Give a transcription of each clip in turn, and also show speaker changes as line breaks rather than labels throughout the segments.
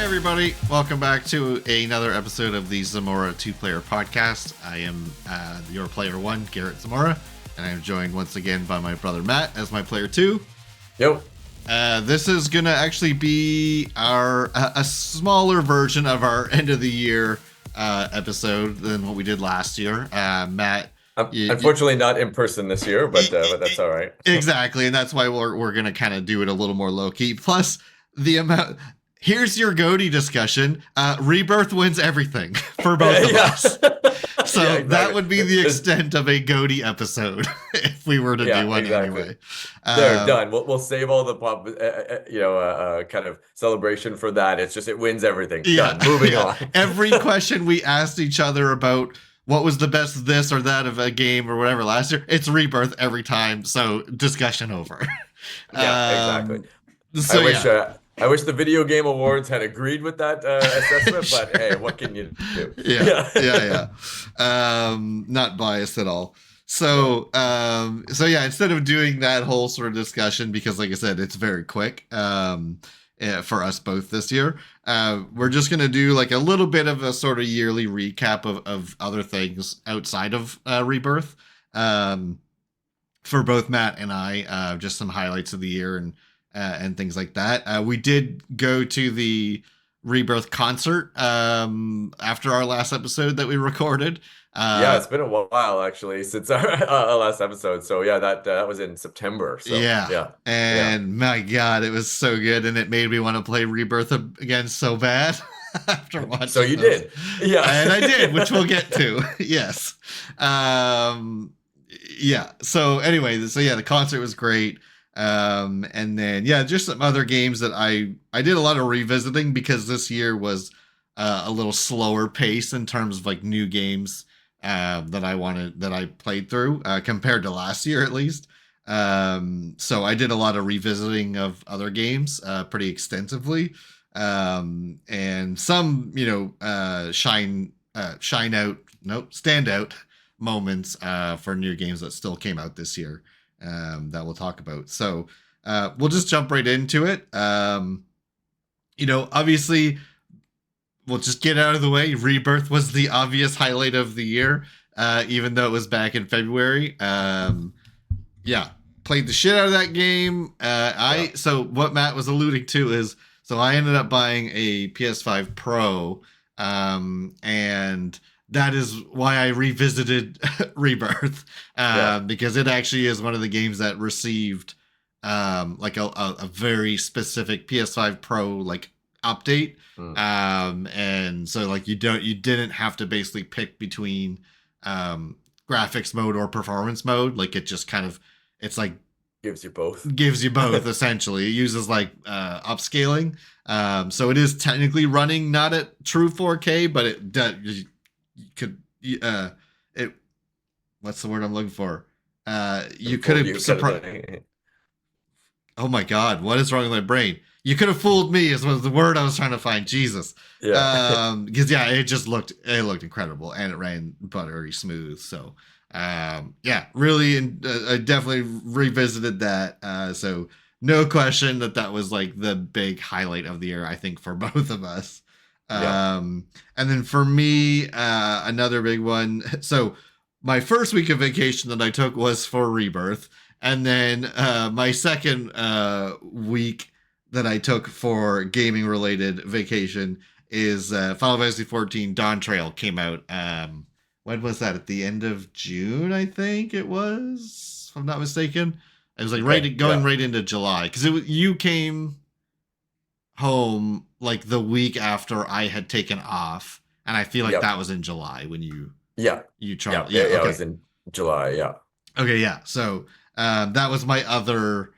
everybody, welcome back to another episode of the Zamora two-player podcast. I am your player one, Garrett Zamora, and I'm joined once again by my brother Matt as my player two.
Yo.
This is gonna actually be a smaller version of our end of the year episode than what we did last year. Matt,
unfortunately not in person this year, but that's all right.
Exactly, and that's why we're gonna kind of do it a little more low key. Plus, the amount. Here's your GOTY discussion. Rebirth wins everything for both of us. So exactly. That would be the extent of a GOTY episode if we were to do one anyway.
They're done. We'll save all the kind of celebration for that. It's just it wins everything.
Yeah.
Done. Moving on.
Every question we asked each other about what was the best this or that of a game or whatever last year, it's Rebirth every time. So discussion over.
Yeah, exactly. So, I wish the video game awards had agreed with that assessment, but hey, what can you do?
Yeah. Not biased at all. So instead of doing that whole sort of discussion, because like I said, it's very quick for us both this year, we're just going to do like a little bit of a sort of yearly recap of other things outside of Rebirth for both Matt and I, just some highlights of the year and things like that. We did go to the Rebirth concert after our last episode that we recorded.
It's been a while actually since our last episode. So yeah, that was in September. So
and my God, it was so good, and it made me want to play Rebirth again so bad after watching.
So you did,
and I did, which we'll get to. Yes, So anyway, the concert was great. And then, just some other games that I did a lot of revisiting because this year was a little slower pace in terms of like new games that I played through compared to last year at least. So I did a lot of revisiting of other games pretty extensively. And some, standout moments for new games that still came out this year. That we'll talk about. So we'll just jump right into it. Obviously, we'll just get out of the way. Rebirth was the obvious highlight of the year, even though it was back in February. Played the shit out of that game. So what Matt was alluding to is, so I ended up buying a PS5 Pro, and that is why I revisited Rebirth, because it actually is one of the games that received like a very specific PS5 Pro like update, and so like you didn't have to basically pick between graphics mode or performance mode. Like it just kind of it's like
gives you both
essentially. It uses like upscaling, so it is technically running not at true 4K, but it does. What's the word I'm looking for? You could have surprised. Oh my God, what is wrong with my brain? You could have fooled me is was the word I was trying to find. Jesus. Because it just looked incredible and it ran buttery smooth. So really, I definitely revisited that. So no question that was like the big highlight of the year, I think, for both of us. And then for me, another big one. So my first week of vacation that I took was for Rebirth. And then my second week that I took for gaming related vacation is Final Fantasy 14 Dawn Trail came out. When was that? At the end of June, I think it was, if I'm not mistaken. It was like right into July, because you came home like the week after I had taken off, and I feel like that was in July when you tried.
It was in July.
So that was my other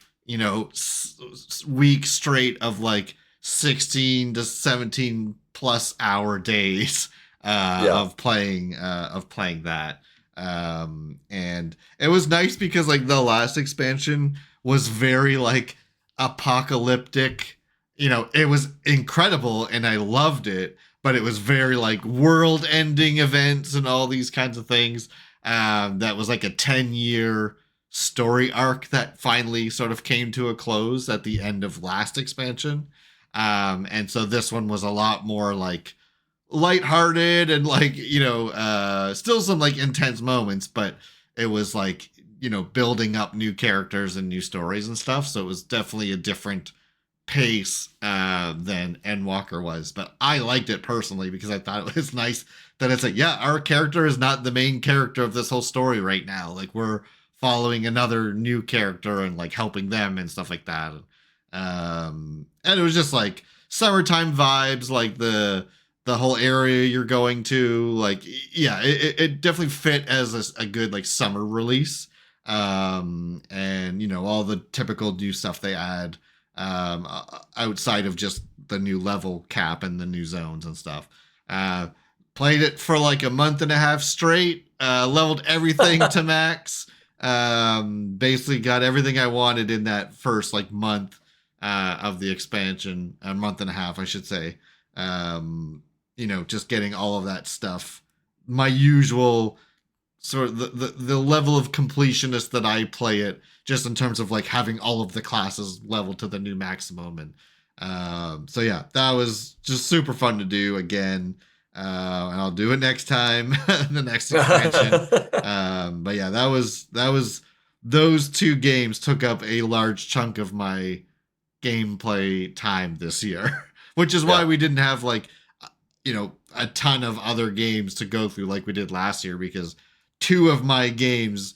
week straight of like 16 to 17 plus hour days of playing that, and it was nice because like the last expansion was very like apocalyptic. It was incredible and I loved it, but it was very like world ending events and all these kinds of things. That was like a 10-year story arc that finally sort of came to a close at the end of last expansion. And so this one was a lot more like lighthearted and like, still some like intense moments, but it was like, building up new characters and new stories and stuff. So it was definitely a different pace than Endwalker was. But I liked it personally because I thought it was nice that it's like, yeah, our character is not the main character of this whole story right now. Like we're following another new character and like helping them and stuff like that. And it was just like summertime vibes, like the whole area you're going to, like, yeah, it definitely fit as a good like summer release. And all the typical new stuff they add outside of just the new level cap and the new zones and stuff. Played it for like a month and a half straight, leveled everything to max. Basically got everything I wanted in that first like month of the expansion, a month and a half, I should say. Just getting all of that stuff. My usual sort of the level of completionist that I play it, just in terms of like having all of the classes leveled to the new maximum. And so yeah, that was just super fun to do again. And I'll do it next time, the next expansion. But yeah, that was those two games took up a large chunk of my gameplay time this year, which is why we didn't have like a ton of other games to go through like we did last year, because two of my games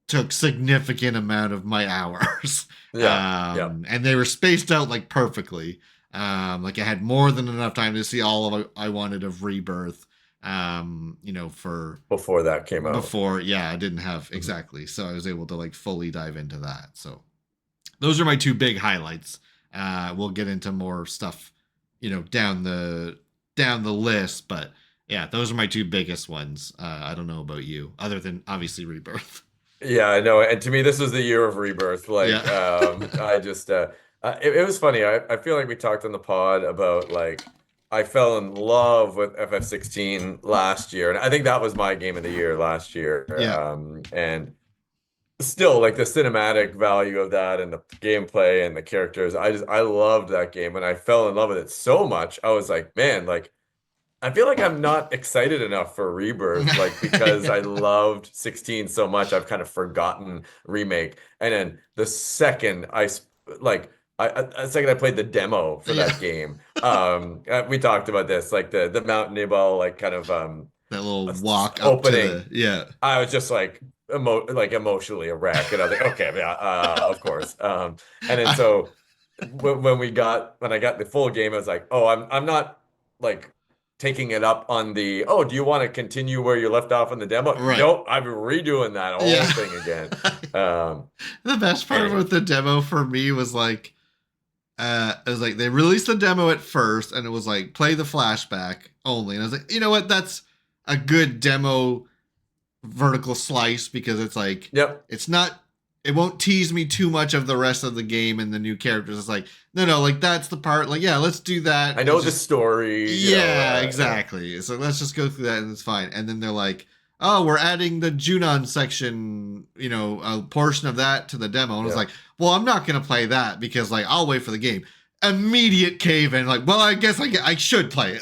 took significant amount of my hours. And they were spaced out like perfectly. Like I had more than enough time to see all of I wanted of Rebirth. For
before that came out.
Before, yeah, I didn't have exactly. So I was able to like fully dive into that. So those are my two big highlights. We'll get into more stuff, down the list, but yeah, those are my two biggest ones. I don't know about you, other than obviously Rebirth.
Yeah, I know. And to me, this was the year of Rebirth. Like, I just, it was funny. I feel like we talked on the pod about like, I fell in love with FF16 last year. And I think that was my game of the year last year.
Yeah.
And still like the cinematic value of that and the gameplay and the characters. I loved that game and I fell in love with it so much. I was like, man, like, I feel like I'm not excited enough for Rebirth, like because I loved 16 so much, I've kind of forgotten Remake. And then the second I played the demo for that game, we talked about this, like the Mount Nibal, like kind of
that little walk
opening.
Up to
I was just like emotionally a wreck, and I was like, okay, yeah, of course. And then so when I got the full game, I was like, oh, I'm not like taking it up on the, oh, do you want to continue where you left off in the demo?
Right.
Nope, I'm redoing that whole thing again.
The best part about the demo for me was like, it was like they released the demo at first and it was like play the flashback only. And I was like, you know what? That's a good demo vertical slice, because it's like, it's not, it won't tease me too much of the rest of the game and the new characters. It's like, no, like that's the part. Like, yeah, let's do that.
I know the story.
Yeah, exactly. So let's just go through that and it's fine. And then they're like, oh, we're adding the Junon section, a portion of that to the demo. And I was like, well, I'm not going to play that because like, I'll wait for the game. Immediate cave in, like, well, I guess I should play it.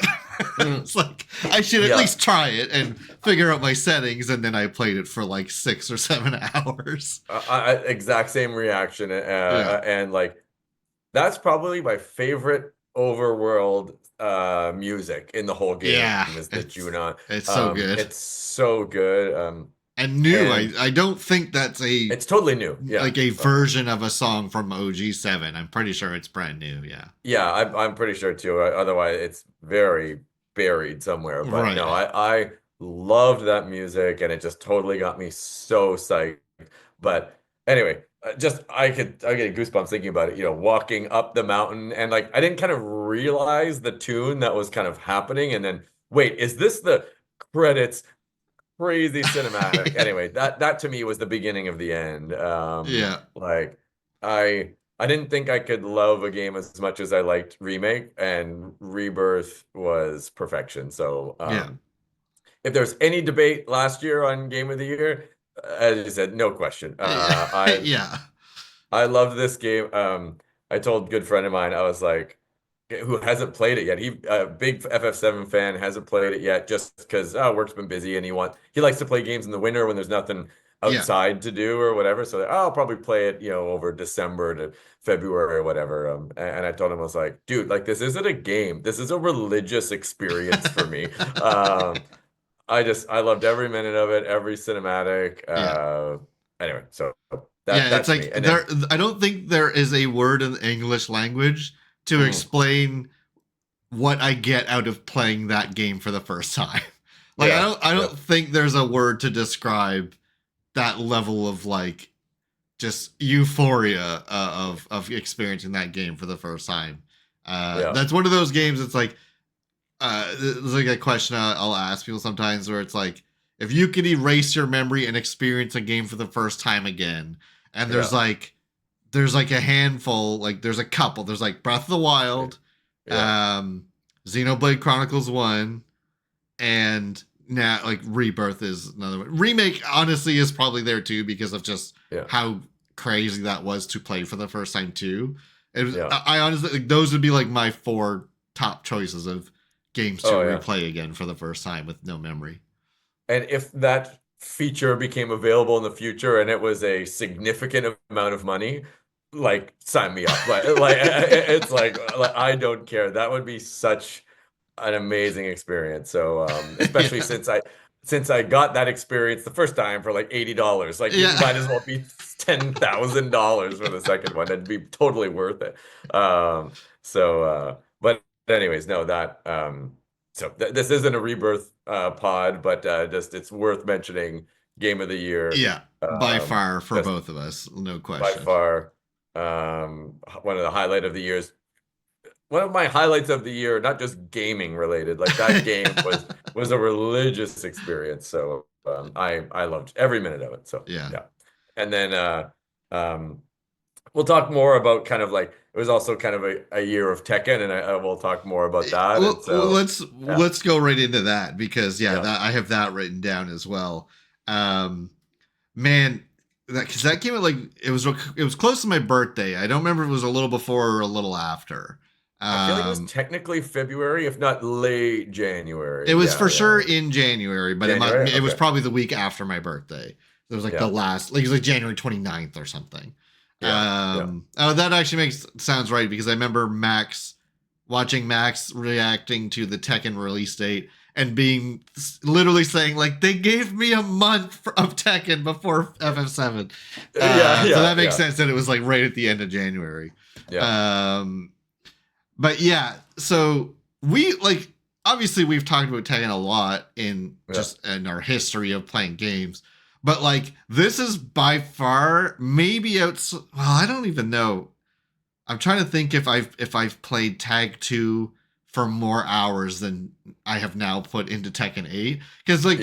It's like, I should at least try it and figure out my settings. And then I played it for like 6 or 7 hours.
Exact same reaction. And like, that's probably my favorite overworld music in the whole game. Is the Junon.
It's so good.
It's so good.
And new. I don't think that's
it's totally new. Yeah.
Like a version of a song from OG7. I'm pretty sure it's brand new. Yeah.
Yeah, I'm pretty sure too. Otherwise, it's very buried somewhere. But no, I loved that music and it just totally got me so psyched. But anyway, I get goosebumps thinking about it, walking up the mountain and like I didn't kind of realize the tune that was kind of happening. And then wait, is this the credits? Crazy cinematic. Anyway, that to me was the beginning of the end. Like I didn't think I could love a game as much as I liked Remake, and Rebirth was perfection. So if there's any debate last year on Game of the Year, as you said, no question. I loved this game. I told a good friend of mine, I was like, who hasn't played it yet. He a big FF7 fan, hasn't played it yet just because work's been busy and he likes to play games in the winter when there's nothing
Yeah.
outside to do or whatever. So I'll probably play it, over December to February or whatever. And I told him, I was like, dude, like this isn't a game. This is a religious experience for me. I loved every minute of it, every cinematic. Anyway, so that's
it's like
me. And then,
I don't think there is a word in the English language to explain what I get out of playing that game for the first time. Like I don't think there's a word to describe that level of like just euphoria of experiencing that game for the first time. That's one of those games. It's like there's like a question I'll ask people sometimes where it's like, if you could erase your memory and experience a game for the first time again, and there's like a handful, like there's a couple. There's like Breath of the Wild, Xenoblade Chronicles 1, and now like Rebirth is another one. Remake honestly is probably there too because of just how crazy that was to play for the first time too. It was, I honestly like, those would be like my 4 top choices of games to replay again for the first time with no memory.
And if that feature became available in the future and it was a significant amount of money, like sign me up. Like it's like I don't care. That would be such an amazing experience. So especially since I got that experience the first time for like $80, like you might as well be $10,000 for the second one. It'd be totally worth it. But anyways, no, that so this isn't a Rebirth pod, but just it's worth mentioning. Game of the year,
by far for both of us, no question.
By far, one of the highlight of the years. One of my highlights of the year, not just gaming related, like that game was a religious experience. So I loved every minute of it. So and then we'll talk more about kind of like it was also kind of a year of Tekken, and I will talk more about that.
Well, so, let's go right into that because I have that written down as well. Man, because that came out like it was close to my birthday. I don't remember if it was a little before or a little after.
I feel like it was technically February, if not late January.
It was for sure in January, but it was probably the week after my birthday. It was like the last, like it was like January 29th or something. Oh, that actually sounds right because I remember watching Max reacting to the Tekken release date and being literally saying like they gave me a month of Tekken before FF7. So that makes sense that it was like right at the end of January. But so we like obviously we've talked about Tekken a lot in just in our history of playing games. But like this is by far maybe well, I don't even know. I'm trying to think if I've played Tag 2 for more hours than I have now put into Tekken 8. Because like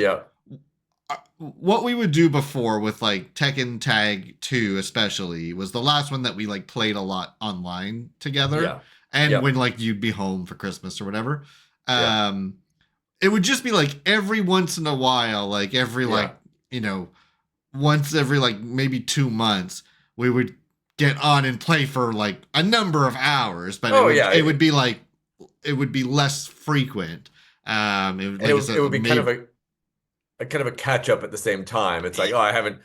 what we would do before with like Tekken Tag 2 especially was the last one that we like played a lot online together. And when like you'd be home for Christmas or whatever. It would just be like every once in a while, like every like once every like maybe 2 months, we would get on and play for like a number of hours, but it would be like it would be less frequent. It would be kind of a catch up at the same time. It's like, I haven't,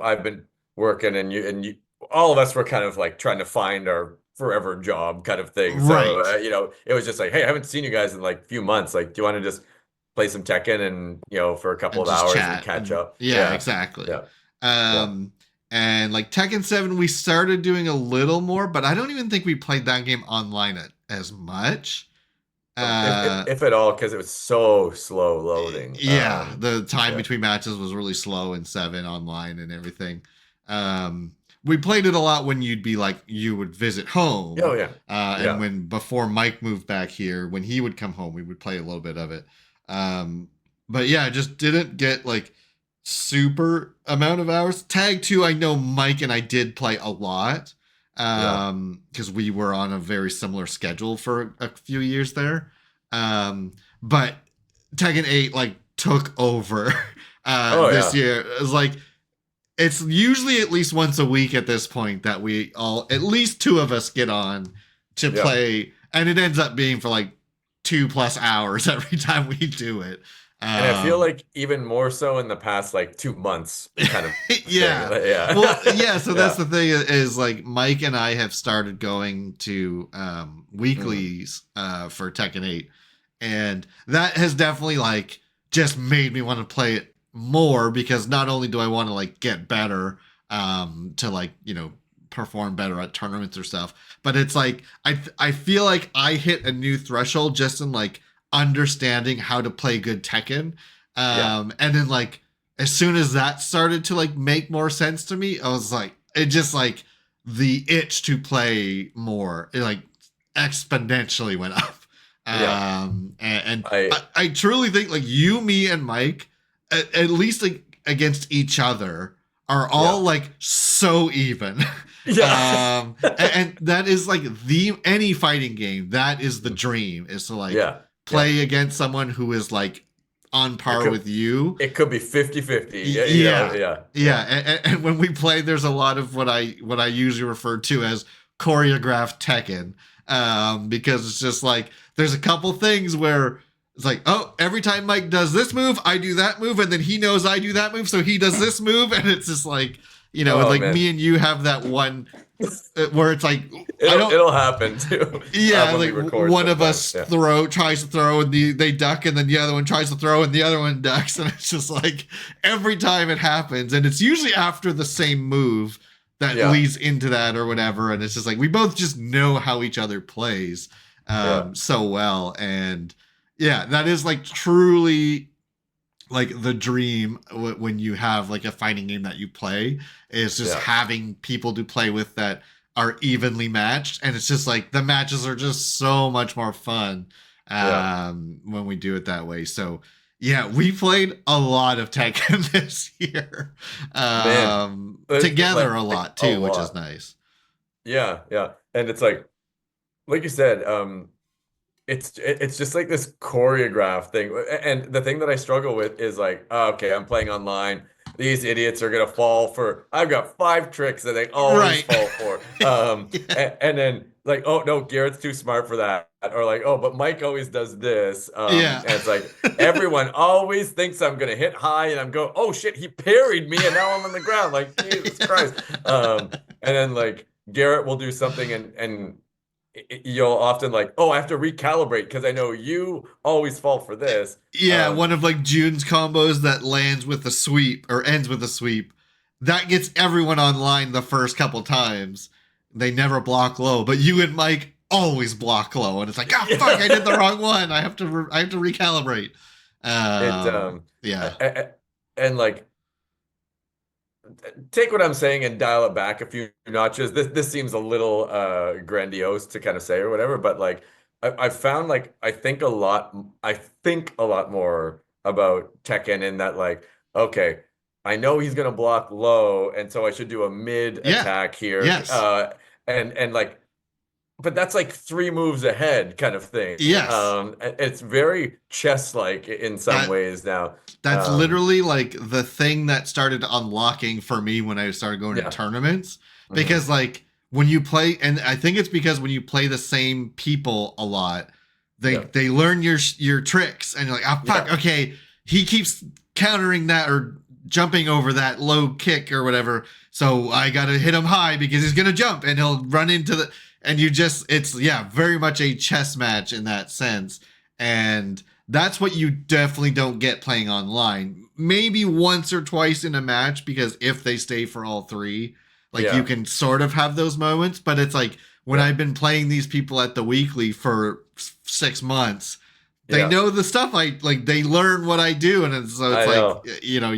I've been working and you all of us were kind of like trying to find our forever job kind of thing. So it was just like, hey, I haven't seen you guys in like a few months. Like, do you want to just play some Tekken and for a couple of hours and catch up? Exactly. And like Tekken 7 we started doing a little more, but I don't even think we played that game online as much,
if at all, because it was so slow loading.
The time between matches was really slow in 7 online and everything. We played it a lot when you would visit home. And when before Mike moved back here, when he would come home, we would play a little bit of it. But I just didn't get like super amount of hours. Tag 2, I know Mike and I did play a lot because we were on a very similar schedule for a few years there. But Tekken 8 like took over this year. It was like it's usually at least once a week at this point that we all, at least 2 of us get on to play and it ends up being for like 2+ hours every time we do it.
And I feel like even more so in the past like 2 months kind of
yeah.
thing. Yeah.
Well, yeah, so that's
Yeah.
the thing is like Mike and I have started going to
Mm.
weeklies for Tekken 8. And that has definitely like just made me want to play it more because not only do I want to like get better to like, perform better at tournaments or stuff, but it's like I feel like I hit a new threshold just in like understanding how to play good Tekken.
Yeah.
And then like as soon as that started to like make more sense to me, I was like, it just like the itch to play more, it like exponentially went up.
Yeah.
And
I
I truly think like you, me, and Mike, at least like against each other, are all
yeah.
like so even.
Yeah.
And that is like the any fighting game. That is the dream is to like
Yeah. Yeah.
play against someone who is like on
It
par
could
with you.
it could be 50-50. Yeah,
Yeah,
yeah.
yeah. And when we play, there's a lot of what I usually refer to as choreographed Tekken, because it's just like there's a couple things where it's like, oh, every time Mike does this move, I do that move, and then he knows I do that move, so he does this move, and it's just like,
Oh
like
man.
me and you have that one where it's like I don't
It'll happen too.
yeah,
When we
like
record
one of
sometimes.
us
Yeah.
tries to throw, and they duck, and then the other one tries to throw, and the other one ducks, and it's just like every time it happens, and it's usually after the same move that
Yeah.
leads into that or whatever, and it's just like we both just know how each other plays
Yeah.
so well, and yeah, that is like truly like the dream when you have like a fighting game that you play is just
Yeah.
having people to play with that are evenly matched, and it's just like the matches are just so much more fun
Yeah.
when we do it that way. So yeah, we played a lot of Tekken this year,
Man.
together a
Like
lot
a
too, which is
lot.
nice.
Yeah, yeah. And it's like you said, it's just like this choreograph thing. And the thing that I struggle with is like, oh, okay, I'm playing online. These idiots are gonna fall for. I've got 5 tricks that they always
Right.
fall for.
Yeah.
And then like, oh no, Garrett's too smart for that. Or like, oh, but Mike always does this.
Yeah.
And it's like everyone always thinks I'm gonna hit high, and I'm going, oh shit, he parried me, and now I'm on the ground. Like Jesus Christ. And then like Garrett will do something, and you'll often like, oh, I have to recalibrate because I know you always fall for this.
Yeah, one of like June's combos that lands with a sweep or ends with a sweep. That gets everyone online the first couple times. They never block low, but you and Mike always block low, and it's like, oh fuck, I did the wrong one. I have to recalibrate.
It
Yeah,
and like take what I'm saying and dial it back a few notches. This seems a little grandiose to kind of say or whatever, but like I found like I think a lot more about Tekken in that like, okay, I know he's gonna block low, and so I should do a mid
yeah,
attack here.
yes,
And like but that's like 3 moves ahead kind of thing.
yes.
It's very chess-like in some
That
ways now.
that's
Um,
literally like the thing that started unlocking for me when I started going to
yeah.
tournaments.
Hmm.
Because like when you play, and I think it's because when you play the same people a lot,
Yeah.
they learn your tricks, and you're like, oh fuck,
Yeah.
okay, he keeps countering that or jumping over that low kick or whatever. So I gotta hit him high because he's gonna jump and he'll run into the, and you just, it's yeah, very much a chess match in that sense. And that's what you definitely don't get playing online. Maybe once or twice in a match, because if they stay for all three, like you
Yeah.
can sort of have those moments. But it's like when
Yeah.
I've been playing these people at the weekly for 6 months, they
Yeah.
know the stuff I like. They learn what I do, and so it's
I
like
know.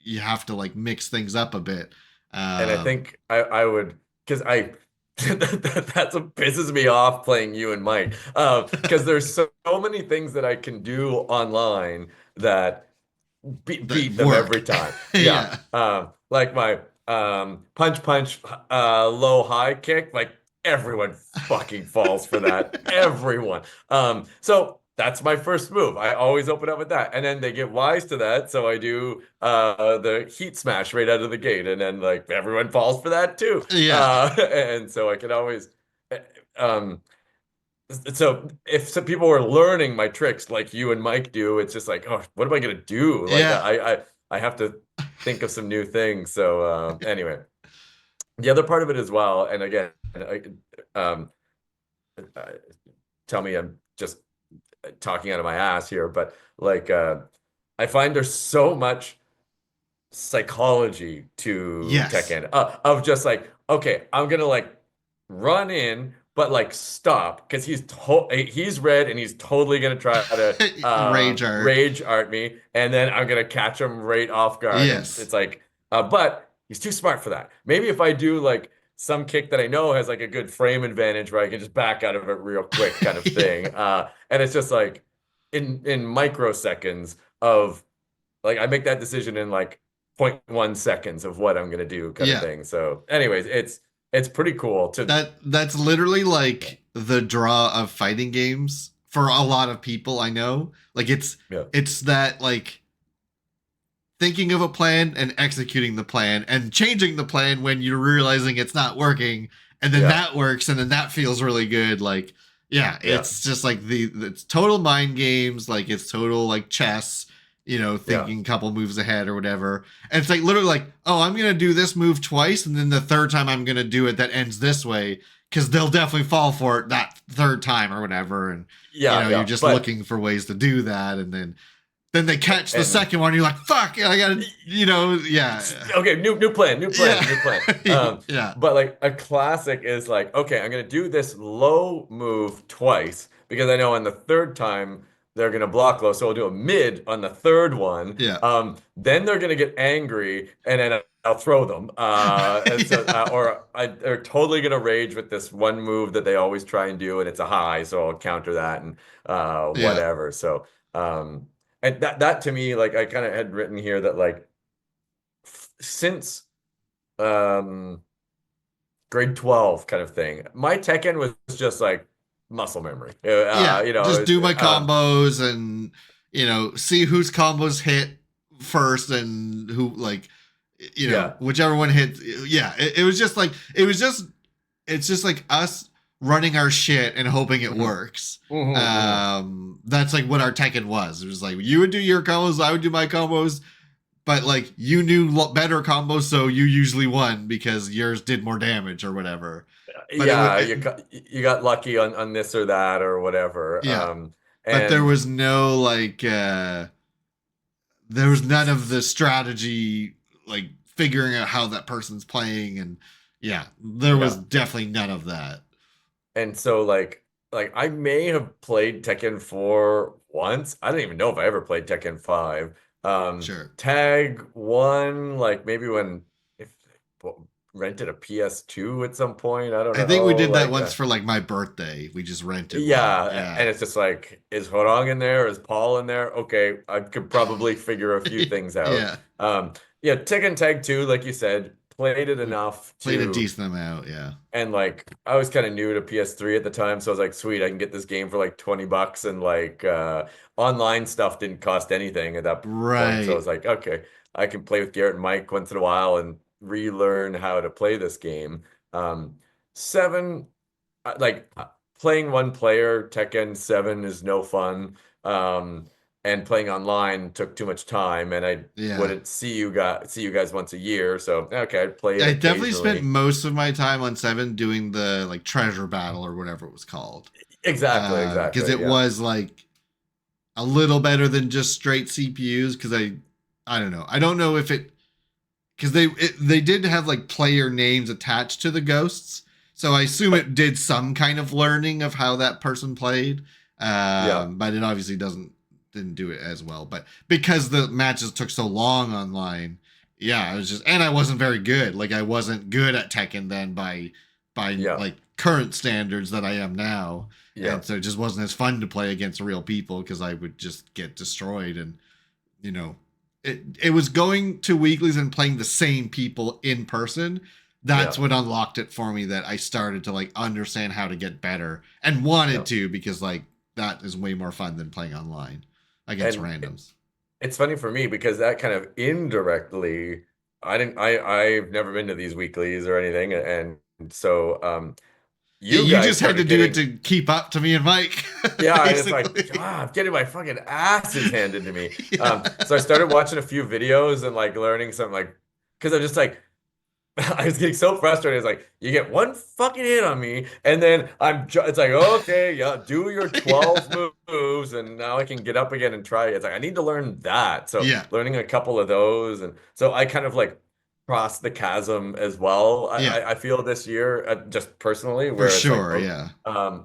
you have to like mix things up a bit.
And I
Um,
think I would because I that's what pisses me off playing you and Mike. Because there's so many things that I can do online that
that
beat them every
work.
time. Yeah.
Yeah.
Like my punch low high kick, like everyone fucking falls for that. Everyone. So that's my first move. I always open up with that. And then they get wise to that. So I do the heat smash right out of the gate. And then like everyone falls for that too.
Yeah.
And so I can always um so if some people were learning my tricks like you and Mike do, it's just like, oh, what am I gonna do? Like
Yeah.
I have to think of some new things. So anyway, the other part of it as well, and again, um, uh, tell me I'm just talking out of my ass here, but like I find there's so much psychology to
Yes.
Tekken of just like, okay, I'm gonna like run in, but like stop because he's red and he's totally gonna try to
Rage art.
rage art me, and then I'm gonna catch him right off guard, and
Yes.
it's like, but he's too smart for that. Maybe if I do like some kick that I know has like a good frame advantage where I can just back out of it real quick, kind of
Yeah.
thing. And it's just like in microseconds of like I make that decision in like 0.1 seconds of what I'm gonna do, kind of
Yeah.
thing. So, anyways, it's pretty cool to
That's literally like the draw of fighting games for a lot of people I know. Like
yeah
it's that like thinking of a plan and executing the plan and changing the plan when you're realizing it's not working, and then
yeah
that works and then that feels really good. Like yeah,
yeah
it's just like it's total mind games, like it's total like chess,
yeah
thinking a couple moves ahead or whatever. And it's like literally like, oh, I'm gonna do this move twice, and then the third time I'm gonna do it that ends this way, because they'll definitely fall for it that third time or whatever. And you're
yeah.
just
But
looking for ways to do that, and then they catch the
and
second one. And you're like, fuck, I gotta, yeah,
okay, new plan, new plan, new plan.
yeah, yeah,
But like a classic is like, okay, I'm gonna do this low move twice because I know on the third time they're gonna block low, so I'll do a mid on the third one.
yeah,
Then they're gonna get angry, and then I'll throw them. And so,
yeah,
they're totally gonna rage with this one move that they always try and do, and it's a high, so I'll counter that and
yeah,
whatever. So, and that to me, like I kind of had written here that like since um grade 12 kind of thing, my Tekken was just like muscle memory.
yeah. Just do my combos and see whose combos hit first and who like
yeah.
whichever one hits. Yeah, it was just like it's just like us running our shit and hoping it
Mhm.
works.
Mhm.
That's like what our Tekken was. It was like you would do your combos, I would do my combos, but like you knew better combos, so you usually won because yours did more damage or whatever. But
Yeah, you got lucky on this or that or whatever.
yeah, but there
And
was no like there was none of the strategy, like figuring out how that person's playing. And yeah, there was
yeah.
definitely none of that.
And so like I may have played Tekken 4 once. I don't even know if I ever played Tekken 5.
Sure.
Tag 1, like maybe when if well, rented a PS2 at some point. I don't
I think we
know.
did that
Like
once for like my birthday. We just rented one.
yeah,
Yeah.
and it's just like, is Horong in there? Is Paul in there? Okay, I could probably figure a few things out.
Yeah.
Yeah, Tekken Tag 2, like you said, played it
We
enough
played a
to.
decent amount. Yeah.
And like I was kind of new to PS3 at the time, so I was like, sweet, I can get this game for like 20 bucks, and like online stuff didn't cost anything at that point. So I
Right.
was like, okay, I can play with Garrett and Mike once in a while and relearn how to play this game. Um 7 like playing one player Tekken 7 is no fun. Um and playing online took too much time, and I
Yeah.
wouldn't see you guys once a year. So okay, I'd play it
I definitely spent
occasionally.
most of my time on 7 doing the like treasure battle or whatever it was called.
Exactly,
Because
exactly.
it
Yeah.
was like a little better than just straight CPUs. Because I don't know. I don't know if it because they did have like player names attached to the ghosts, so I assume it did some kind of learning of how that person played.
Yeah.
But it obviously didn't do it as well. But because the matches took so long online, yeah, I was just and I wasn't very good. Like I wasn't good at Tekken then by
Yeah.
like current standards that I am now.
Yeah.
And so it just wasn't as fun to play against real people because I would just get destroyed. And you know, it was going to weeklies and playing the same people in person. That's
Yeah.
what unlocked it for me, that I started to like understand how to get better and wanted
Yeah.
to, because like that is way more fun than playing online against
And
randoms.
it's funny for me because that kind of indirectly, I've never been to these weeklies or anything. And so you
You
guys
just had to
started
do
getting,
it to keep up to me and Mike.
yeah, and it's like,
Basically.
God, I'm getting my fucking asses handed to me.
Yeah.
So I started watching a few videos and like learning some like, because I'm just like, I was getting so frustrated. It's like, you get one fucking hit on me, and then it's like, okay, yeah, do your 12
Yeah.
moves, and now I can get up again and try. It's like, I need to learn that. So
Yeah.
learning a couple of those. And so I kind of like crossed the chasm as well.
Yeah.
I feel this year, just personally,
For
where it's like,
sure. Yeah.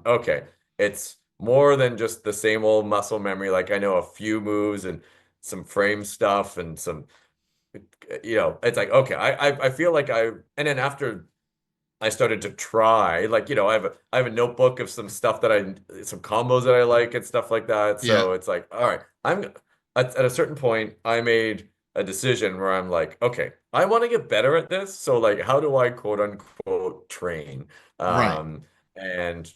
okay, it's more than just the same old muscle memory. Like I know a few moves and some frame stuff and some it's like, okay, I feel like and then after I started to try, like, I have a notebook of some stuff some combos that I like and stuff like that.
Yeah.
So it's like, all right, at a certain point, I made a decision where I'm like, okay, I want to get better at this. So like, how do I quote unquote train,
Right.
and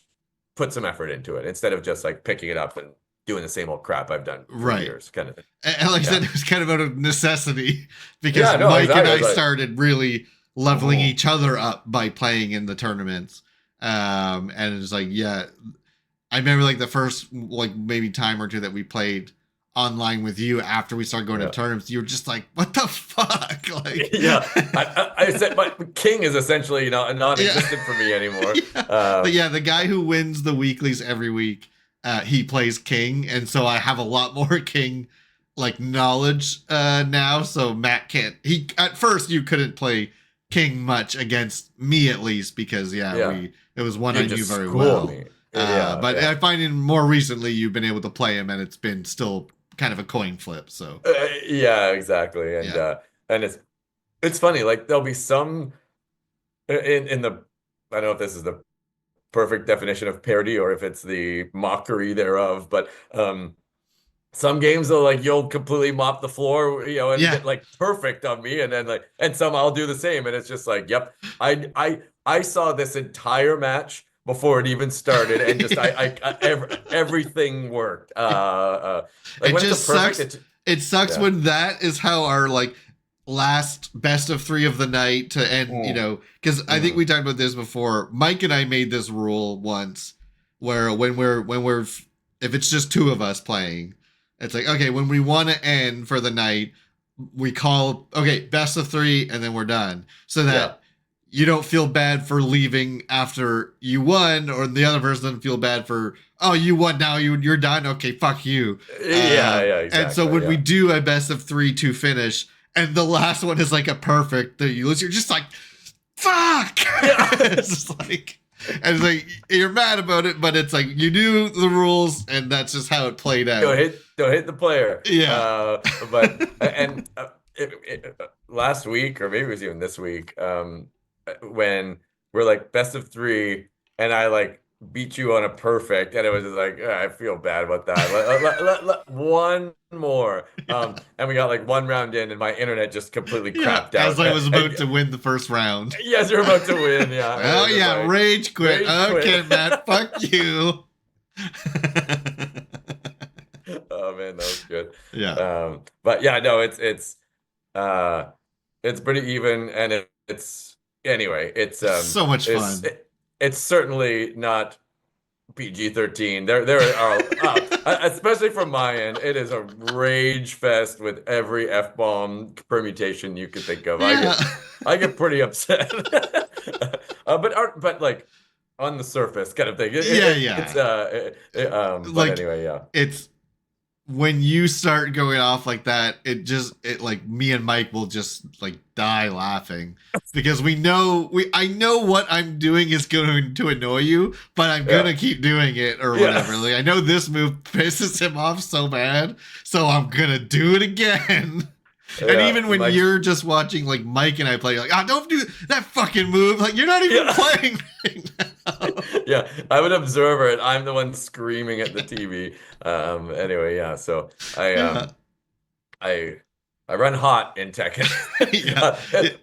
put some effort into it instead of just like picking it up and doing the same old crap I've done for
Right.
years, kind of thing.
And like I
Yeah.
said, it was kind of out of necessity because
Yeah, no,
Mike and
exactly.
I
It's like,
started really leveling
oh,
each other up by playing in the tournaments. And it's like, yeah, I remember like the first like maybe time or two that we played online with you after we started going to
yeah.
tournaments, you were just like, what the fuck? Like,
Yeah, I said my king is essentially non-existent
yeah.
for me anymore.
Yeah. But yeah, the guy who wins the weeklies every week, he plays king, and so I have a lot more king like knowledge now. So Matt can't. He at first you couldn't play king much against me at least because
Yeah,
it was one
you
I knew
just
very
school
well.
me. Yeah,
But
yeah.
I find in more recently you've been able to play him, and it's been still kind of a coin flip. So
Yeah, exactly. And
yeah,
and it's funny. Like there'll be some in the I don't know if this is the perfect definition of parody or if it's the mockery thereof, but some games though, like you'll completely mop the floor, and
yeah.
get like perfect on me, and then and some I'll do the same, and it's just like, yep, I saw this entire match before it even started, and just
Yeah.
everything worked. Like
It
when
just
it's a perfect,
sucks. It sucks
yeah,
when that is how our like last best of three of the night to end.
mm,
Because I think
mm,
we talked about this before. Mike and I made this rule once, where when we're if it's just two of us playing, it's like okay when we want to end for the night, we call okay best of three and then we're done, so
yeah,
that you don't feel bad for leaving after you won, or the other person doesn't feel bad for oh you won now you're done okay fuck you.
yeah,
And so
exactly,
when we
yeah.
do a best of three to finish, and the last one is like a perfect that you lose, you're just like fuck.
Yeah.
It's just like and it's like you're mad about it, but it's like you knew the rules, and that's just how it played out.
Don't hit the player.
Yeah.
But and last week, or maybe it was even this week, when we're like best of three, and I like beat you on a perfect, and it was just like I feel bad about that. One more,
Yeah.
and we got like one round in, and my internet just completely
Yeah.
crapped
As
out.
I was about
And,
to win the first round.
yes, you're about to win. Yeah. And it
Oh
was just
yeah,
like,
rage quit.
rage quit.
Okay, Matt, fuck you.
Oh man, that was good.
Yeah.
But yeah, no, it's pretty even, and it's anyway,
So much fun.
it's certainly not PG-13. There are especially from my end, it is a rage fest with every F-bomb permutation you could think of.
Yeah.
I get pretty upset. But like on the surface kind of thing.
Yeah.
But
Like
anyway, yeah.
it's when you start going off like that, it like me and Mike will just like die laughing because I know what I'm doing is going to annoy you, but I'm gonna keep doing it or whatever. Like I know this move pisses him off so bad, so I'm gonna do it again. And even when you're just watching like Mike and I play, you're like, don't do that fucking move. Like you're not even playing right now.
Yeah, I'm an observer and I'm the one screaming at the TV. Anyway, yeah, so I run hot in Tekken.
Yeah.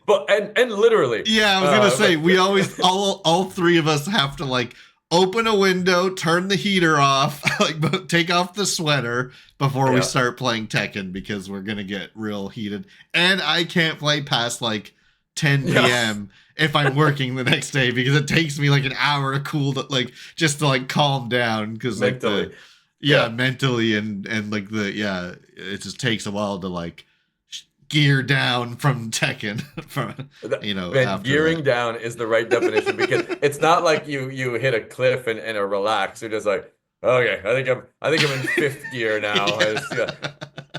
But and literally.
Yeah, I was gonna say we always all three of us have to like open a window, turn the heater off, like take off the sweater before we start playing Tekken because we're gonna get real heated. And I can't play past like 10 p.m. if I'm working the next day, because it takes me like an hour to just to like calm down, because like mentally and like it just takes a while to like gear down from Tekken.
Gearing down is the right definition, because it's not like you hit a cliff and are relaxed. You're just like, okay, I think I'm in fifth gear now.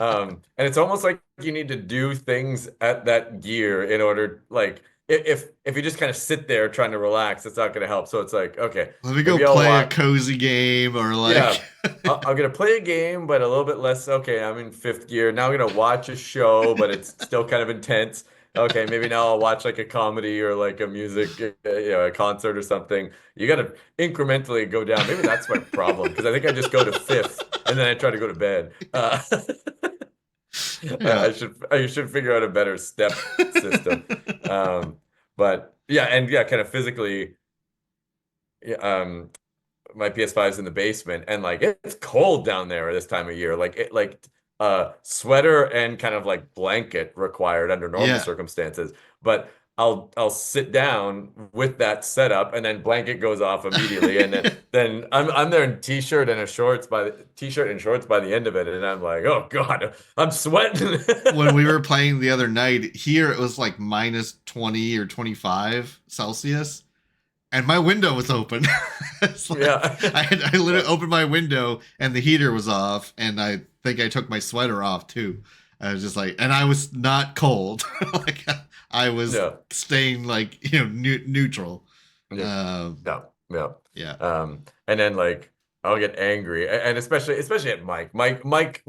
And it's almost like you need to do things at that gear in order, like, if you just kind of sit there trying to relax, it's not going to help. So it's like, okay,
let me go play a cozy game, or like,
I'm gonna play a game, but a little bit less. Okay, I'm in fifth gear now. I'm gonna watch a show, but it's still kind of intense. Okay, maybe now I'll watch like a comedy or like a music, a concert or something. You gotta incrementally go down. Maybe that's my problem, because I think I just go to fifth and then I try to go to bed. I should figure out a better step system. But kind of physically, my PS5 is in the basement, and like it's cold down there this time of year. Sweater and kind of like blanket required under normal circumstances. But I'll sit down with that setup, and then blanket goes off immediately, and then I'm there in t-shirt and shorts by the end of it, and I'm like, oh God, I'm sweating.
When we were playing the other night here, it was like minus 20 or 25 Celsius. And my window was open. I literally opened my window and the heater was off, and I think I took my sweater off too. I was just like, and I was not cold. Like I was staying like neutral.
Yeah.
And
then like I'll get angry, and especially at Mike. Mike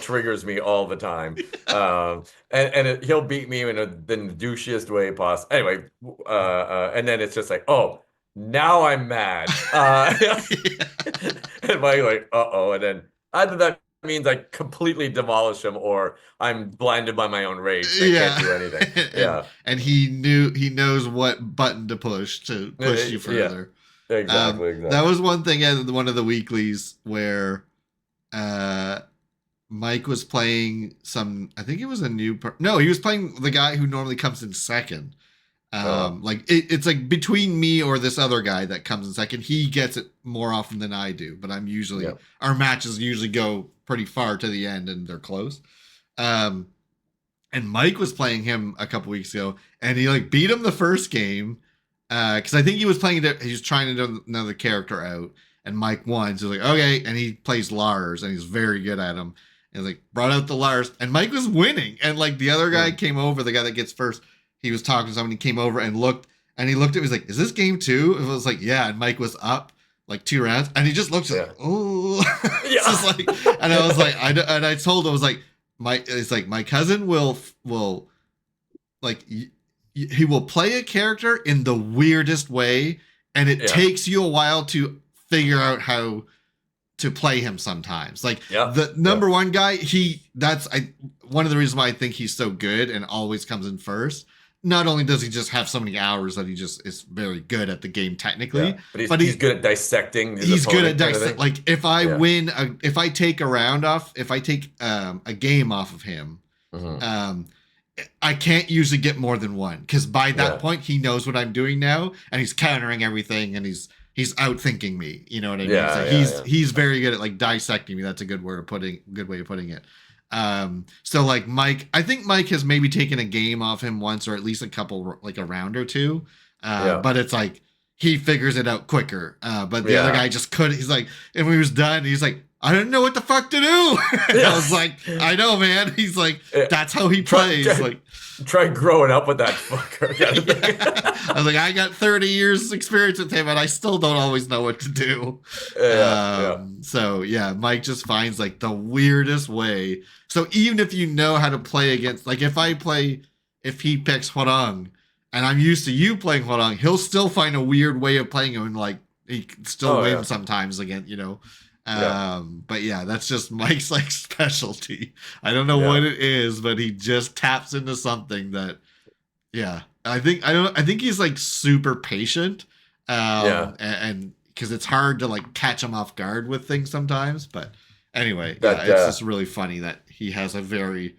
triggers me all the time. He'll beat me in the douchiest way possible. Anyway, and then it's just like, oh, now I'm mad. And Mike like, uh-oh, and then either that means I completely demolish him, or I'm blinded by my own rage. I can't do anything.
And he knows what button to push you further.
Exactly.
That was one thing at one of the weeklies where Mike was playing I think it was a new no, he was playing the guy who normally comes in second. Like it's like between me or this other guy that comes in second. He gets it more often than I do, but I'm usually our matches usually go pretty far to the end and they're close. And Mike was playing him a couple weeks ago, and he like beat him the first game. Because I think he was trying to do another character out, and Mike won. So he was like, okay, and he plays Lars, and he's very good at him. And like brought out the Lars, and Mike was winning. And like the other guy came over, the guy that gets first, he was talking to someone. He came over and looked at me. He's like, "Is this game 2?" It was like, "Yeah." And Mike was up like 2 rounds, and he just looked like, "Oh," just like, and I was like, and I told him, I was like, my cousin will like. He will play a character in the weirdest way, and it takes you a while to figure out how to play him sometimes. Like the number one guy, one of the reasons why I think he's so good and always comes in first. Not only does he just have so many hours that he just is very good at the game technically,
but he's good at dissecting.
He's good at dissecting. Like if I if I take a game off of him, I can't usually get more than one, because by that point he knows what I'm doing now, and he's countering everything, and he's outthinking me. You know what I mean? He's very good at like dissecting me. That's a good way of putting it. So like Mike, I think Mike has maybe taken a game off him once, or at least a couple, like a round or two. But it's like he figures it out quicker. But the other guy just couldn't. He's like, and when he was done, he's like, I didn't know what the fuck to do. I was like, I know, man. He's like, that's how he plays.
Try growing up with that fucker. Kind of thing.
I was like, I got 30 years experience with him, and I still don't always know what to do. So yeah, Mike just finds like the weirdest way. So even if you know how to play against, like if he picks Hwarang, and I'm used to you playing Hwarang, he'll still find a weird way of playing him, and like he can still win sometimes again, you know. But yeah, that's just Mike's like specialty. I don't know what it is, but he just taps into something that I think he's like super patient. And because it's hard to like catch him off guard with things sometimes. But anyway, it's just really funny that he has a very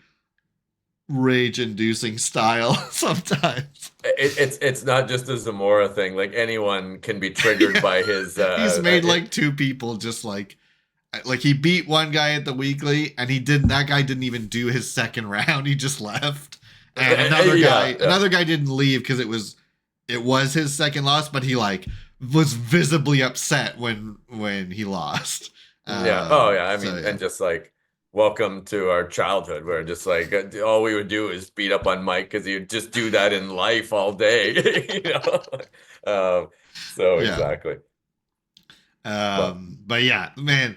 rage-inducing style sometimes.
It's not just a Zamora thing. Like anyone can be triggered by his.
He's made like two people just like he beat one guy at the weekly, and that guy didn't even do his second round. He just left, and another guy didn't leave because it was his second loss, but he like was visibly upset when he lost.
Yeah. Oh yeah. I mean, and just like, welcome to our childhood, where just like all we would do is beat up on Mike because he would just do that in life all day. You know. So yeah. Exactly.
But yeah, man,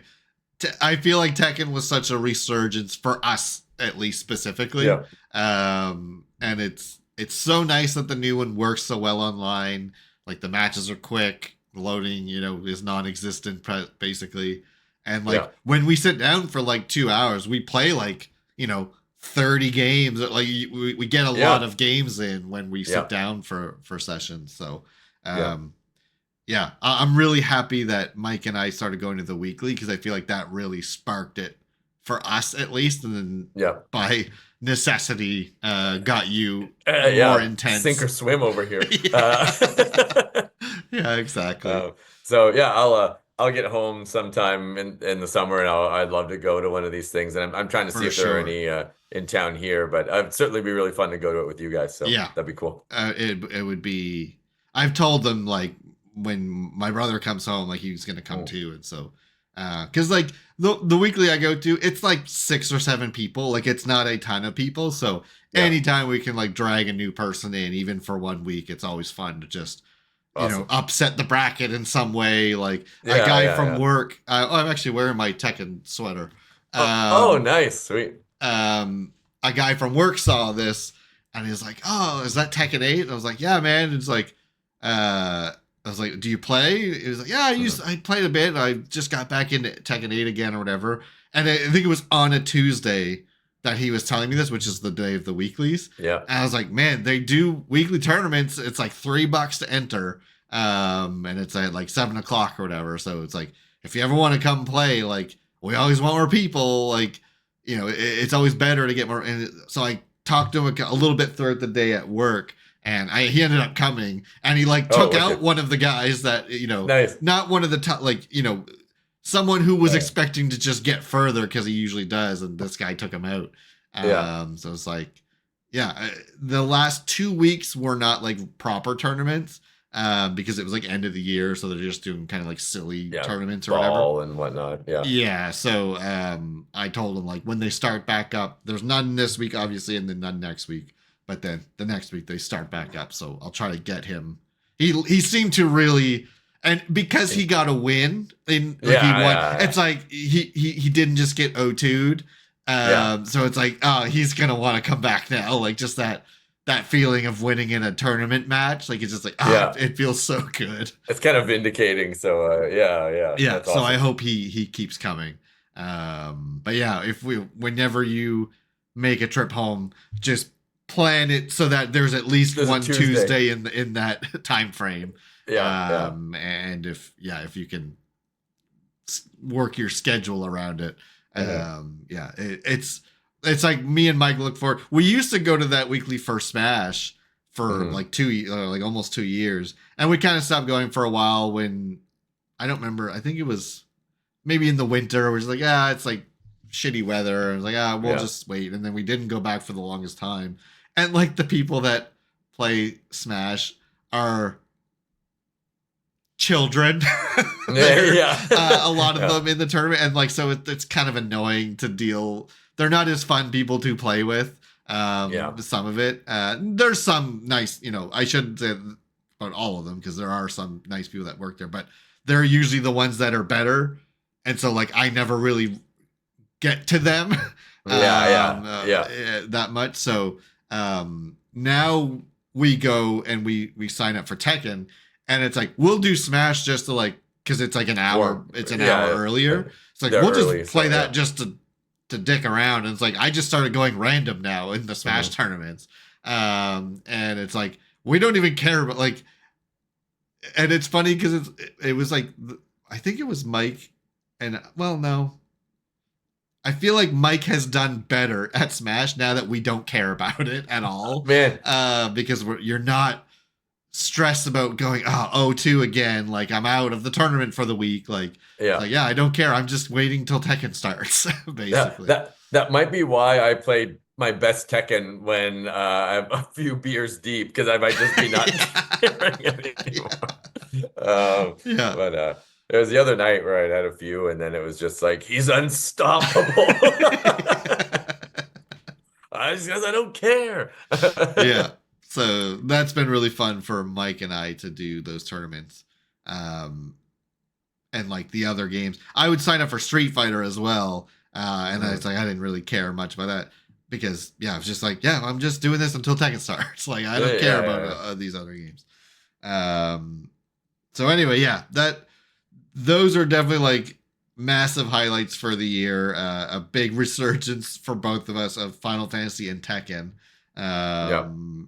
I feel like Tekken was such a resurgence for us, at least specifically.
Yeah.
And it's so nice that the new one works so well online. Like the matches are quick, loading, is non-existent basically. And like when we sit down for like 2 hours, we play like, 30 games. Like we get a lot of games in when we sit down for sessions. So, I'm really happy that Mike and I started going to the weekly, because I feel like that really sparked it for us at least. And then by necessity, got you more intense.
Sink or swim over here.
Yeah, exactly.
So yeah, I'll get home sometime in the summer, and I'd love to go to one of these things. And I'm trying to see if there are any in town here, but it'd certainly be really fun to go to it with you guys. So yeah, that'd be cool.
It would be. I've told them like when my brother comes home, like he's gonna come too, and so because like the weekly I go to, it's like 6 or 7 people. Like it's not a ton of people, so anytime we can like drag a new person in, even for 1 week, it's always fun to just. Awesome. Upset the bracket in some way. Like a guy from work. I'm actually wearing my Tekken sweater.
Nice, sweet.
A guy from work saw this and he's like, "Oh, is that Tekken 8?" And I was like, "Yeah, man." And it's like, I was like, "Do you play?" He was like, "Yeah, I played a bit. I just got back into Tekken 8 again or whatever." And I think it was on a Tuesday that he was telling me this, which is the day of the weeklies.
Yeah.
And I was like, man, they do weekly tournaments. It's like $3 to enter. And it's at like 7:00 or whatever. So it's like, if you ever want to come play, like we always want more people, like, it's always better to get more. And so I talked to him a little bit throughout the day at work, and he ended up coming, and he like took out one of the guys that,
nice.
Not one of the top, like, someone who was expecting to just get further, because he usually does, and this guy took him out. So it's like, the last 2 weeks were not like proper tournaments, because it was like end of the year, so they're just doing kind of like silly tournaments or whatever
and whatnot.
So I told him like when they start back up, there's none this week obviously, and then none next week, but then the next week they start back up, so I'll try to get him. He seemed to really. And because he got a win, he won. It's like he didn't just get O2'd. So it's like, he's gonna want to come back now. Like just that feeling of winning in a tournament match. Like it's just like, it feels so good.
It's kind of vindicating. So
yeah. That's awesome. So I hope he keeps coming. But yeah, whenever you make a trip home, just plan it so that there's at least one Tuesday in that time frame. And if you can work your schedule around it, it's like me and Mike look forward. We used to go to that weekly First Smash for like almost 2 years, and we kind of stopped going for a while when I don't remember. I think it was maybe in the winter. We're just like, it's like shitty weather. I was like, we'll just wait, and then we didn't go back for the longest time. And like the people that play Smash are children. A lot of them in the tournament, and like so it's kind of annoying to deal. They're not as fun people to play with. Some of it, there's some nice, I shouldn't say about all of them, because there are some nice people that work there, but they're usually the ones that are better, and so like I never really get to them that much. So now we go and we sign up for Tekken. And it's like, we'll do Smash just to like, because it's like an hour, hour earlier. It's like, we'll just play that just to dick around. And it's like, I just started going random now in the Smash tournaments. And it's like, we don't even care about like, and it's funny because it was like, I think it was Mike and, well, no. I feel like Mike has done better at Smash now that we don't care about it at all.
Man,
because you're not stressed about going, oh, 0-2 again. Like, I'm out of the tournament for the week. Like,
yeah.
like, yeah, I don't care. I'm just waiting till Tekken starts, basically.
That might be why I played my best Tekken when I'm a few beers deep, because I might just be not caring anymore. But it was the other night where I'd had a few, and then it was just like, he's unstoppable. Just because I don't care.
Yeah. So that's been really fun for Mike and I to do those tournaments. And like the other games, I would sign up for Street Fighter as well. And I was like, I didn't really care much about that because, I was just like, I'm just doing this until Tekken starts. Like, I don't care about these other games. So anyway, those are definitely like massive highlights for the year. A big resurgence for both of us of Final Fantasy and Tekken. And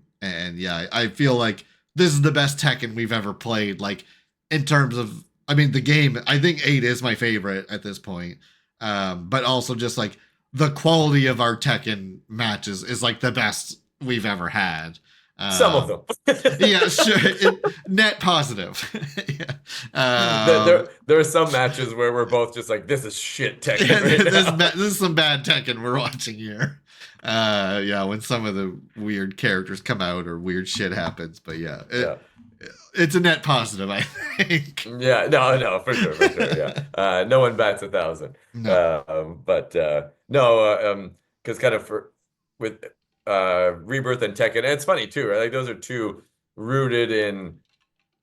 I feel like this is the best Tekken we've ever played. Like, in terms of, I mean, the game, I think 8 is my favorite at this point. But also just like the quality of our Tekken matches is like the best we've ever had.
Some of them.
Yeah, sure. Net positive.
There are some matches where we're both just like, this is shit Tekken.
This is some bad Tekken we're watching here. When some of the weird characters come out or weird shit happens. But it's a net positive, I think.
Yeah, no, for sure, yeah. No one bats 1,000.
No.
Because kind of with Rebirth and Tekken, and it's funny too, right? Like, those are two rooted in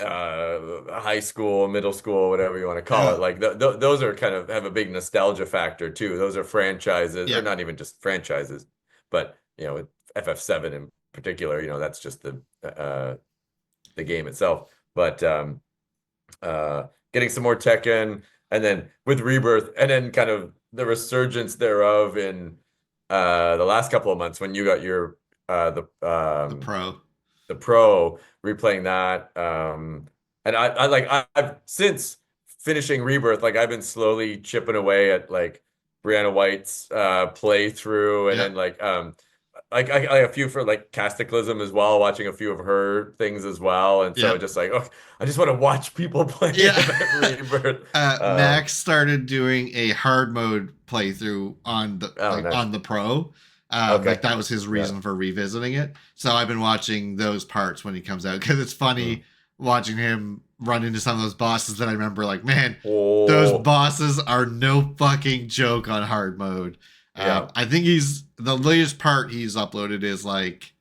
high school, middle school, whatever you want to call it. Like, those are kind of have a big nostalgia factor too. Those are franchises, or not even just franchises, but with FF7 in particular, that's just the game itself. But getting some more Tekken, and then with Rebirth, and then kind of the resurgence thereof in the last couple of months when you got your the Pro, replaying that, and I've since finishing Rebirth, like, I've been slowly chipping away at like Brianna White's playthrough, and then like I a few for like Cataclysm as well, watching a few of her things as well, and so just like, I just want to watch people play Rebirth.
Max started doing a hard mode playthrough on the on the Pro. Like, that was his reason for revisiting it. So I've been watching those parts when he comes out, because it's funny watching him run into some of those bosses that I remember. Like, man, those bosses are no fucking joke on hard mode. I think the latest part he's uploaded is like,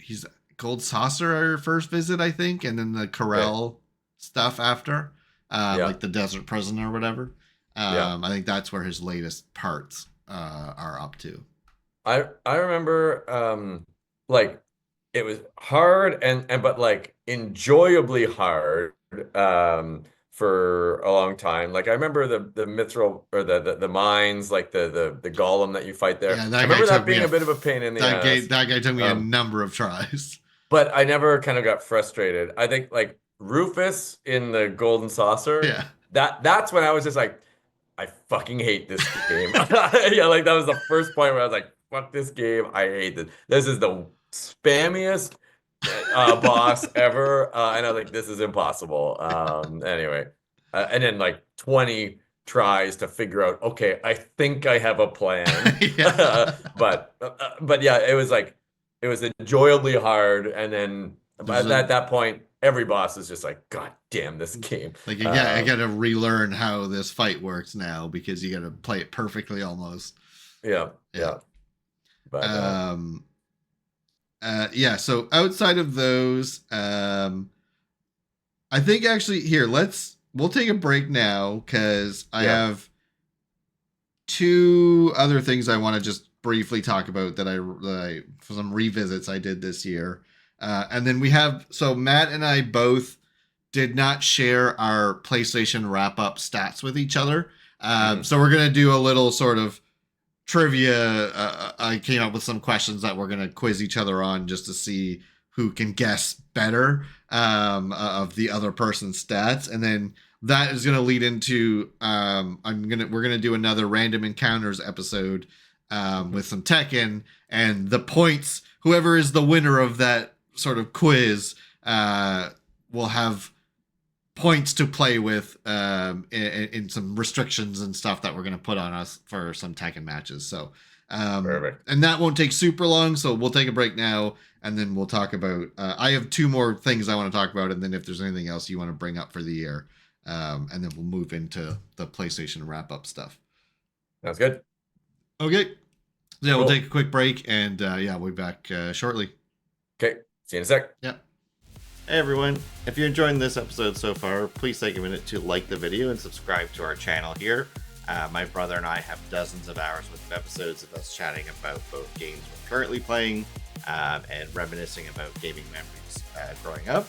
he's Gold Saucer first visit, I think, and then the Corel stuff after, like the Desert Prison or whatever. I think that's where his latest parts are up to.
I remember like, it was hard and but like enjoyably hard for a long time. Like, I remember the mithril, or the mines, like the golem that you fight there. I remember that being a bit of a pain in the ass.
That guy took me a number of tries.
But I never kind of got frustrated. I think like Rufus in the Golden Saucer, that's when I was just like, I fucking hate this game. Like, that was the first point where I was like, fuck this game. I hate this. This is the spammiest boss ever. And I was like, this is impossible. Anyway, and then like 20 tries to figure out, okay, I think I have a plan. But it was like, it was enjoyably hard. And then at that point, every boss is just like, God damn this game.
Like, I got to relearn how this fight works now, because you got to play it perfectly almost.
Yeah. But
so outside of those, I think actually here, we'll take a break now, because I have two other things I want to just briefly talk about that I for some revisits I did this year. And then Matt and I both did not share our PlayStation wrap-up stats with each other. So we're going to do a little sort of trivia. I came up with some questions that we're going to quiz each other on, just to see who can guess better of the other person's stats. And then that is going to lead into we're going to do another random encounters episode with some Tekken, and the points, whoever is the winner of that sort of quiz will have points to play with in some restrictions and stuff that we're going to put on us for some Tekken matches. So
Perfect.
And that won't take super long, so we'll take a break now, and then we'll talk about I have two more things I want to talk about, and then if there's anything else you want to bring up for the year, and then we'll move into the PlayStation wrap up stuff.
Sounds good.
Okay. Yeah, cool. We'll take a quick break, and we'll be back shortly.
Okay. See you in a sec.
Yeah. Hey everyone, if you're enjoying this episode so far, please take a minute to like the video and subscribe to our channel here. My brother and I have dozens of hours worth of episodes of us chatting about both games we're currently playing and reminiscing about gaming memories growing up.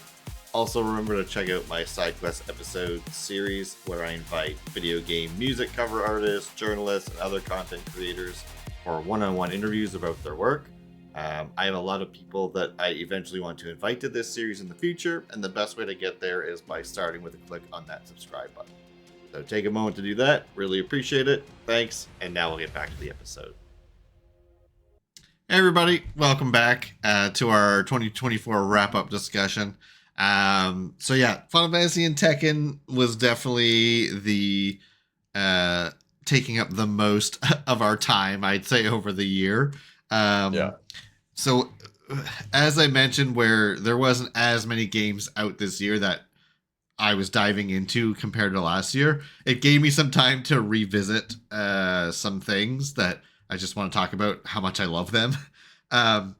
Also remember to check out my side quest episode series where I invite video game music cover artists, journalists, and other content creators for one-on-one interviews about their work. I have a lot of people that I eventually want to invite to this series in the future, and the best way to get there is by starting with a click on that subscribe button. So take a moment to do that. Really appreciate it. Thanks, and now we'll get back to the episode. Hey everybody, welcome back to our 2024 wrap-up discussion. Final Fantasy and Tekken was definitely the taking up the most of our time, I'd say, over the year. So, as I mentioned, where there wasn't as many games out this year that I was diving into compared to last year, it gave me some time to revisit some things that I just want to talk about how much I love them. I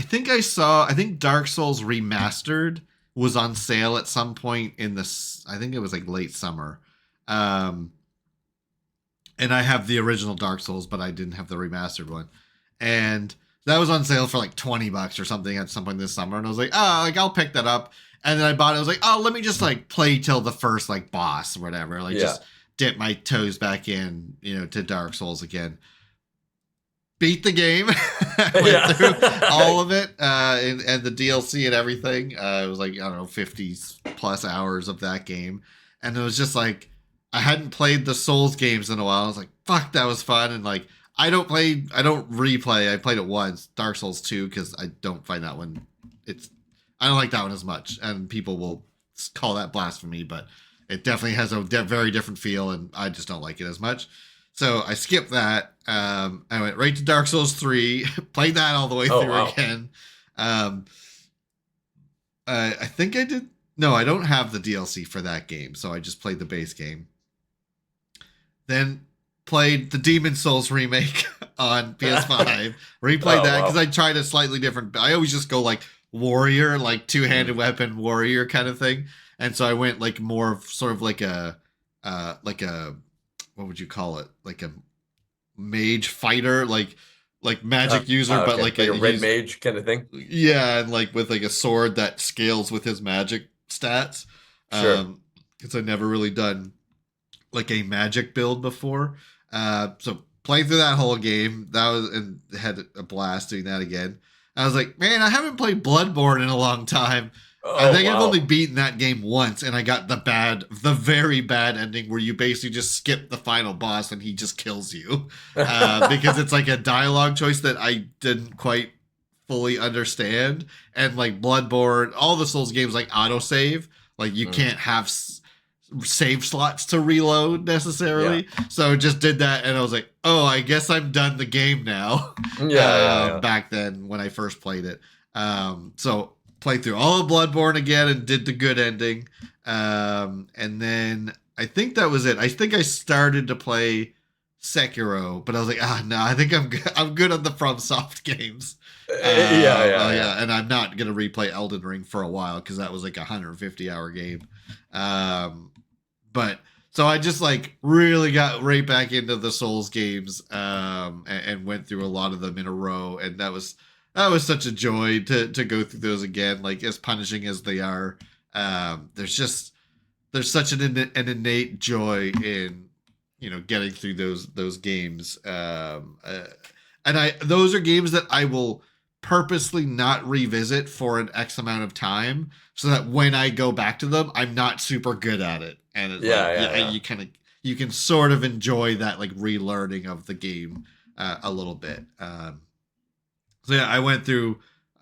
think Dark Souls Remastered was on sale at some point in this, I think it was like late summer. And I have the original Dark Souls, but I didn't have the remastered one. And that was on sale for like $20 or something at some point this summer. And I was like, I'll pick that up. And then I bought it. I was like, let me just like play till the first like boss or whatever. Just dip my toes back in, to Dark Souls again. Beat the game. Went through all of it and the DLC and everything. It was like, 50 plus hours of that game. And it was just like, I hadn't played the Souls games in a while. I was like, fuck, that was fun. And like, I don't replay. I played it once, Dark Souls 2, because I don't find that one, I don't like that one as much. And people will call that blasphemy, but it definitely has a very different feel, and I just don't like it as much. So I skipped that. I went right to Dark Souls 3, played that all the way through again. I think I did. No, I don't have the DLC for that game, so I just played the base game. Then played the Demon Souls remake on PS5. Replayed that because I tried a slightly different. I always just go like warrior, like two-handed weapon warrior kind of thing. And so I went like more of sort of like a what would you call it? Like a mage fighter, like magic user, but like
a red mage kind of thing.
Yeah, and like with like a sword that scales with his magic stats.
Sure.
Because I've never really done like a magic build before. So playing through that whole game, and had a blast doing that again. I was like, man, I haven't played Bloodborne in a long time. I think I've only beaten that game once, and I got the very bad ending where you basically just skip the final boss and he just kills you. Because it's like a dialogue choice that I didn't quite fully understand. And like Bloodborne, all the Souls games like autosave. Like you can't have save slots to reload necessarily. So just did that, and I was like, I guess I'm done the game now. Back then when I first played it. So played through all of Bloodborne again and did the good ending. And then I think that was it. I think I started to play Sekiro, but I was like, no, I think I'm good on the FromSoft games. And I'm not gonna replay Elden Ring for a while because that was like a 150-hour game. But so I just like really got right back into the Souls games and went through a lot of them in a row, and that was such a joy to go through those again. Like as punishing as they are, there's such an innate joy in getting through those games. And those are games that I will purposely not revisit for an X amount of time so that when I go back to them, I'm not super good at it. And it's you kind of you can sort of enjoy that like relearning of the game a little bit. So yeah, I went through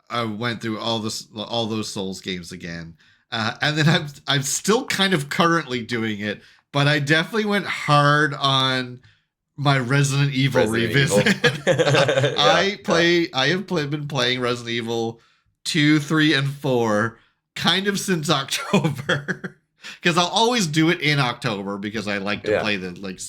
all those Souls games again, and then I'm still kind of currently doing it, but I definitely went hard on my Resident Evil revisit. I have been playing Resident Evil 2, 3, and 4 kind of since October. Because I'll always do it in October because I like to play the like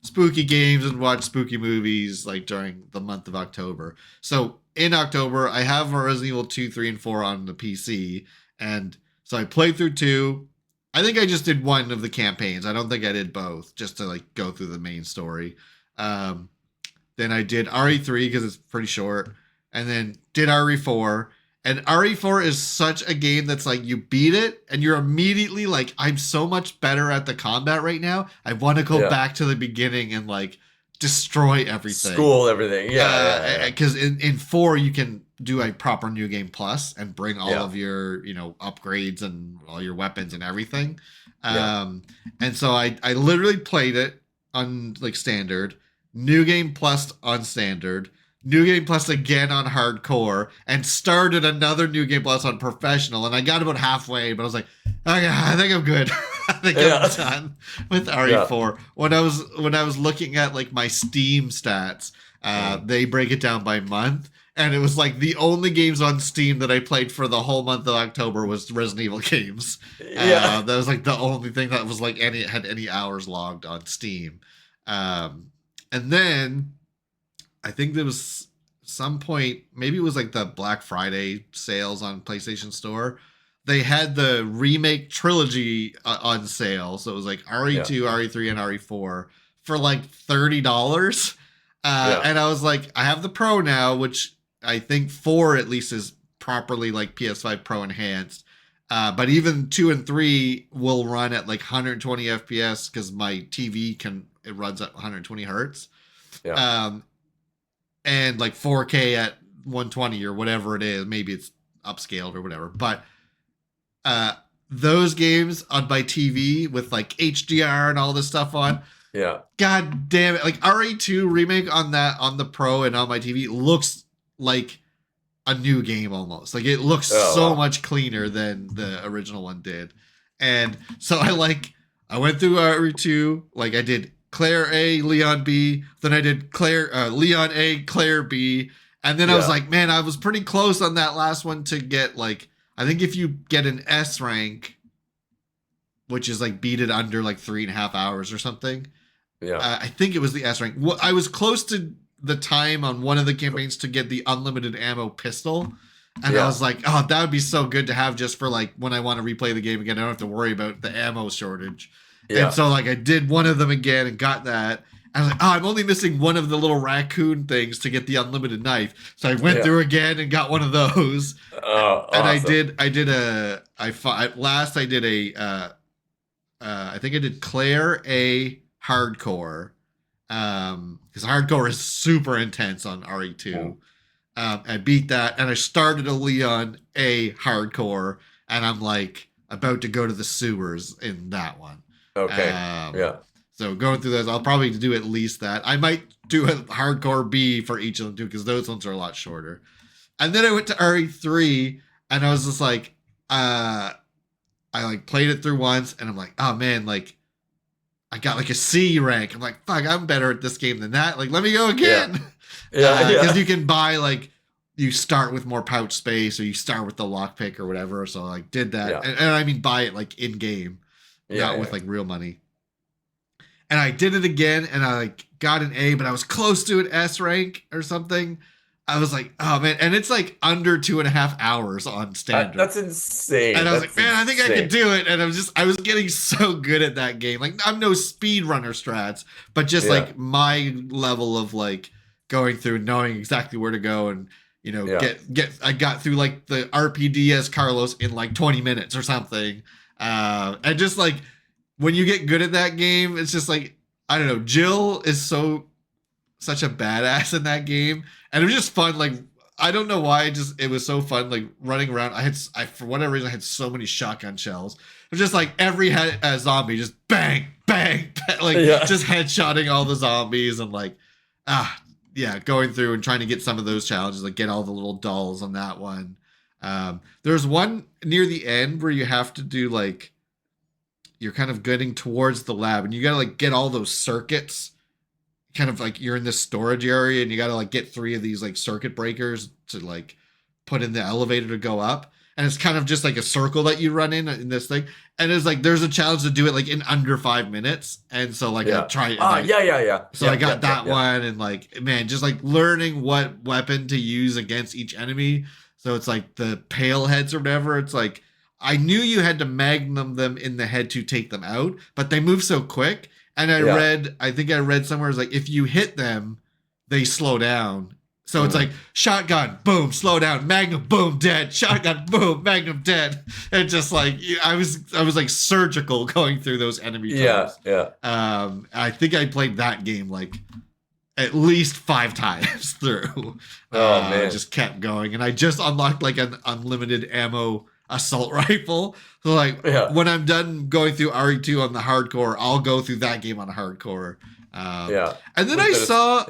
spooky games and watch spooky movies like during the month of October. So in October, I have Resident Evil 2, 3, and 4 on the PC. And so I played through 2. I think I just did one of the campaigns. I don't think I did both, just to like go through the main story. Then I did RE3 because it's pretty short, and then did RE4. And RE4 is such a game that's like you beat it and you're immediately like, I'm so much better at the combat right now. I want to go back to the beginning and like destroy everything.
School everything.
Because in 4 you can do a proper New Game Plus and bring all of your, upgrades and all your weapons and everything. And so I literally played it on like standard, New Game Plus on standard, New Game Plus again on hardcore, and started another New Game Plus on professional. And I got about halfway, but I was like, okay, I think I'm good. I think I'm done with RE4. When I was looking at like my Steam stats, they break it down by month. And it was like the only games on Steam that I played for the whole month of October was Resident Evil games. That was like the only thing that was like had any hours logged on Steam. And then I think there was some point, maybe it was like the Black Friday sales on PlayStation Store. They had the remake trilogy on sale. So it was like RE2, RE3, and RE4 for like $30. And I was like, I have the Pro now, which I think 4 at least is properly like PS5 Pro enhanced. But even 2 and 3 will run at like 120 FPS because my TV it runs at 120 hertz. And like 4K at 120 or whatever it is. Maybe it's upscaled or whatever. But those games on my TV with like HDR and all this stuff on. God damn it. Like RE2 remake on the Pro and on my TV looks like a new game almost. Like it looks so much cleaner than the original one did. And so I went through RE2, like I did Claire A, Leon B, then I did Leon A, Claire B, and then I was like, man, I was pretty close on that last one to get like, I think if you get an S rank, which is like beat it under like 3.5 hours or something. I think it was the S rank. Well, I was close to the time on one of the campaigns to get the unlimited ammo pistol. And I was like, oh, that would be so good to have just for like when I want to replay the game again. I don't have to worry about the ammo shortage. And so like I did one of them again and got that. I was like, oh, I'm only missing one of the little raccoon things to get the unlimited knife. So I went through again and got one of those.
Oh,
and
awesome.
I think I did Claire A hardcore. Because hardcore is super intense on RE2. I beat that and I started a Leon A hardcore and I'm like about to go to the sewers in that one.
Okay.
So going through those, I'll probably do at least that. I might do a hardcore B for each of them too, because those ones are a lot shorter. And then I went to RE3 and I was just like, I like played it through once and I'm like, oh man, like I got like a C rank. I'm like, fuck, I'm better at this game than that. Like, let me go again. Because you can buy like, you start with more pouch space or you start with the lockpick or whatever. So I like did that. And I mean, buy it like in game. Not with like real money. And I did it again and I like got an A, but I was close to an S rank or something. I was like, oh man. And it's like under 2.5 hours on standard.
That's insane.
And I was like, man, I think I could do it. And I was getting so good at that game. Like I'm no speedrunner strats, but just like my level of like going through knowing exactly where to go and I got through like the RPD as Carlos in like 20 minutes or something. And just like when you get good at that game, it's just like, I don't know, Jill is such a badass in that game. And it was just fun. Like I don't know why. It was so fun, like running around. For whatever reason, I had so many shotgun shells. It was just like every zombie, just bang, bang, bang, like just headshotting all the zombies and like, going through and trying to get some of those challenges, like get all the little dolls on that one. There's one near the end where you have to do like, you're kind of getting towards the lab and you gotta like get all those circuits. Kind of like you're in this storage area and you gotta like get 3 of these like circuit breakers to like put in the elevator to go up. And it's kind of just like a circle that you run in this thing. And it's like there's a challenge to do it like in under 5 minutes. And so like I tried. So I got that one and like, man, just like learning what weapon to use against each enemy. So it's like the pale heads or whatever. It's like I knew you had to magnum them in the head to take them out, but they move so quick. And I think I read somewhere, it's like, if you hit them, they slow down. So it's like, shotgun, boom, slow down, magnum, boom, dead, shotgun, boom, magnum, dead. And just like, I was like surgical going through those enemy types. I think I played that game like at least 5 times through. Man. Just kept going. And I just unlocked like an unlimited ammo assault rifle. So like when I'm done going through RE2 on the hardcore, I'll go through that game on hardcore. And then I saw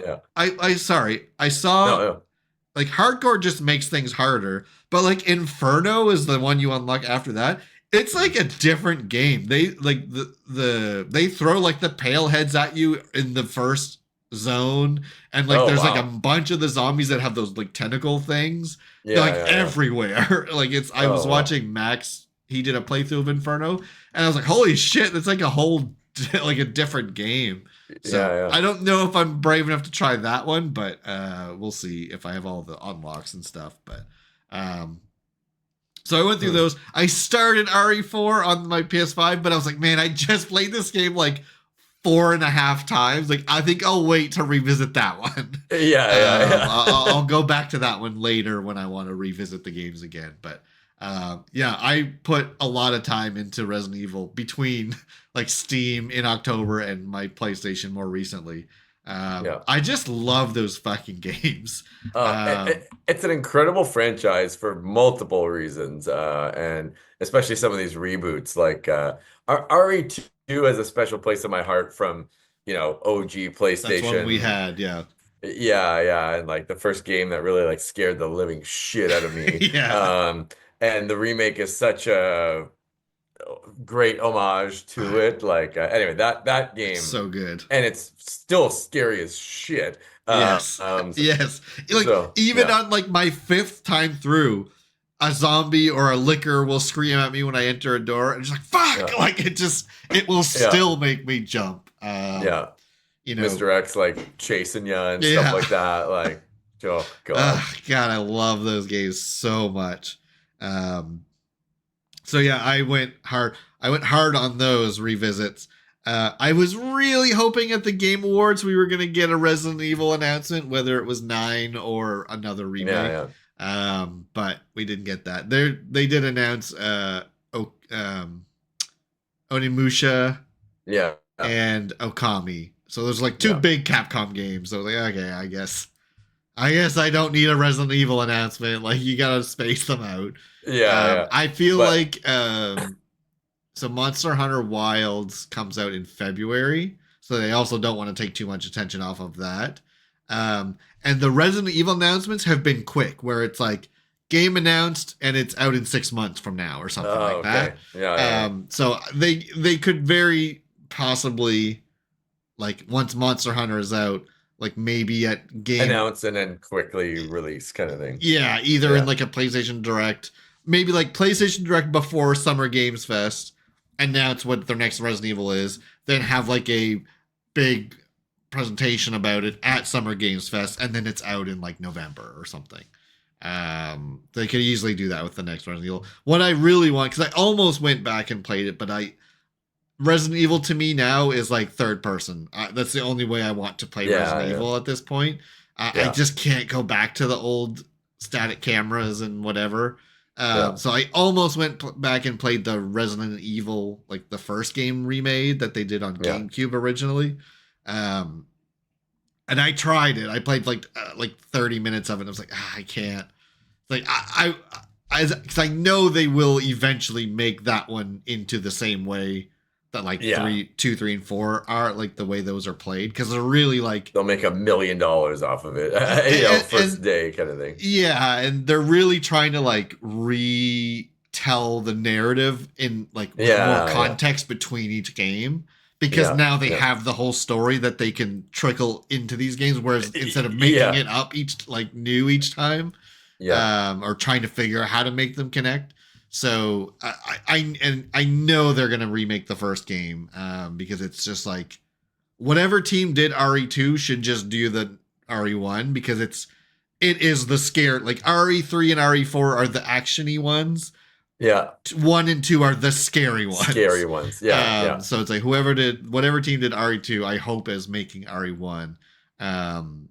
like hardcore just makes things harder, but like Inferno is the one you unlock after that. It's like a different game. They like they throw like the pale heads at you in the first zone, and like there's like a bunch of the zombies that have those like tentacle things. They're like everywhere. Like I was watching Max, he did a playthrough of Inferno, and I was like, holy shit, it's like a whole like a different game. So I don't know if I'm brave enough to try that one, but we'll see if I have all the unlocks and stuff. But so I went through those. I started RE4 on my PS5, but I was like, man, I just played this game like 4.5 times. Like, I think I'll wait to revisit that one. I'll go back to that one later when I want to revisit the games again. But I put a lot of time into Resident Evil between like Steam in October and my PlayStation more recently. I just love those fucking games.
It's an incredible franchise for multiple reasons, and especially some of these reboots. Like RE2 has a special place in my heart from OG PlayStation. That's what
we had,
and like the first game that really like scared the living shit out of me. And the remake is such a great homage to it. Like anyway, that game
so good,
and it's still scary as shit.
Yes. Like on like my 5th time through, a zombie or a licker will scream at me when I enter a door, and it's like fuck, like it will still make me jump.
Mr. X like chasing you and stuff like that. Like, oh god,
God, I love those games so much. So I went hard. On those revisits. I was really hoping at the Game Awards we were going to get a Resident Evil announcement, whether it was 9 or another remake. But we didn't get that. They did announce Onimusha and Okami. So there's like 2 big Capcom games. So I was like, okay, I guess I don't need a Resident Evil announcement. Like, you gotta space them out. I feel like so Monster Hunter Wilds comes out in February, so they also don't want to take too much attention off of that. And the Resident Evil announcements have been quick, where it's like game announced and it's out in 6 months from now or something like that. So they could very possibly, like, once Monster Hunter is out, like maybe at game
announce and then quickly release kind of thing.
Either in like a PlayStation Direct, maybe like PlayStation Direct before Summer Games Fest, announce what their next Resident Evil is, then have like a big presentation about it at Summer Games Fest, and then it's out in like November or something. They could easily do that with the next Resident Evil. What I really want, because I almost went back and played it, but Resident Evil to me now is like third person. That's the only way I want to play Resident Evil at this point. I just can't go back to the old static cameras and whatever. So I almost went back and played the Resident Evil, like the first game remade that they did on GameCube originally. And I tried it. I played like 30 minutes of it. And I was like, I can't. Like because I know they will eventually make that one into the same way that like
Yeah.
2, 3, and 4 are, like the way those are played, because they're really like
They'll make $1 million off of it, first day kind of thing.
yeah, and they're really trying to like retell the narrative in like with more context between each game, because now they have the whole story that they can trickle into these games, whereas instead of making it up each like new each time, or trying to figure out how to make them connect. So I know they're gonna remake the first game, because it's just like whatever team did RE2 should just do the RE1, because it is the scare, like RE3 and RE4 are the actiony ones.
Yeah.
1 and 2 are the scary ones.
Scary ones. Yeah.
So it's like whatever team did RE2, I hope is making RE1.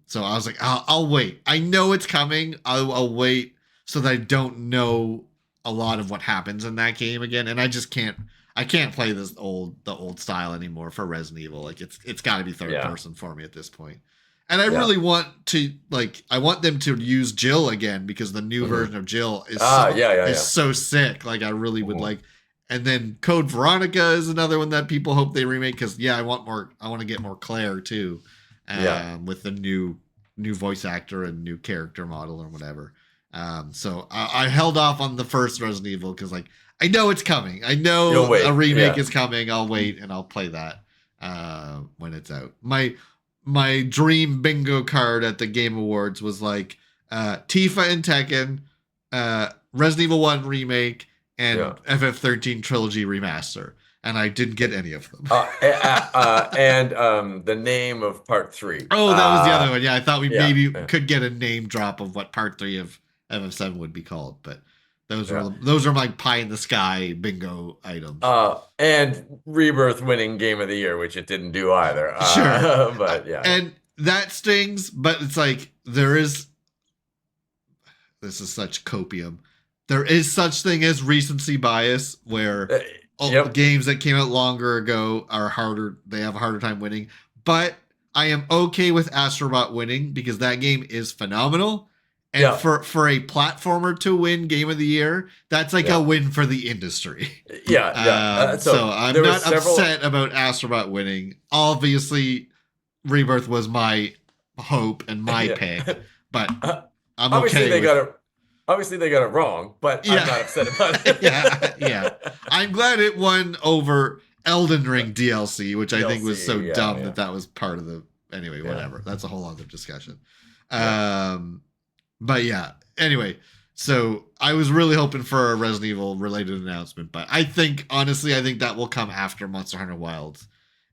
So I was like, I'll wait. I know it's coming. I'll wait so that I don't know a lot of what happens in that game again. And I just can't. I can't play the old style anymore for Resident Evil. Like it's got to be third person for me at this point. And I really want to I want them to use Jill again, because the new version of Jill is so sick. Like I really would like. And then Code Veronica is another one that people hope they remake, because I want more. I want to get more Claire too, with the new voice actor and new character model or whatever. So I held off on the first Resident Evil because I know it's coming. I know a remake is coming. I'll wait and I'll play that when it's out. My dream bingo card at the Game Awards was Tifa and Tekken, Resident Evil 1 remake, and FF13 trilogy remaster. And I didn't get any of them.
And the name of part 3.
Oh, that was the other one. Yeah, I thought we maybe could get a name drop of what part 3 of FF7 would be called, but those are my pie in the sky bingo items.
And Rebirth winning Game of the Year, which it didn't do either.
Sure,
but
and that stings. But it's this is such copium. There is such thing as recency bias, where games that came out longer ago are harder. They have a harder time winning. But I am okay with Astrobot winning, because that game is phenomenal. And for a platformer to win Game of the Year, that's a win for the industry. So I'm not upset about Astrobot winning. Obviously, Rebirth was my hope and my pick, but I'm
obviously
okay.
Obviously, they got it wrong, but I'm not upset about
it. I'm glad it won over Elden Ring DLC, which I think was so dumb that was part of the... Anyway, whatever. That's a whole other discussion. But anyway, so I was really hoping for a Resident Evil related announcement, but honestly, I think that will come after Monster Hunter Wilds.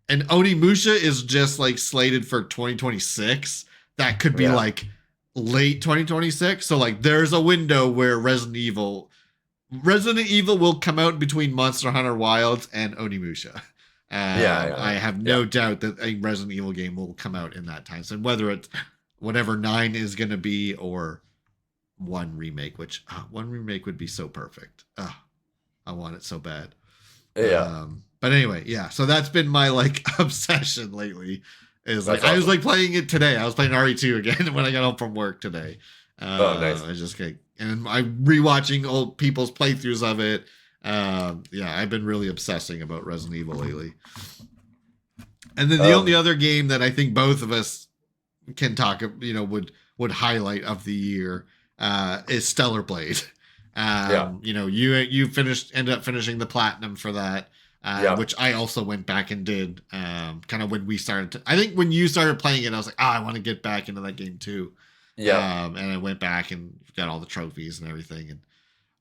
And Onimusha is just slated for 2026. That could be late 2026. So there's a window where Resident Evil will come out between Monster Hunter Wilds and Onimusha. I have no doubt that a Resident Evil game will come out in that time. So whether it's whatever 9 is going to be, or 1 remake, which 1 remake would be so perfect. I want it so bad. But anyway, so that's been my obsession lately. Is I was playing it today. I was playing RE2 again when I got home from work today.
Nice.
I just and I'm rewatching old people's playthroughs of it. I've been really obsessing about Resident Evil lately. And then the only other game that I think both of us can talk, would highlight of the year is Stellar Blade. You ended up finishing the platinum for that, which I also went back and did kind of when we started I think when you started playing it, I was like, I want to get back into that game too. And I went back and got all the trophies and everything, and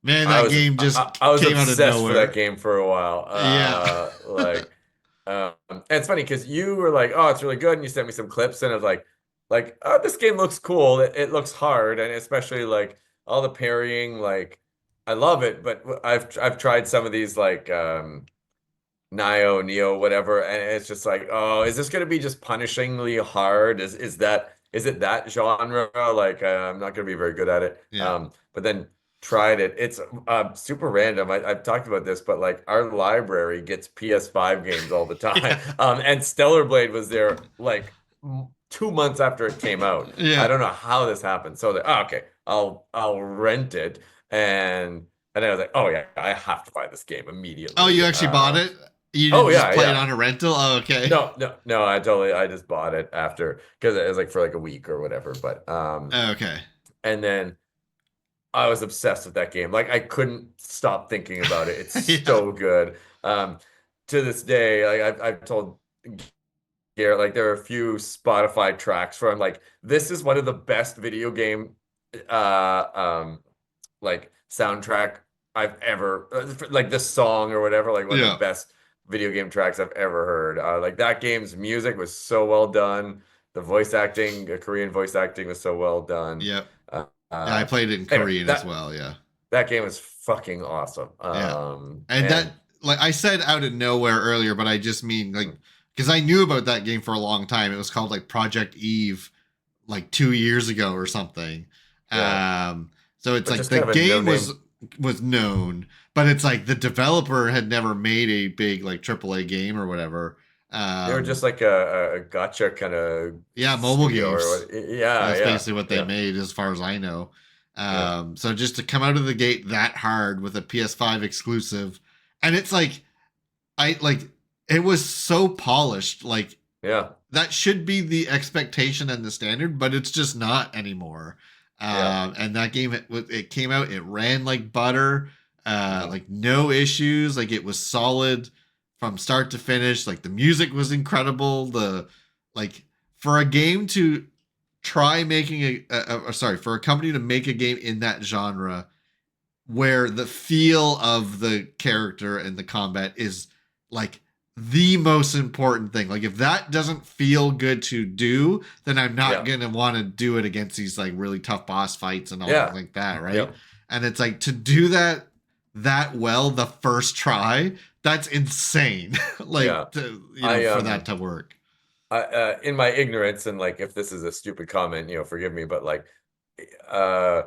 man, that game just
I was
came out of nowhere.
With that game for a while. And it's funny because you were like, oh, it's really good, and you sent me some clips, and I was like, oh, this game looks cool. It looks hard, and especially all the parrying, I love it. But I've tried some of these Neo, whatever, and it's just oh, is this gonna be just punishingly hard? Is it that genre? I'm not gonna be very good at it. But then tried it. It's super random. I've talked about this, but our library gets PS5 games all the time. And Stellar Blade was there 2 months after it came out. I
Yeah.
don't know how this happened. So like, oh, okay, I'll rent it, and then I was like, oh yeah, I have to buy this game
Oh, you
immediately.
actually bought it? You
Oh
didn't just
yeah,
play it
yeah.
on a rental? Oh, okay.
No, I just bought it after because it was like for like a week or whatever. But
Okay.
and then I was obsessed with that game. Like I couldn't stop thinking about it. It's
Yeah.
so good. To this day, like I've told Garrett, like there are a few Spotify tracks where I'm like, this is one of the best video game like soundtrack I've ever like this song or whatever, like one of
Yeah.
the best video game tracks I've ever heard. Like that game's music was so well done. The voice acting, Korean voice acting was so well done.
Yep.
Uh,
Yeah, I
uh,
played it in
anyway,
Korean as well. Yeah.
that game is fucking awesome.
Yeah. And that,
And
like I said out of nowhere earlier, but I just mean like, because I knew about that game for a long time. It was called like Project Eve like 2 years ago or something.
yeah,
So it's
but
like
just
the
kind of a no
game
name.
was known, but it's like the developer had never made a big like AAA game or whatever.
They were
Um,
just like a gotcha kind of
yeah, mobile
studio or
games.
what? Yeah,
That's
yeah,
basically what they
yeah,
made, as far as I know.
yeah,
So just to come out of the gate that hard with a PS5 exclusive, and it's like I like it was so polished. Like
yeah,
that should be the expectation and the standard, but it's just not anymore.
yeah.
And that game, it came out, it ran like butter,
Mhm.
like no issues, like it was solid from start to finish. Like the music was incredible. The like for a game to try making sorry, for a company to make a game in that genre where the feel of the character and the combat is like the most important thing. Like if that doesn't feel good to do, then I'm not
Yeah,
gonna want to do it against these like really tough boss fights and all
yeah,
like that, right?
yep,
And it's like to do that well the first try, that's insane.
yeah.
Like to,
I
for that to work.
in my ignorance, and like if this is a stupid comment, forgive me, but like uh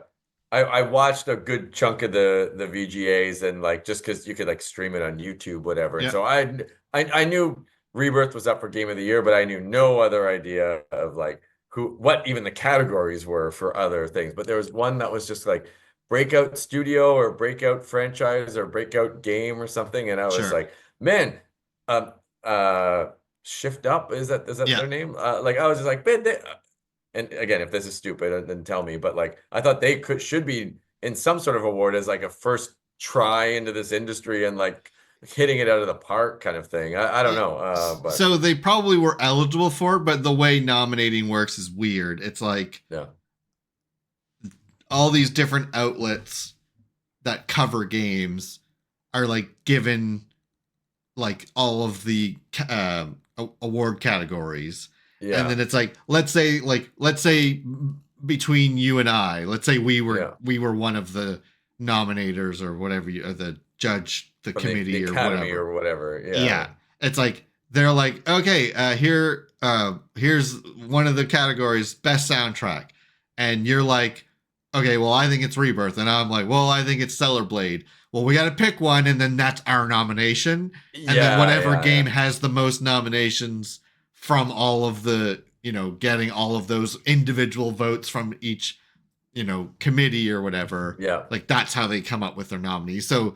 I watched a good chunk of the VGAs, and like just because you could like stream it on YouTube, whatever. And
Yeah,
so I knew Rebirth was up for Game of the Year, but I knew no other idea of like what even the categories were for other things. But there was one that was just like breakout studio or breakout franchise or breakout game or something, and I was
sure.
like, man, um, uh, Shift Up, is that
Yeah.
their name? Like I was just like, man, and again, if this is stupid, then tell me. But like, I thought they should be in some sort of award as like a first try into this industry and like hitting it out of the park kind of thing. I don't know, but
So they probably were eligible for it, but the way nominating works is weird. It's like
yeah,
all these different outlets that cover games are like given like all of the award categories, and
yeah,
then it's like let's say between you and I, let's say
yeah,
we were one of the nominators or whatever, or the judge, the
or the
committee or
Academy
whatever.
or whatever. Yeah,
Yeah, it's like they're like, okay, here's one of the categories, best soundtrack, and you're like, okay, well, I think it's Rebirth, and I'm like, well, I think it's Stellar Blade. Well, we got to pick one, and then that's our nomination, and then
yeah,
whatever
yeah,
game
yeah,
has the most nominations from all of the, getting all of those individual votes from each, committee or whatever.
yeah.
Like that's how they come up with their nominees. So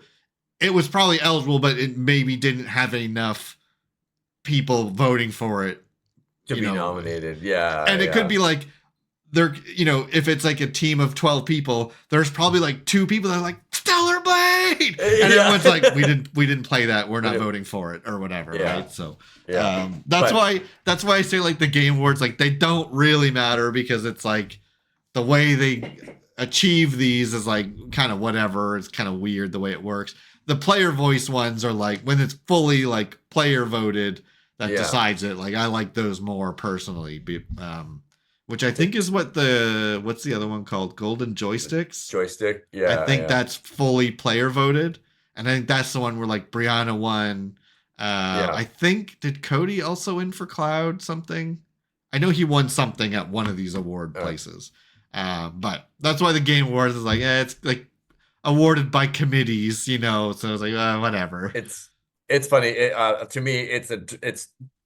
it was probably eligible, but it maybe didn't have enough people voting for it,
To
you
be
know.
nominated. Yeah,
And it could
yeah,
be like there, if it's like a team of 12 people, there's probably like two people that are like Stellar Blade, and
yeah.
everyone's like, we didn't play that, we're
We
not
did-
voting for it or whatever,
Yeah,
right? So
yeah.
that's
But
why I say like the game awards, like they don't really matter, because it's like the way they achieve these is like kind of whatever. It's kind of weird the way it works. The player voice ones are like when it's fully like player voted that
yeah,
decides it. Like I like those more personally, which I think
it,
is what's the other one called? Golden Joysticks.
joystick.
I
Yeah,
think
yeah,
that's fully player voted, and I think that's the one where like Brianna won.
yeah.
I think did Cody also win for Cloud something? I know he won something at one of these award
Uh,
places. But that's why the Game Awards is like, it's like awarded by committees, So it's like, whatever.
it's funny. To me, it's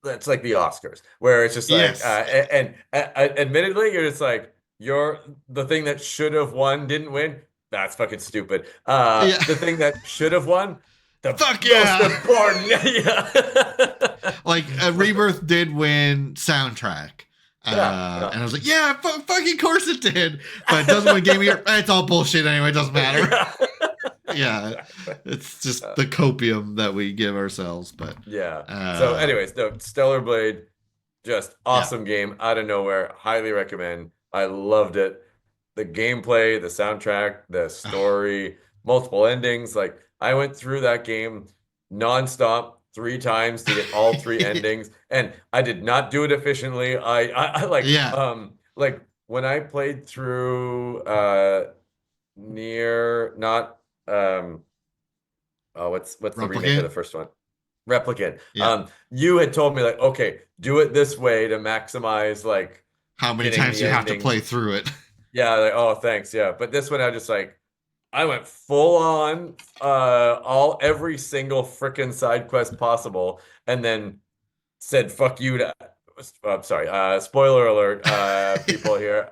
that's like the Oscars, where it's just like,
Yes.
admittedly, you're just like, you're the thing that should have won didn't win. That's fucking stupid.
Yeah.
The thing that should have won, the
Fuck
most
yeah.
important. Yeah.
Like Rebirth did win soundtrack.
Yeah.
And I was like, yeah, fucking course it did. But it doesn't win Game of the Year. It's all bullshit anyway. It doesn't matter. Yeah.
Exactly.
It's just the copium that we give ourselves. But
yeah. So, anyways, no, Stellar Blade, just awesome game out of nowhere. Highly recommend. I loved it. The gameplay, the soundtrack, the story, multiple endings. Like I went through that game nonstop 3 times to get all 3 endings, and I did not do it efficiently. I like when I played through near not oh what's the remake of the first one? Replicant.
Yeah.
You had told me like, okay, do it this way to maximize like
how many times you have to play through it.
Yeah, like, oh, thanks. Yeah. But this one, I just like, I went full on, every single freaking side quest possible, and then said, fuck you to, I'm sorry, spoiler alert, people here.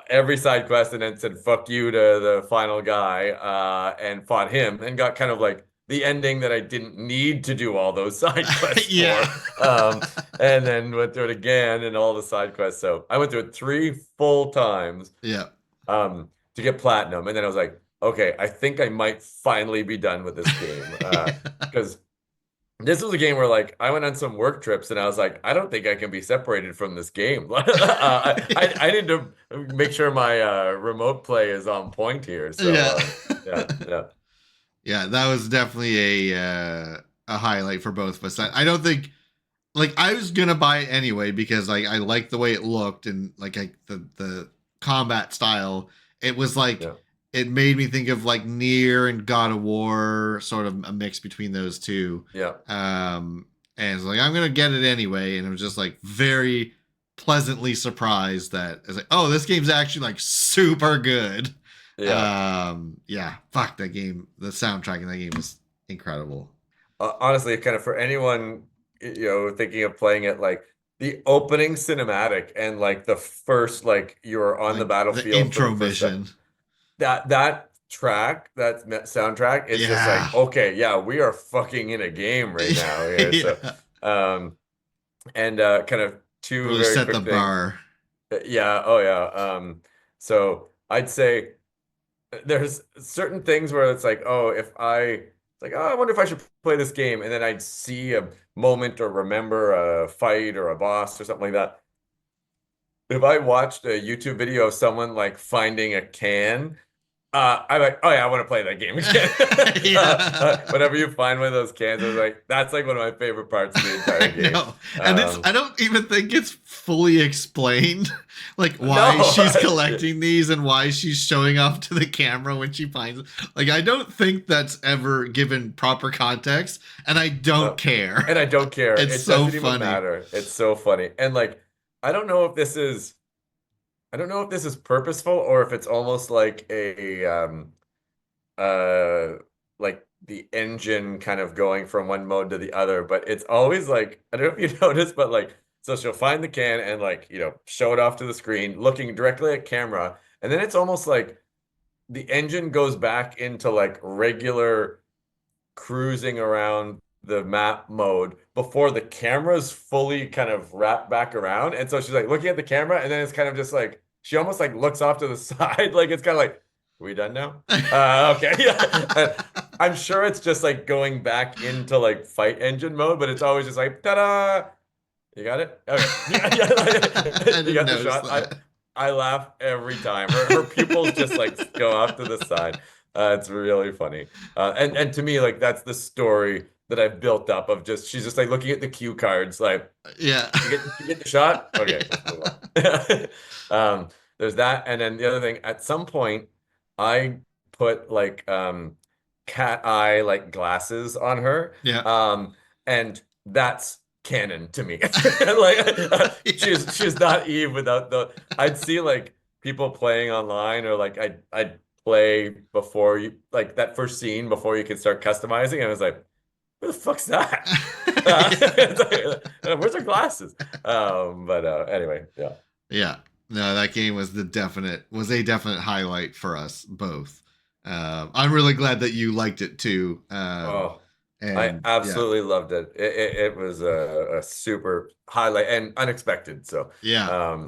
Every side quest, and then said, fuck you to the final guy, and fought him, and got kind of like the ending that I didn't need to do all those side quests for. And then went through it again and all the side quests. So I went through it 3 full times.
Yeah.
To get platinum. And then I was like, okay, I think I might finally be done with this game. Because this was a game where like I went on some work trips and I was like, I don't think I can be separated from this game. I need to make sure my remote play is on point here. So yeah.
Yeah, that was definitely a highlight for both of us. I don't think, like, I was gonna buy it anyway because like I liked the way it looked and like the combat style. It was like it made me think of like Nier and God of War, sort of a mix between those two.
Yeah.
And it's like I'm gonna get it anyway, and it was just like very pleasantly surprised that it's like, oh, this game's actually like super good. Yeah. Fuck that game. The soundtrack in that game is incredible.
Honestly, kind of for anyone, thinking of playing it, like the opening cinematic and like the first, like you're on the battlefield.
The intro mission.
That track, that soundtrack is just like, okay, yeah, we are fucking in a game right now here. So, and kind of two
really
very
set
quick
the
things.
bar.
So I'd say there's certain things where it's like, I wonder if I should play this game, and then I'd see a moment or remember a fight or a boss or something like that. If I watched a YouTube video of someone like finding a can, I'm like, oh yeah, I want to play that game again. Whenever you find one of those cans, I was like, that's like one of my favorite parts of the entire game.
And I don't even think it's fully explained, like why she's collecting these and why she's showing off to the camera when she finds it. Like, I don't think that's ever given proper context, and I don't care.
And I don't care.
It's
it
so
doesn't
funny.
Even matter. It's so funny. And like, I don't know if this is purposeful or if it's almost like like the engine kind of going from one mode to the other, but it's always like, I don't know if you noticed, but like, so she'll find the can and like, show it off to the screen, looking directly at camera. And then it's almost like the engine goes back into like regular cruising around the map mode before the camera's fully kind of wrapped back around. And so she's like looking at the camera, and then it's kind of just like she almost like looks off to the side, like it's kind of like, are we done now? Okay. Yeah. I'm sure it's just like going back into like fight engine mode, but it's always just like, ta-da! You got it? Okay. You got the shot. I laugh every time. Her pupils just like go off to the side. It's really funny. And to me, like that's the story that I've built up of just she's just like looking at the cue cards, like, you get the shot? Okay, let's move on. There's that, and then the other thing, at some point, I put like cat eye like glasses on her. And that's canon to me. Like she's not Eve without I'd see like people playing online, or like I'd play before you, like that first scene before you could start customizing, and I was like, who the fuck's that? Where's our glasses? But anyway, yeah.
Yeah. No, that game was a definite highlight for us both. I'm really glad that you liked it too.
Oh, I
And yeah.
absolutely loved it. It was a super highlight and unexpected. So,
Yeah.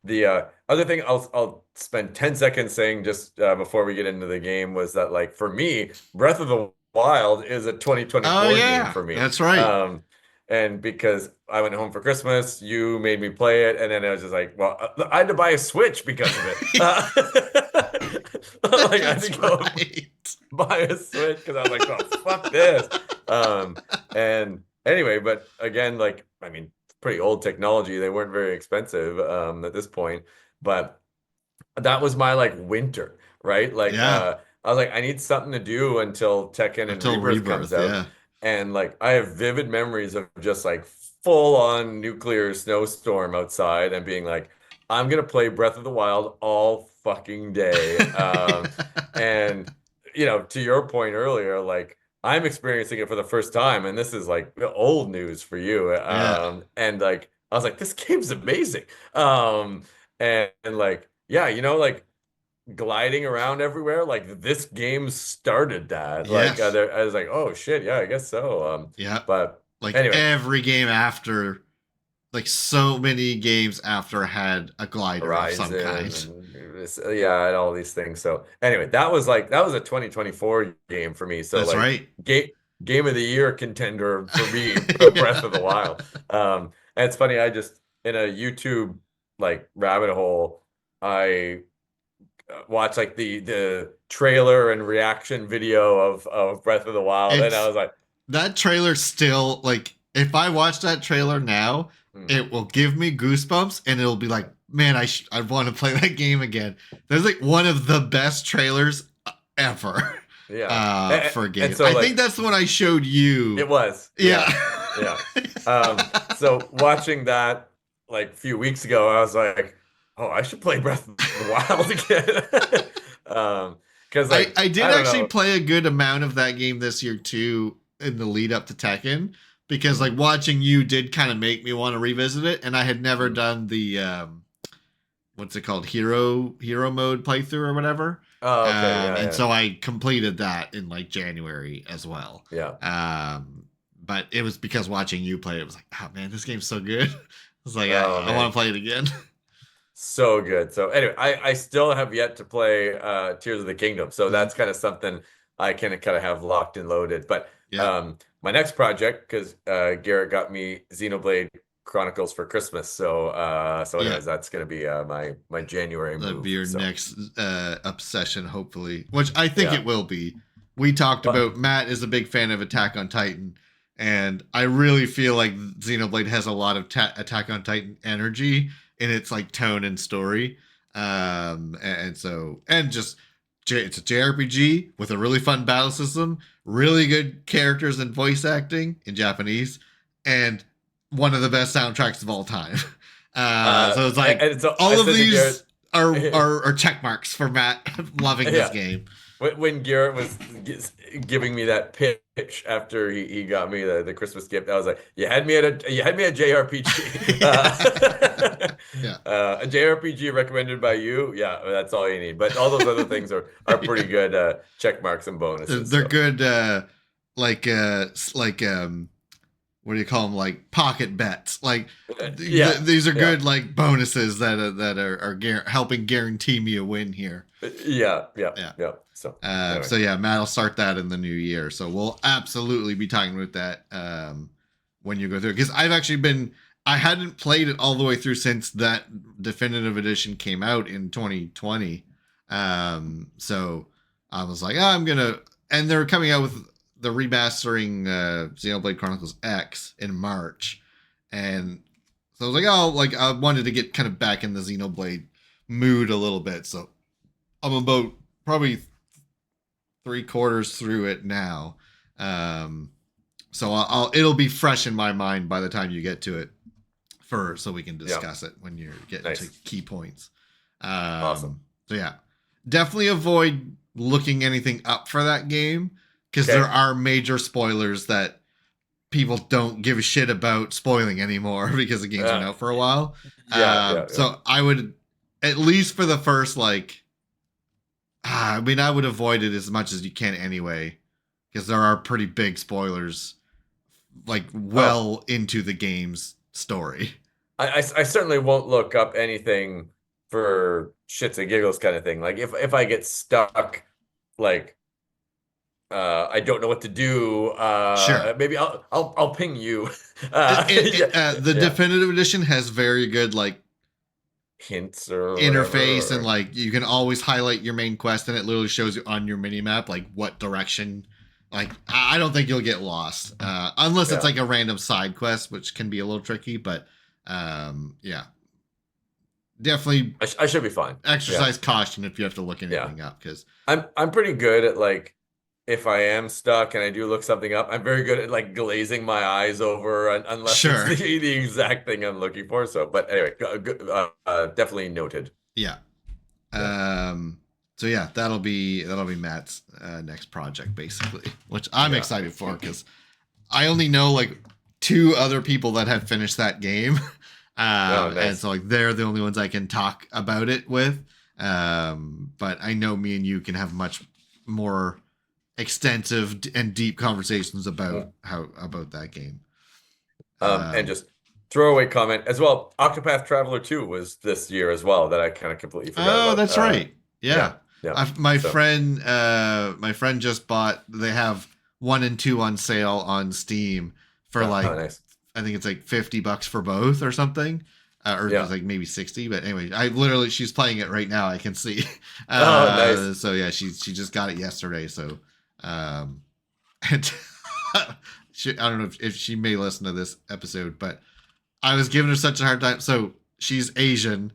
the other thing I'll spend 10 seconds saying just before we get into the game was that, like, for me, Breath of the Wild is a
Oh
2024 game
yeah.
for me.
That's right.
And because I went home for Christmas, you made me play it, and then I was just like, well, I had to buy a Switch because of it. Like, I had to go buy a Switch because I was like, oh, fuck this. And anyway, but again, like, I mean, pretty old technology. They weren't very expensive at this point, but that was my like winter, right? Like
Yeah.
I was like, I need something to do until Tekken and
Until
Rebirth comes out.
yeah.
And like I have vivid memories of just like full on nuclear snowstorm outside and being like, I'm gonna play Breath of the Wild all fucking day. And you know, to your point earlier, like I'm experiencing it for the first time, and this is like old news for you.
Yeah.
And like I was like, this game's amazing. And like, yeah, you know, like gliding around everywhere, like this game started that. Like
Yes.
I was like, oh shit, yeah, I guess so.
Yeah.
But
Like
anyway,
every game after, like so many games after had a glider of some
Horizon
kind.
and yeah, and all these things. So anyway, that was a 2024 game for me. So
That's
like
right.
game of the year contender for me, Breath of the Wild. And it's funny, I just in a YouTube like rabbit hole, I watched like the trailer and reaction video of Breath of the Wild, and I
It's
was like,
that trailer still, like, if I watch that trailer now, it will give me goosebumps and it'll be like, man, I want to play that game again. There's like one of the best trailers ever.
yeah.
For a game.
And so
I
like
think that's the one I showed you.
it was,
Yeah.
yeah. So watching that like a few weeks ago, I was like, oh, I should play Breath of the Wild again. Because like
I did
I don't
actually
know.
play a good amount of that game this year too in the lead up to Tekken because like watching you did kind of make me want to revisit it, and I had never done the what's it called, hero mode playthrough or whatever.
Oh, okay,
And
yeah,
so I completed that in like January as well.
yeah.
But it was because watching you play it was like, oh man, this game's so good. It's like
Oh
I want
man.
to play it again.
So good. So anyway, I still have yet to play Tears of the Kingdom. So that's kind of something I can kind of have locked and loaded. But
Yeah.
My next project, because Garrett got me Xenoblade Chronicles for Christmas. So anyways, that's gonna be my January
That'd
move.
be your
So
next obsession, hopefully, which I think
yeah.
it will be. We talked
But
about Matt is a big fan of Attack on Titan, and I really feel like Xenoblade has a lot of Attack on Titan energy in its like tone and story. And so and just it's a JRPG with a really fun battle system, really good characters and voice acting in Japanese, and one of the best soundtracks of all time. So it's like
and so I
all of
said to
these
Garrett,
are check marks for Matt loving this
yeah.
game.
When Garrett was giving me that pitch after he got me the Christmas gift, I was like, you had me at JRPG.
Yeah.
A JRPG recommended by you. Yeah, that's all you need. But all those other things are pretty good check marks and bonuses.
They're
So.
good like what do you call them, like pocket bets, like
Yeah,
these are
yeah.
good like bonuses that are helping guarantee me a win here.
Yeah. So
anyway. So yeah, Matt will start that in the new year, so we'll absolutely be talking about that when you go through it, because I hadn't played it all the way through since that definitive edition came out in 2020. So I was like, and they're coming out with the remastering Xenoblade Chronicles X in March, and so I was like, I wanted to get kind of back in the Xenoblade mood a little bit, so I'm about probably 3/4 through it now. So it'll be fresh in my mind by the time you get to it, so we can discuss it when you're getting to key points.
Awesome.
So yeah, definitely avoid looking anything up for that game, because there are major spoilers that people don't give a shit about spoiling anymore because the game's been out for a while. So I would, at least for the first, like, I mean, I would avoid it as much as you can anyway, because there are pretty big spoilers, like, well into the game's story.
I certainly won't look up anything for shits and giggles kind of thing. Like if I get stuck, like I don't know what to do.
Sure.
Maybe I'll ping you.
The definitive edition has very good like
hints or
interface,
whatever.
And like you can always highlight your main quest, and it literally shows you on your mini map like what direction. Like I don't think you'll get lost unless it's like a random side quest, which can be a little tricky. But yeah, definitely.
I should be fine.
Exercise caution if you have to look anything up, because
I'm pretty good at like. If I am stuck and I do look something up, I'm very good at like glazing my eyes over unless it's the exact thing I'm looking for. So, but anyway, definitely noted.
Yeah. So yeah, that'll be Matt's next project basically, which I'm excited for because I only know like 2 other people that have finished that game. Nice. And so like they're the only ones I can talk about it with. But I know me and you can have much more extensive and deep conversations about about that game.
And just throwaway comment as well. Octopath Traveler 2 was this year as well that I kind of completely forgot about.
Oh, that's right. Yeah. My
So.
my friend just bought. They have 1 and 2 on sale on Steam for nice. I think it's like $50 for both or something. Or it was like maybe 60, but anyway, she's playing it right now. I can see.
Nice.
So yeah, she just got it yesterday. So, and I don't know if she may listen to this episode, but I was giving her such a hard time. So she's Asian,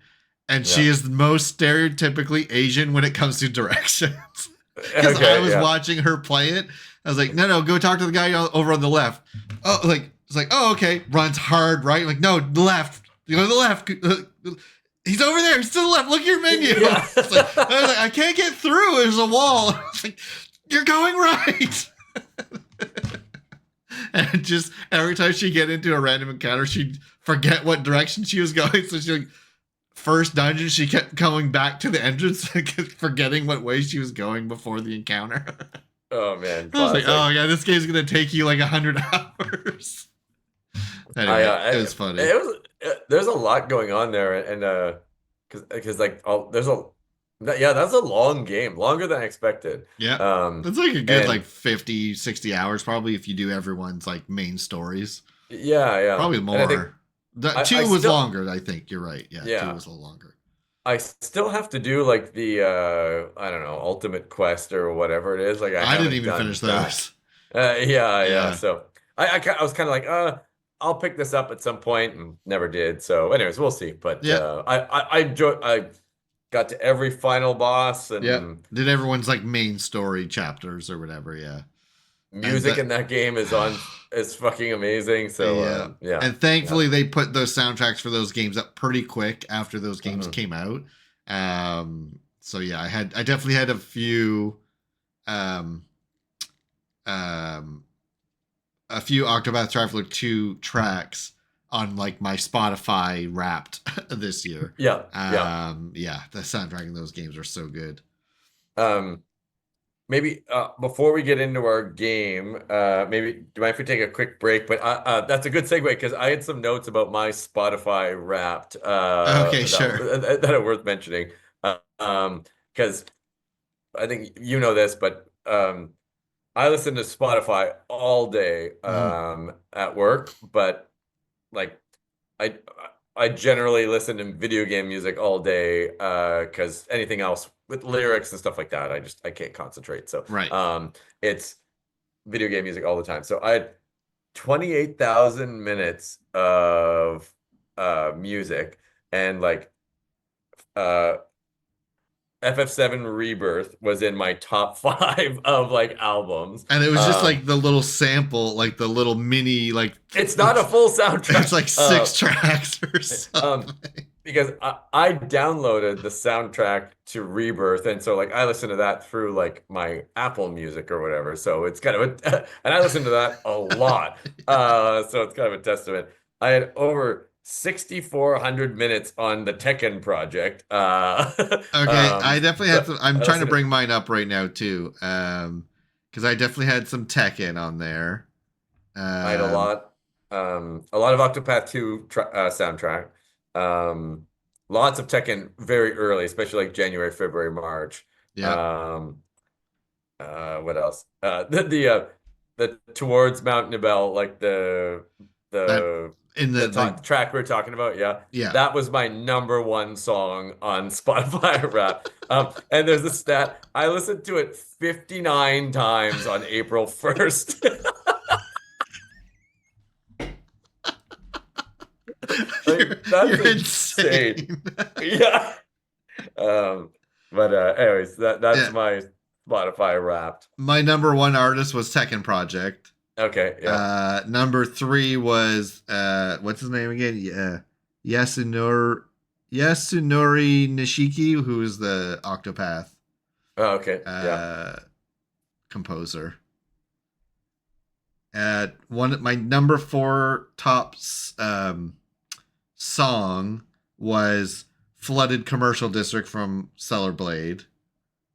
and she is the most stereotypically Asian when it comes to directions. Because I was watching her play it. I was like, no, go talk to the guy over on the left. Oh, like it's like, oh, okay, runs hard, right? Like, no, left. You go to the left. He's over there. He's to the left. Look at your menu. I was like, I can't get through. There's a wall. It's like, you're going right. And just every time she get into a random encounter, she'd forget what direction she was going. So she, like, first dungeon, she kept coming back to the entrance, forgetting what way she was going before the encounter.
Oh man!
I was like, oh yeah, this game's gonna take you like 100 hours. Anyway, it was funny.
There's a lot going on there, and because like that's a long game, longer than I expected.
Yeah, it's like a good like 50, 60 hours probably if you do everyone's like main stories.
Yeah,
probably more. Two was longer, I think. You're right. Yeah, 2 was a little longer.
I still have to do like the I don't know, Ultimate Quest or whatever it is. Like
I didn't even finish those.
Yeah. So I was kind of like, I'll pick this up at some point, and never did. So, anyways, we'll see. But I got to every final boss, and
did everyone's like main story chapters or whatever. Yeah,
music in that game is fucking amazing. So
and thankfully they put those soundtracks for those games up pretty quick after those games came out. So yeah, I definitely had a few Octopath Traveler 2 tracks on like my Spotify Wrapped this year.
Yeah,
the soundtrack in those games are so good.
Maybe before we get into our game, maybe do you mind if we take a quick break? But that's a good segue because I had some notes about my Spotify Wrapped.
Sure.
That are worth mentioning. Because I think you know this, but I listen to Spotify all day at work. But like I generally listen to video game music all day because anything else with lyrics and stuff like that, I can't concentrate. So it's video game music all the time. So I had 28,000 minutes of music, and like FF7 Rebirth was in my top 5 of like albums.
And it was just like the little sample, like the little mini, like
it's not a full soundtrack.
It's like 6 tracks or something.
because I downloaded the soundtrack to Rebirth, and so like I listen to that through like my Apple Music or whatever. So it's kind of a, and I listen to that a lot. So it's kind of a testament. I had over 6,400 minutes on the Tekken project.
Okay, I definitely had
So
some. I'm
I
trying to
listened to
bring mine up right now too, because I definitely had some Tekken on there.
I had
Um,
a lot of Octopath 2 soundtrack. Um, lots of Tekken very early, especially like January, February, March.
yeah,
Um, what else? The Towards Mount Nibel, like
that
the
in the like,
track we are talking about, yeah.
yeah.
That was my number one song on Spotify Rap. And there's a stat. I listened to it 59 times on April 1st.
you're,
Like that's
you're
insane.
insane.
Yeah. Um, but anyways, that's
Yeah,
my Spotify Wrapped.
my number one artist was Tekken Project.
Okay, yeah.
Number three was what's his name again? Yeah, Yasunori Nishiki, who is the Octopath
Oh, okay, yeah.
uh, composer. One my number four top song was "Flooded Commercial District" from Stellar Blade.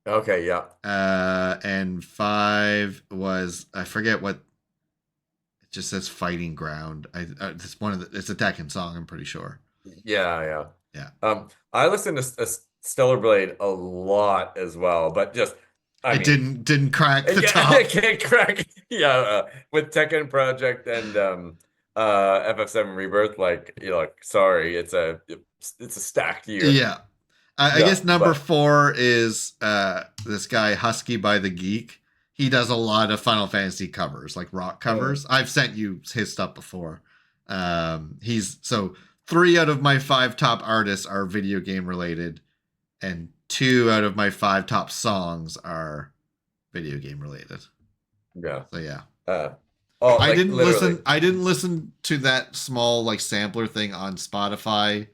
Okay, yeah.
And five was I forget what it just says "Fighting Ground." It's one of the it's a Tekken song. I'm pretty sure.
Yeah, yeah.
Yeah,
I listen to Stellar Blade a lot as well, but just I
it
mean,
didn't crack the
yeah, I
top.
can't crack. Yeah, with Tekken Project and FF7 Rebirth, like like sorry, it's a stacked year.
Yeah, I
Yeah,
guess number
but
four is this guy Husky by the Geek. He does a lot of Final Fantasy covers, like rock
mm,
covers. I've sent you his stuff before. He's so three out of my five top artists are video game related, and two out of my five top songs are video game related.
yeah.
So yeah,
Uh, oh,
I
like
didn't
literally.
listen. I didn't listen to that small like sampler thing on Spotify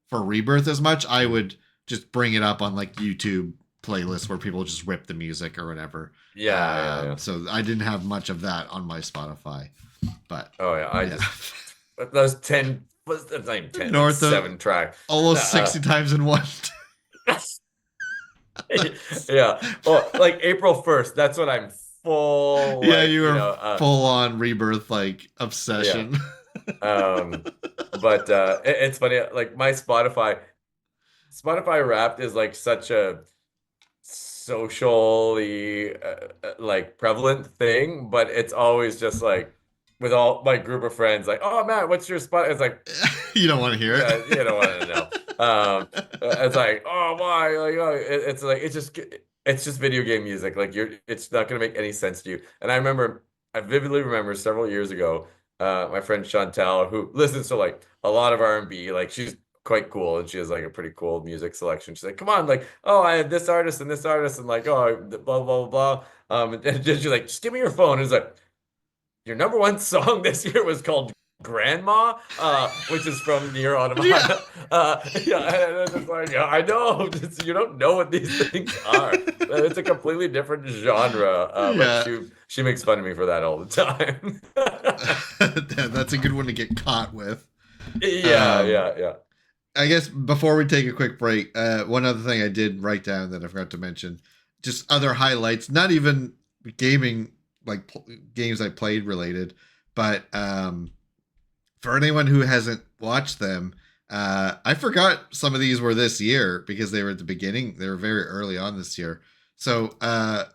for Rebirth as much. I would just bring it up on like YouTube playlists where people just rip the music or whatever.
Yeah, yeah, yeah.
So I didn't have much of that on my Spotify, but
Oh yeah, I
yeah,
just those 10 was that's not even 10, like
north of
7 track.
almost 60 times in one.
Yeah. Well, like April 1st, that's when I'm full,
Yeah,
like,
you were
uh,
full on Rebirth like
yeah.
obsession.
Um, but it's funny, like my Spotify Wrapped is like such a socially like prevalent thing, but it's always just like with all my group of friends, like, oh man, what's your spot? It's like,
You don't want to hear it.
yeah, you don't want to know. It's like, oh why? Like, oh, it's like it's just video game music. Like it's not gonna make any sense to you. And I vividly remember several years ago, my friend Chantal, who listens to like a lot of R&B, like she's quite cool and she has like a pretty cool music selection. She's like, come on, like, oh, I had this artist, and like, oh, blah blah blah. And she's like, just give me your phone. It's like your number one song this year was called Grandma, which is from Near
Yeah.
Automata. Yeah, and it's just like, yeah, I know, you don't know what these things are. It's a completely different genre, but
Yeah.
she makes fun of me for that all the time.
That's a good one to get caught with.
Yeah,
Um,
yeah, yeah.
I guess before we take a quick break, one other thing I did write down that I forgot to mention, just other highlights, not even gaming, like games I played related, but for anyone who hasn't watched them, I forgot some of these were this year because they were at the beginning. They were very early on this year. So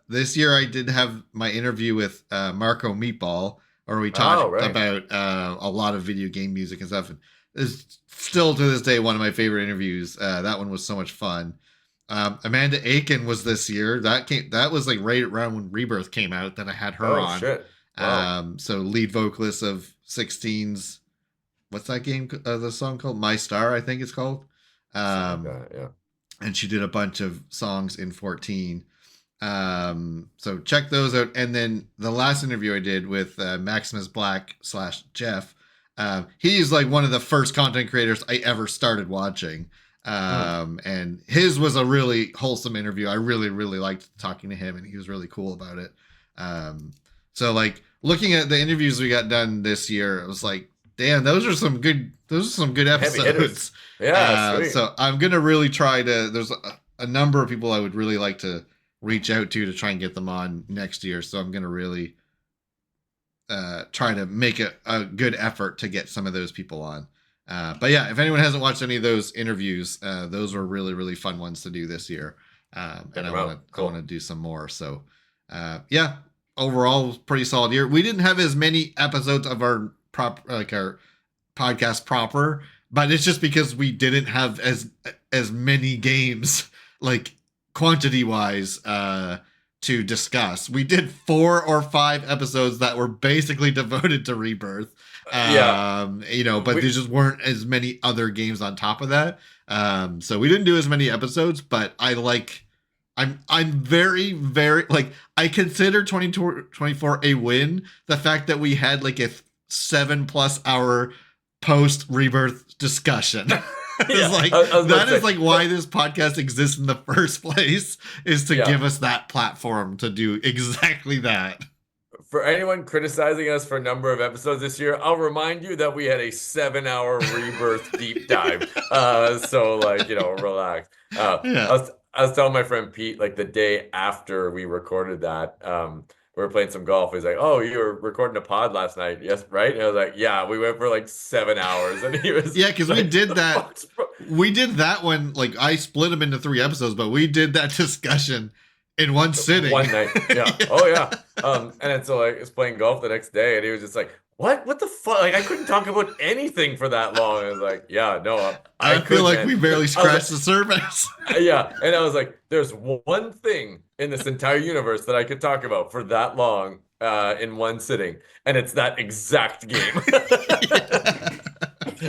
this year I did have my interview with Marco Meatball, where we
Oh,
talked
right.
about a lot of video game music and stuff. And it's still to this day one of my favorite interviews. That one was so much fun. Amanda Aiken was this year. That was like right around when Rebirth came out. That I had her
Oh,
on.
shit. Wow.
So lead vocalist of 16's what's that game? The song called My Star, I think it's called.
Something like
Um,
that, yeah.
and she did a bunch of songs in 14. So check those out. And then the last interview I did with Maximus Black / Jeff, He's like one of the first content creators I ever started watching. And his was a really wholesome interview. I really, really liked talking to him, and he was really cool about it. So like looking at the interviews we got done this year, it was like, damn, those are some good episodes.
Yeah, sweet.
So I'm gonna really try to. There's a number of people I would really like to reach out to try and get them on next year. So I'm gonna really try to make a good effort to get some of those people on. But yeah, if anyone hasn't watched any of those interviews, those were really, really fun ones to do this year. And I want to do some more. So yeah, overall pretty solid year. We didn't have as many episodes of our our podcast proper, but it's just because we didn't have as many games like quantity wise to discuss. We did 4 or 5 episodes that were basically devoted to Rebirth. But there just weren't as many other games on top of that. So we didn't do as many episodes, but I'm very, very like, I consider 2024 a win. The fact that we had like a 7+ hour post Rebirth discussion. Is like why this podcast exists in the first place, is to give us that platform to do exactly that.
For anyone criticizing us for a number of episodes this year, I'll remind you that we had a 7-hour Rebirth deep dive. So like, relax. I was telling my friend Pete, like the day after we recorded that, we were playing some golf. He's like, "Oh, you were recording a pod last night, yes, right?" And I was like, "Yeah, we went for like 7 hours." And he was,
because like, we did that. We did that one. Like I split them into 3 episodes, but we did that discussion in one sitting,
one night. Yeah. Oh yeah. And then so like, I was playing golf the next day, and he was just like, What the fuck? Like, I couldn't talk about anything for that long. I was like, yeah, no.
I feel like we barely scratched the surface.
Yeah. And I was like, there's one thing in this entire universe that I could talk about for that long in one sitting. And it's that exact game.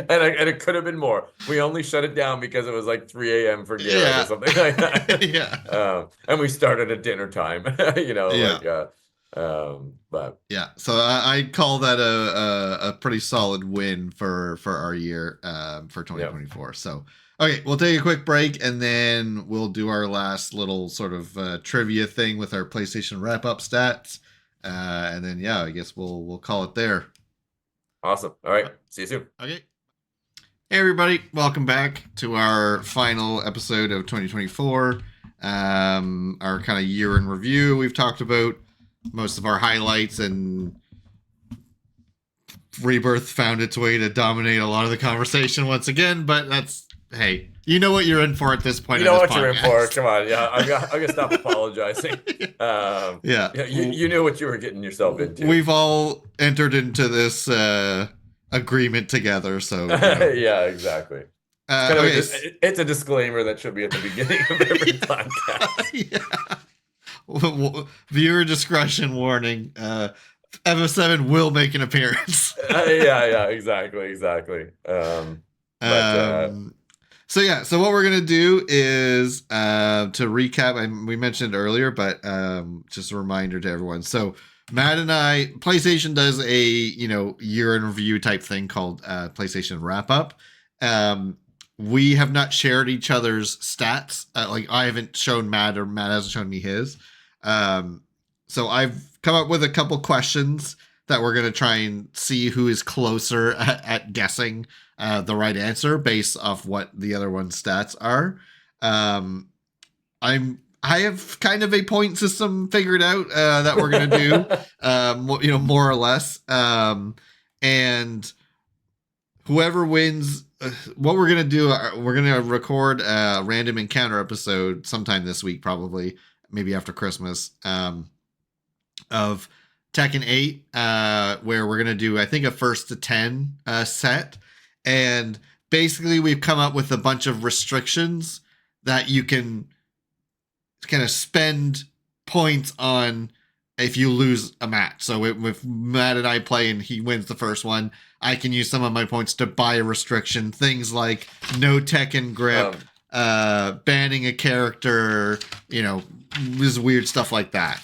And it could have been more. We only shut it down because it was like 3 a.m. for Garrett or something like that. And we started at dinner time, but
yeah, so I call that a pretty solid win for our year for 2024. Yep. So okay, we'll take a quick break and then we'll do our last little sort of trivia thing with our PlayStation wrap-up stats, and then I guess we'll call it there.
Awesome. All right, see you soon.
Okay. Hey everybody, welcome back to our final episode of 2024. Our kind of year in review. We've talked about most of our highlights, and Rebirth found its way to dominate a lot of the conversation once again, but that's, hey, you know what you're in for at this point.
You know what you're in for. Come on. Yeah, I'm going to stop apologizing. You knew what you were getting yourself into.
We've all entered into this agreement together, so.
Yeah, exactly. It's a disclaimer that should be at the beginning of every podcast.
Viewer discretion warning. FF7 will make an appearance.
Exactly.
So what we're gonna do is to recap. We mentioned earlier, but just a reminder to everyone. So Matt and I, PlayStation does a year in review type thing called PlayStation Wrap Up. We have not shared each other's stats. Like I haven't shown Matt, or Matt hasn't shown me his. So I've come up with a couple questions that we're going to try and see who is closer at guessing the right answer based off what the other one's stats are. I have kind of a point system figured out that we're going to do, more or less. And whoever wins, what we're going to do, we're going to record a random encounter episode sometime this week, probably, maybe after Christmas, of Tekken 8, where we're going to do, I think, a 1st to 10 set. And basically, we've come up with a bunch of restrictions that you can kind of spend points on if you lose a match. So if Matt and I play and he wins the first one, I can use some of my points to buy a restriction. Things like no Tekken grip, banning a character, this weird stuff like that.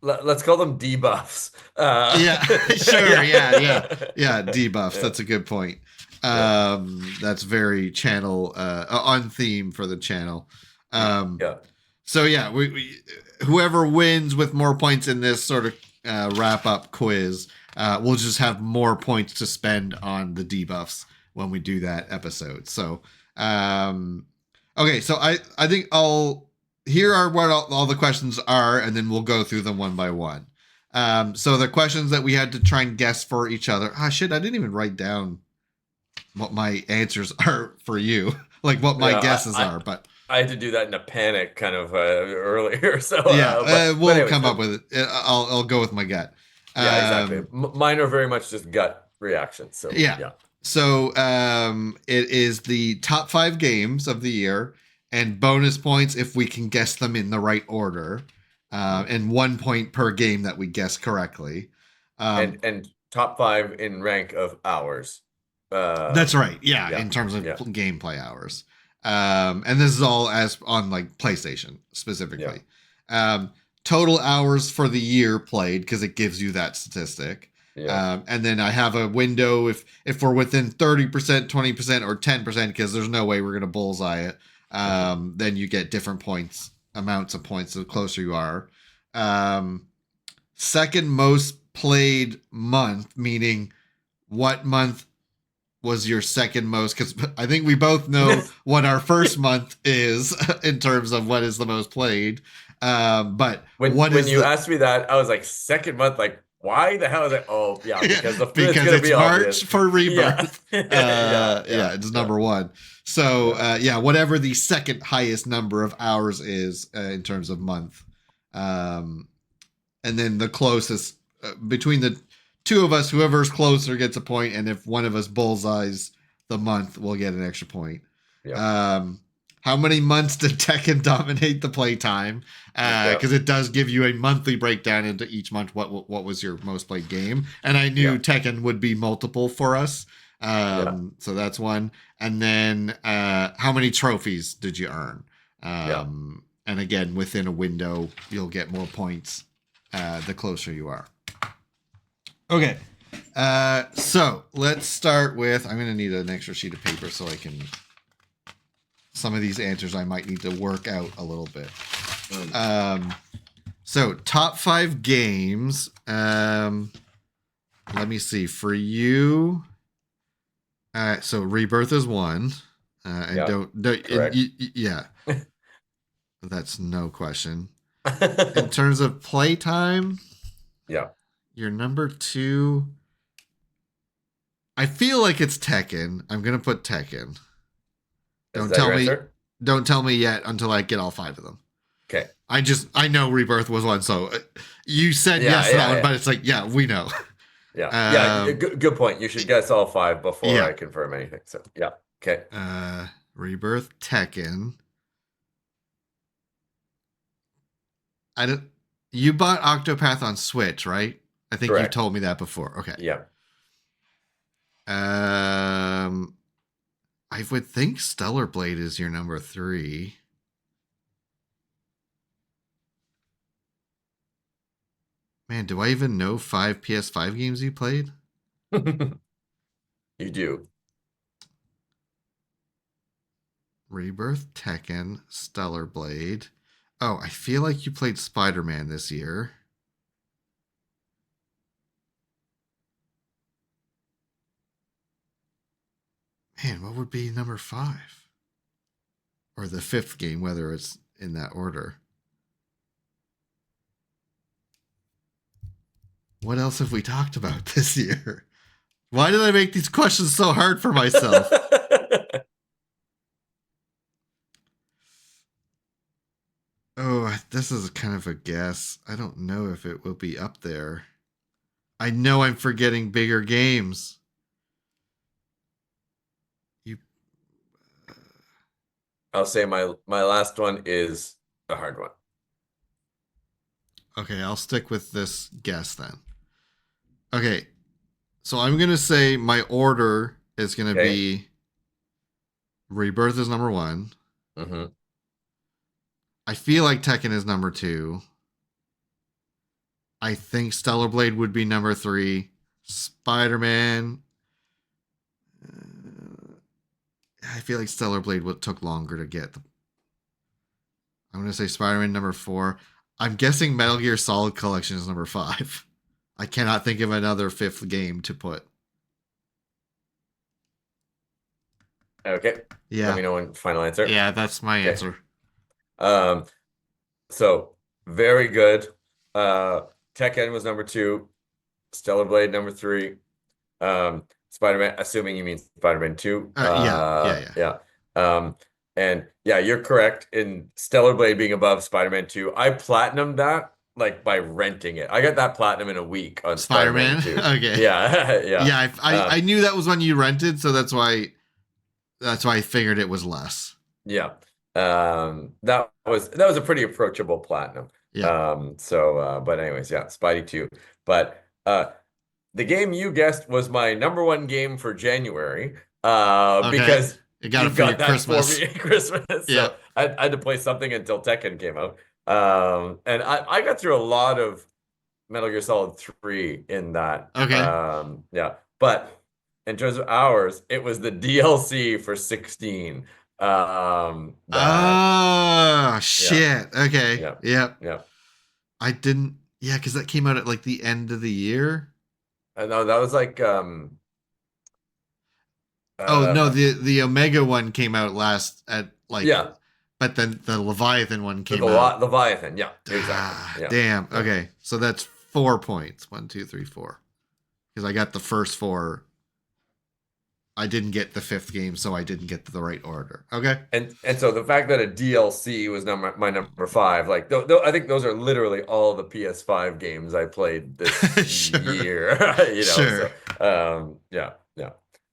let's call them debuffs.
Yeah, sure. Yeah. Debuffs.
Yeah.
That's a good point.
Yeah.
That's very channel on theme for the channel.
Yeah.
So yeah, whoever wins with more points in this sort of wrap up quiz, we'll just have more points to spend on the debuffs when we do that episode. So, okay, so I think here are what all the questions are, and then we'll go through them one by one. So the questions that we had to try and guess for each other. Ah, shit, I didn't even write down what my answers are for you, like what my guesses are, but.
I had to do that in a panic kind of earlier. So
Yeah, we'll
anyways,
come up with it. I'll go with my gut.
Yeah, exactly. Mine are very much just gut reactions. So
Yeah.
yeah.
So it is the top 5 games of the year, and bonus points if we can guess them in the right order, and 1 point per game that we guess correctly.
And top 5 in rank of hours.
That's right. Yeah, in terms of gameplay hours. And this is all as on like PlayStation specifically. Total hours for the year played, because it gives you that statistic. And then I have a window if we're within 30%, 20%, or 10%, because there's no way we're going to bullseye it. Then you get different amounts of points the closer you are. Second most played month, meaning what month was your second most, because I think we both know what our first month is in terms of what is the most played. But
when you asked me that, I was like, second month, like, why the hell is it? Oh, yeah, because it's
March
obvious.
for Rebirth.
Yeah,
it's number 1. So whatever the second highest number of hours is in terms of month, and then the closest between the two of us, whoever's closer gets a point, and if one of us bullseyes the month, we'll get an extra point. How many months did Tekken dominate the playtime? Because it does give you a monthly breakdown into each month. What was your most played game? And I knew Tekken would be multiple for us. So that's one. And then how many trophies did you earn? And again, within a window, you'll get more points the closer you are. Okay. So let's start with, I'm going to need an extra sheet of paper so I can, some of these answers I might need to work out a little bit. So top 5 games. Let me see for you. So Rebirth is 1. And don't that's no question. In terms of playtime. Your number 2. I feel like it's Tekken. I'm gonna put Tekken. Don't tell me yet until I get all 5 of them.
Okay.
I know Rebirth was 1, so you said yes to that one, but it's like, we know.
Good point. You should guess all 5 before I confirm anything. So okay.
Rebirth, Tekken. You bought Octopath on Switch, right? I think you told me that before. Okay.
Yeah.
I would think Stellar Blade is your number 3. Man, do I even know 5 PS5 games you played?
You do.
Rebirth, Tekken, Stellar Blade. Oh, I feel like you played Spider-Man this year. Man, what would be number 5? Or the 5th game, whether it's in that order. What else have we talked about this year? Why did I make these questions so hard for myself? Oh, this is kind of a guess. I don't know if it will be up there. I know I'm forgetting bigger games.
I'll say my last one is a hard one.
Okay, I'll stick with this guess then. Okay, so I'm going to say my order is going to be Rebirth is number 1. I feel like Tekken is number 2. I think Stellar Blade would be number 3. Spider-Man. I feel like Stellar Blade took longer to get. I'm going to say Spider-Man number 4. I'm guessing Metal Gear Solid Collection is number 5. I cannot think of another 5th game to put.
Okay.
Yeah.
Let me know when final answer.
Yeah, that's my answer.
So very good. Tekken was number 2. Stellar Blade number 3. Spider-Man, assuming you mean Spider-Man 2.
Yeah.
And yeah, you're correct in Stellar Blade being above Spider-Man 2. I platinumed that like by renting it. I got that platinum in a week on Spider-Man 2.
Okay.
Yeah.
Yeah, I knew that was one you rented, so that's why I figured it was less.
Yeah. That was a pretty approachable platinum.
Yeah.
But anyways, yeah, Spidey 2. But the game you guessed was my number 1 game for January. Because
you got it for your Christmas.
For me at Christmas.
Yeah.
So I had to play something until Tekken came out. And I got through a lot of Metal Gear Solid 3 in that.
Okay.
Yeah. But in terms of hours, it was the DLC for 16.
Shit.
Yeah.
Okay.
Yeah.
I didn't. Yeah, because that came out at like the end of the year.
No, that was like
oh no, the Omega one came out last at like but then the Leviathan one came out.
Leviathan, yeah, exactly. Yeah.
Damn. Okay, so that's 4 points. 1, 2, 3, 4. Because I got the first 4. I didn't get the 5th game, so I didn't get the right order. Okay.
And so the fact that a DLC was my number 5, like I think those are literally all the PS5 games I played this year.
Sure.
So, yeah.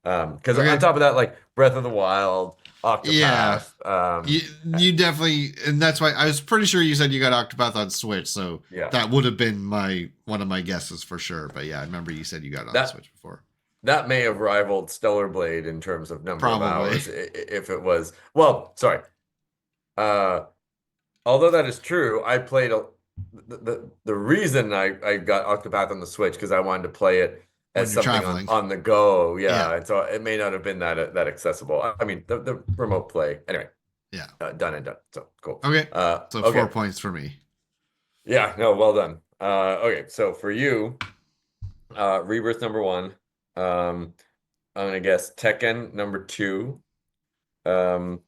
Because on top of that, like Breath of the Wild, Octopath.
Yeah. You definitely, and that's why I was pretty sure you said you got Octopath on Switch, so that would have been one of my guesses for sure. But yeah, I remember you said you got it on Switch before.
That may have rivaled Stellar Blade in terms of number of hours, if it was. Well, sorry. Although that is true, I played the reason I got Octopath on the Switch because I wanted to play it as something on the go. Yeah, and so it may not have been that accessible. I mean, the remote play. Anyway.
Yeah.
Done and done. So cool.
Okay. So 4 points for me.
Yeah. No. Well done. Okay. So for you, Rebirth number 1. I'm gonna guess Tekken number 2. I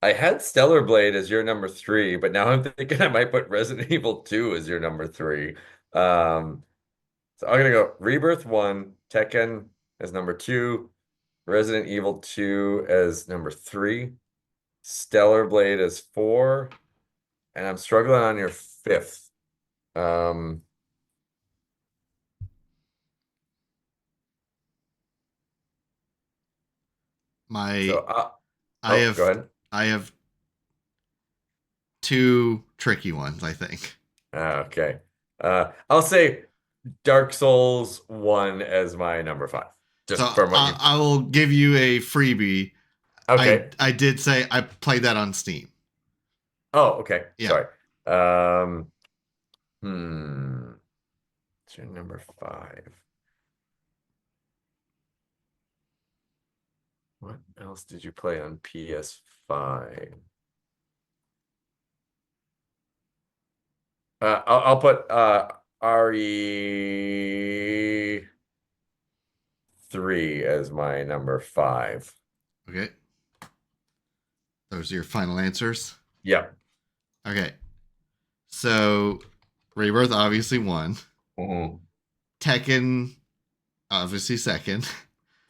had Stellar Blade as your number 3, but now I'm thinking I might put Resident Evil 2 as your number 3. So I'm gonna go Rebirth 1, Tekken as number 2, Resident Evil 2 as number 3, Stellar Blade as 4, and I'm struggling on your 5th.
I have 2 tricky ones, I think.
Okay. I'll say Dark Souls 1 as my number 5.
I will give you a freebie.
Okay.
I did say I played that on Steam.
Oh, okay.
Yeah.
Sorry. It's your number 5. What else did you play on PS5? I'll put RE3 as my number 5.
Okay. Those are your final answers?
Yeah.
Okay. So Rebirth obviously won.
Mm-hmm.
Tekken obviously second.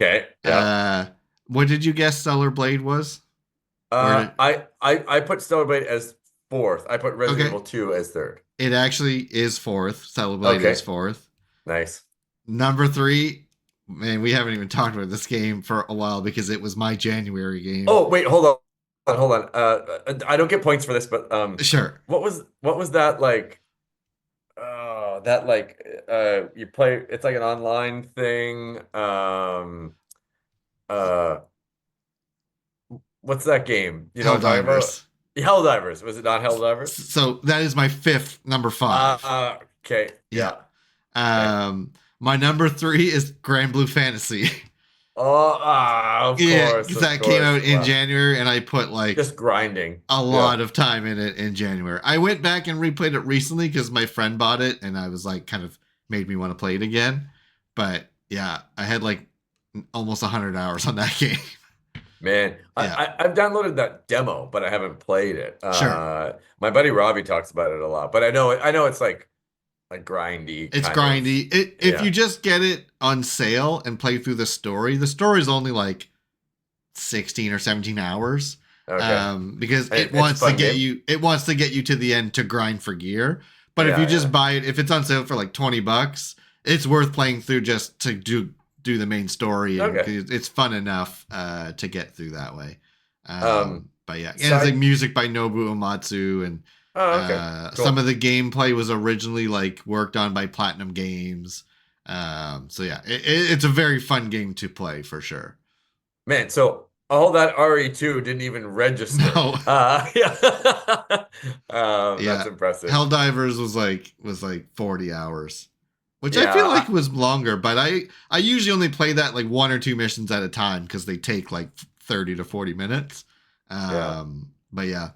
Okay. Yeah.
What did you guess Stellar Blade was?
I put Stellar Blade as 4th. I put Resident Evil 2 as 3rd.
It actually is 4th. Stellar Blade is 4th.
Nice.
Number 3, man, we haven't even talked about this game for a while because it was my January game.
Oh, wait, hold on. I don't get points for this, but
sure.
What was that like? You play, it's like an online thing. What's that game? You know what I'm talking about? Helldivers. Was it not Helldivers?
So that is my 5th, number 5.
Okay.
Yeah.
Okay.
My number 3 is Grand Blue Fantasy.
Of
Yeah,
course,
because
of
that came
course.
out in
Wow.
January, and I put like
Just grinding.
a
Yeah.
lot of time in it in January. I went back and replayed it recently because my friend bought it, and I was like, kind of made me want to play it again. But yeah, I had like almost 100 hours on that game.
Man,
Yeah,
I've downloaded that demo, but I haven't played it.
sure.
My buddy Robbie talks about it a lot, but I know it's like a grindy
It's
kind of.
grindy. If
Yeah.
you just get it on sale and play through the story is only like 16 or 17 hours.
Okay.
Because it
It's a
wants to
fun
get
game.
you to the end to grind for gear. But if you
Yeah,
just
yeah.
buy it, if it's on sale for like $20, it's worth playing through just to do the main story, and
Okay.
it's fun enough to get through that way.
Um,
But yeah, and it's like
side.
music by Nobu Uematsu, and
Oh, okay.
some of
Cool.
the gameplay was originally like worked on by Platinum Games. So yeah, it's a very fun game to play for sure.
Man, so all that RE2 didn't even register.
No,
Yeah. That's
yeah,
impressive.
Helldivers was like 40 hours, which I
Yeah,
feel like was longer. But I usually only play that like 1 or 2 missions at a time because they take like 30 to 40 minutes.
yeah,
But yeah,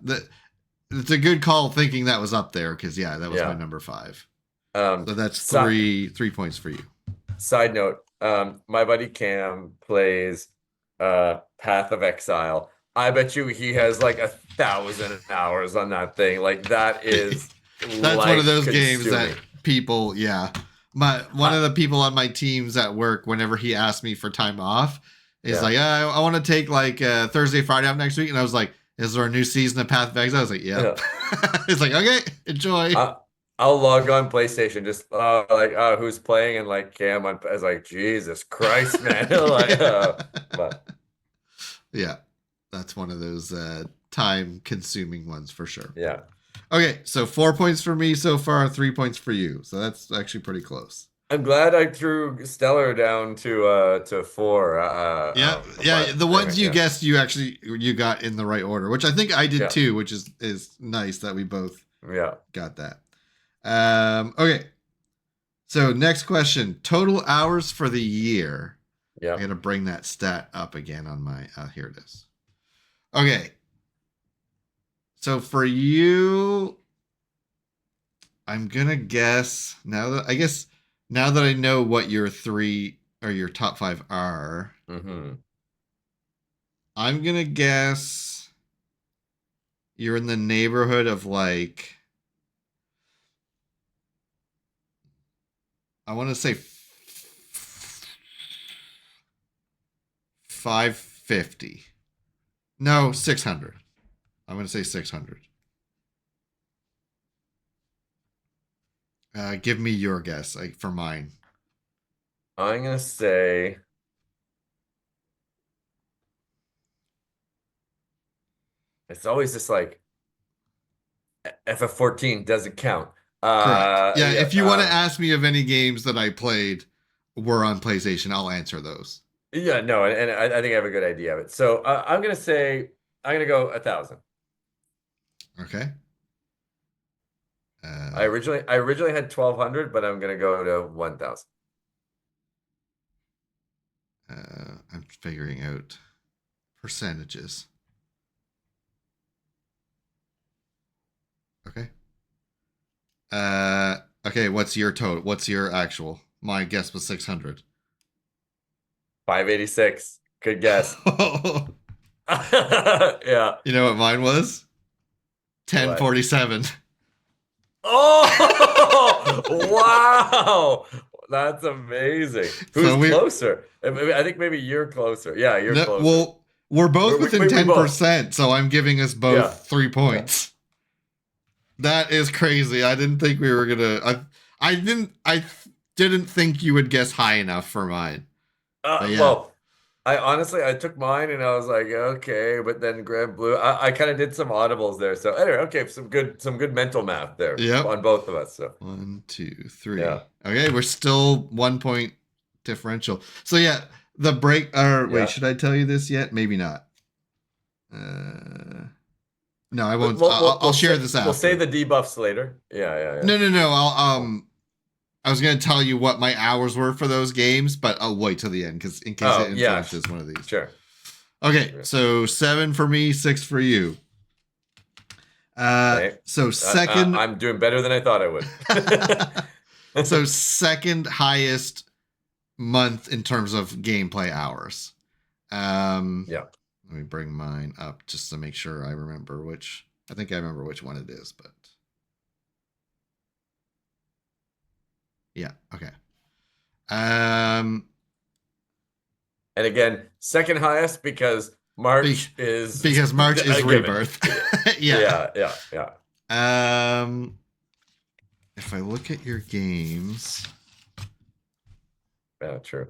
it's a good call thinking that was up there because yeah, that was my
yeah.
number 5.
Um,
So that's
si
three points for you.
Side note, my buddy Cam plays Path of Exile. I bet you he has like 1,000 hours on that thing. Like that is
That's one of
life
those games that
consuming.
people, yeah. One of the people on my teams at work, whenever he asked me for time off, is
Yeah.
like, I want to take like Thursday, Friday off next week, and I was like, is there a new season of Path of Exile? I was like, yep.
Yeah.
It's like, okay, enjoy.
I, I'll log on PlayStation, just like who's playing, and like Cam on. I was like, Jesus Christ, man! Like, but
Yeah, that's one of those time-consuming ones for sure.
yeah,
Okay, so 4 points for me so far, 3 points for you. So that's actually pretty close.
I'm glad I threw Stellar down to 4.
Yeah, yeah.
But
The
damn
ones
it,
you
yeah,
guessed, you got in the right order, which I think I did
yeah,
too, which is nice that we both
yeah,
got that. Okay. So next question: total hours for the year. I
yeah.
got to bring that stat up again on my. Here it is. Okay. So for you, I'm gonna guess now that I know what your 3 or your top 5 are.
Mm-hmm.
I'm gonna guess you're in the neighborhood of like, I want to say 550. No, 600. I'm gonna say 600. Give me your guess, like for mine.
I'm gonna say it's always just like FF14 doesn't count.
Correct. Yeah,
Yeah.
if you want to ask me of any games that I played were on PlayStation, I'll answer those.
Yeah, no, and I think I have a good idea of it. So I'm gonna go 1,000.
Okay.
I originally had 1,200, but I'm gonna go to 1,000.
I'm figuring out percentages. Okay. Okay, what's your total? What's your actual? My guess was 600.
586. Good guess.
You
Yeah.
know what mine was?
What?
1047.
Oh, wow. That's amazing. Who's
So
closer? I think maybe you're closer. Yeah, you're
no,
closer.
well, we're both
We,
within
we, we both.
10%, so I'm giving us
Yeah.
both 3
Yeah.
points. That is crazy. I didn't think we were gonna. I didn't think you would guess high enough for mine. But yeah,
Well, I took mine and I was like, okay, but then Grand Blue, I kind of did some audibles there. So anyway, okay, some good mental math there
yep.
on both of us. So
1, 2, 3.
yeah,
Okay, we're still 1 point differential. So yeah, the break. Or
yeah.
wait, should I tell you this yet? Maybe not. No, I won't. I'll share this after.
We'll say the debuffs later. Yeah, yeah, yeah.
No. I was going to tell you what my hours were for those games, but I'll wait till the end because in case it influences one of these.
Sure.
Okay, so 7 for me, 6 for you.
Okay.
So second,
I'm doing better than I thought I would.
So second highest month in terms of gameplay hours.
Yeah.
Let me bring mine up just to make sure I remember which. I think I remember which one it is, but yeah, okay.
And again, second highest because March is
Rebirth.
Yeah.
If I look at your games,
yeah, true.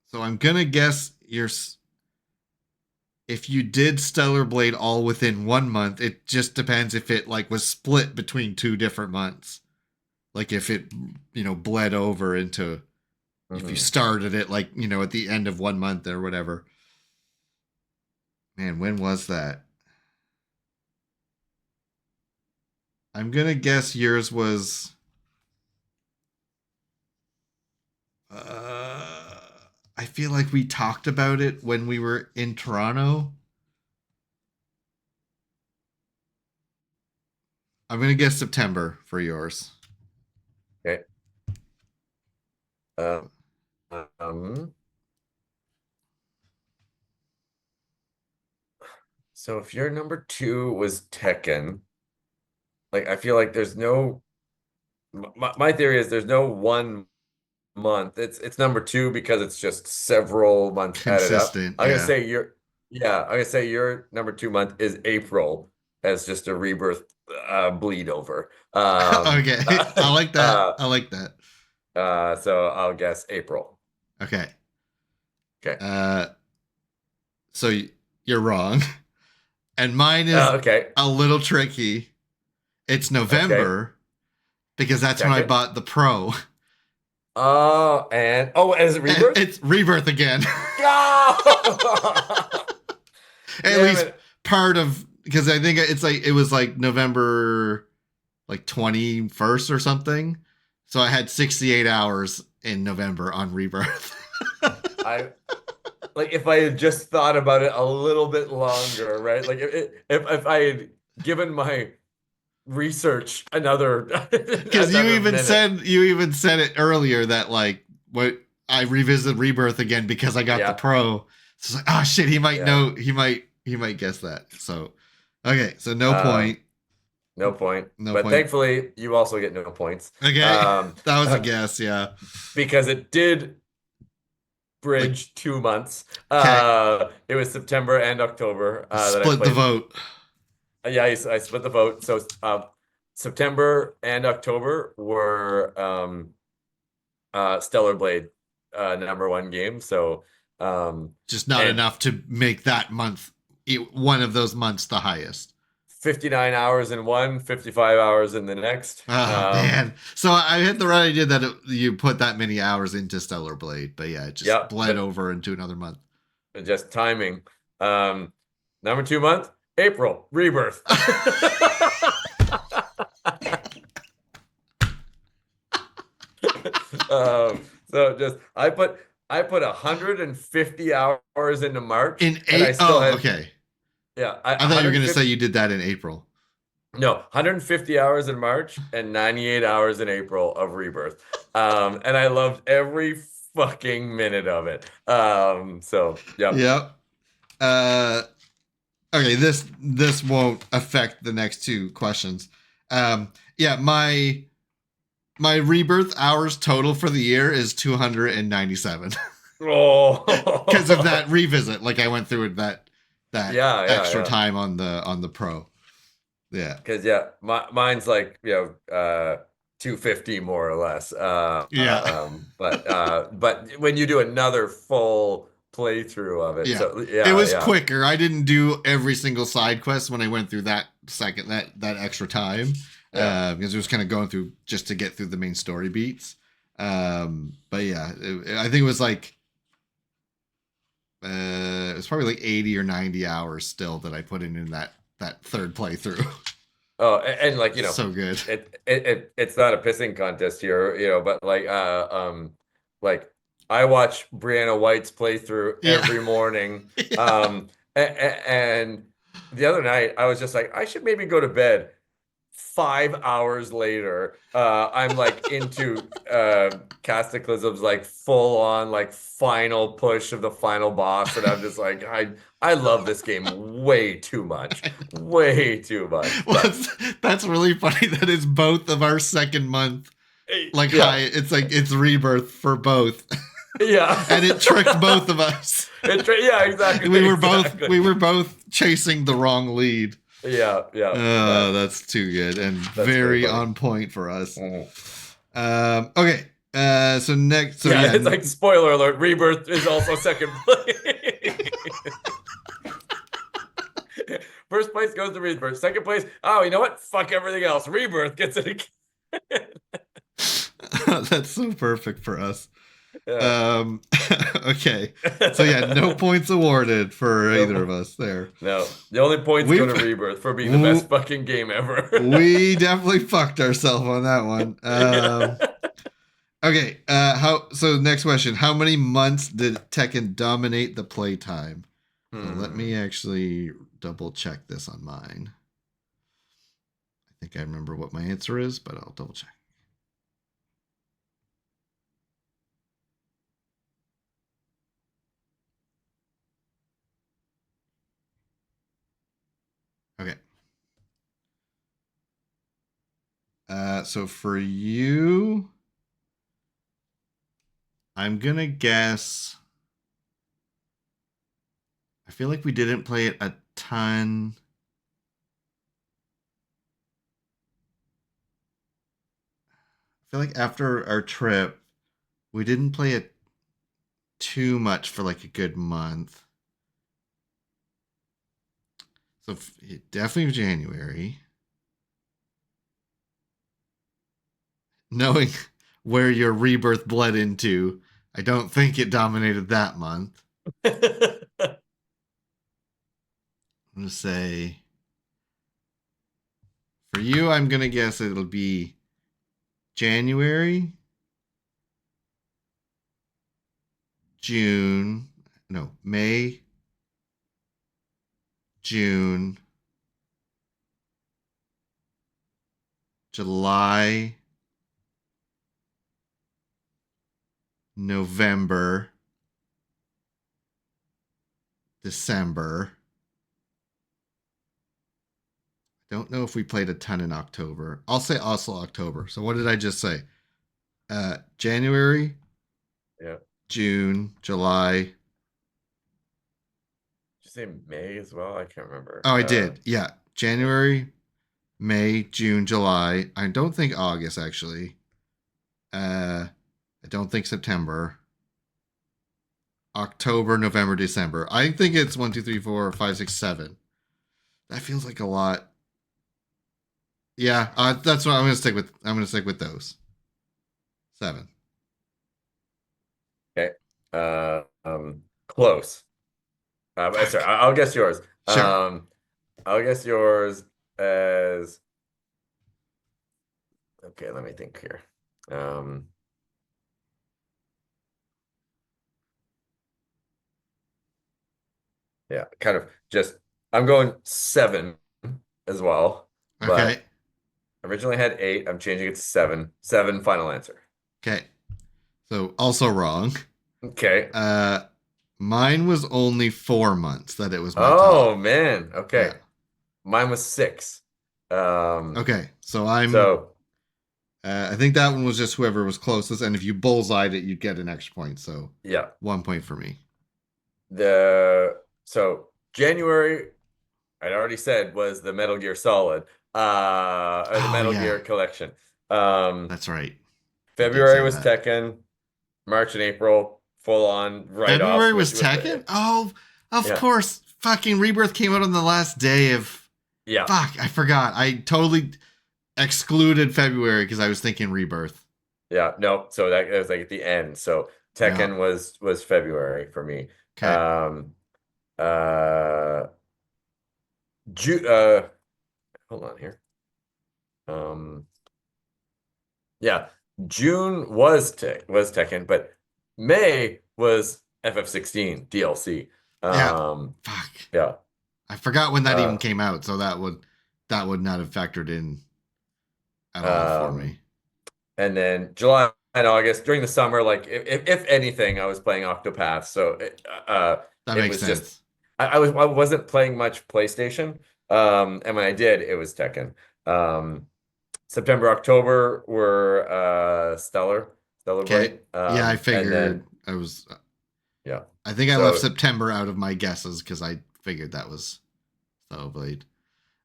So I'm gonna guess if you did Stellar Blade all within 1 month, it just depends if it like was split between 2 different months. Like if it, bled over into, if you started it like, at the end of 1 month or whatever. Man, when was that? I'm going to guess yours was, I feel like we talked about it when we were in Toronto. I'm going to guess September for yours.
Okay. So if your number 2 was Tekken, like I feel like there's no. My theory is there's no 1 month. It's number 2 because it's just several months added up.
Consistent.
I'm gonna say your number 2 month is April as just a Rebirth bleed over.
Okay, I like that. I like that.
So I'll guess April.
Okay.
Okay.
So you're wrong, and mine is a little tricky. It's November because that's when I bought the Pro.
Is it Rebirth?
It's Rebirth again. At least part of, because I think it was like November like 21st or something. So I had 68 hours in November on Rebirth.
If I had just thought about it a little bit longer, right? Like if I had given my research another,
because you even said it earlier that like what I revisited Rebirth again because I got the Pro. So it's like, oh shit, he might know, he might guess that. So okay, so no point.
No point. But thankfully, you also get no points.
Okay, that was a guess, yeah.
Because it did bridge 2 months. It was September and October.
Split the vote.
Yeah, I split the vote. So September and October were Stellar Blade number 1 game. So
just not enough to make that month, one of those months, the highest.
59 hours in one, 55 hours in the next.
Oh, man. So I had the right idea that you put that many hours into Stellar Blade, but yeah, it just bled over into another month.
Just timing. Number 2 month, April, Rebirth. So just I put 150 hours into March.
In April. Okay.
Yeah,
I thought you were going to say you did that in April.
No, 150 hours in March and 98 hours in April of Rebirth. And I loved every fucking minute of it. So, yeah.
Yep. Okay, this won't affect the next 2 questions. Yeah, my Rebirth hours total for the year is 297.
Oh.
Because of that revisit. Like I went through that extra time on the Pro. Yeah.
Because mine's like 250 more or less. But when you do another full playthrough of it,
it was quicker. I didn't do every single side quest when I went through that extra time. Because it was kind of going through just to get through the main story beats. But yeah, I think it was like it was probably like 80 or 90 hours still that I put in that third playthrough.
Oh, and like,
So good.
it's not a pissing contest here, but like I watch Brianna White's playthrough
Yeah.
every morning.
Yeah.
And the other night I was just like, I should maybe go to bed. 5 hours later, I'm like into Cataclysm's like full on like final push of the final boss, and I'm just like, I love this game way too much, way too much.
Well, that's really funny that it's both of our second month like
Yeah,
high. It's like it's Rebirth for both.
yeah,
And it tricked both of us.
Yeah, exactly.
We were both chasing the wrong lead.
Yeah, yeah.
That's too good and
That's
very
funny.
on point for us.
Mm-hmm.
Okay. So next,
It's like spoiler alert: Rebirth is also second place. First place goes to Rebirth. Second place, oh, you know what? Fuck everything else. Rebirth gets it again.
That's so perfect for us.
Yeah.
Okay. So yeah, no points awarded for either of us there.
No, the only points go to Rebirth for being the best fucking game ever.
We definitely fucked ourselves on that one. Okay. So next question: how many months did Tekken dominate the playtime? So let me actually double check this on mine. I think I remember what my answer is, but I'll double check. Okay. So for you, I'm gonna guess. I feel like we didn't play it a ton. I feel like after our trip, we didn't play it too much for like a good month. So definitely January. Knowing where your rebirth bled into, I don't think it dominated that month. I'm gonna say for you, I'm gonna guess it'll be January, June, no, May, June, July, November, December. Don't know if we played a ton in October. I'll say also October. So what did I just say? January,
Yeah.
June, July.
Did you say May as well? I can't remember.
Oh, I did. Yeah. January, May, June, July. I don't think August actually. I don't think September. October, November, December. I think it's 1, 2, 3, 4, 5, 6, 7. That feels like a lot. Yeah, that's what I'm gonna stick with. I'm gonna stick with those. 7.
Okay. Close. Sorry, I'll guess yours.
Sure.
I'll guess yours as okay. Let me think here. Yeah, kind of just I'm going 7 as well,
Okay.
but originally had 8. I'm changing it to 7. 7 final answer.
Okay. So also wrong.
Okay.
Mine was only 4 months that it was my
Oh
top.
man. Okay.
Yeah.
Mine was 6.
Okay. So I'm.
So
I think that one was just whoever was closest, and if you bullseyed it, you'd get an extra point. So
yeah.
1 point for me.
So January, I'd already said was the Metal Gear Solid, or the Metal Gear collection.
That's right.
February was Tekken. March and April, full on write-offs.
February was Tekken? Oh, of course. Fucking Rebirth came out on the last day of.
Yeah.
Fuck, I forgot. I totally excluded February because I was thinking Rebirth.
Yeah, no. So that was like at the end. So Tekken was February for me.
Okay.
Hold on here. Um, yeah, June was Tekken, but May was FF16 DLC.
Yeah.
Um,
Fuck.
yeah.
I forgot when that even
Uh,
came out, so that would not have factored in at all for
um,
me.
and then July and August during the summer, like if anything, I was playing Octopath. So
That
it
makes
was just
sense.
I wasn't playing much PlayStation. And when I did, it was Tekken. Um, September, October were Stellar
Okay.
Blade.
Yeah, I
And
figured
then
I was.
yeah.
I think I left
So
September out of my guesses because I figured that was Blade.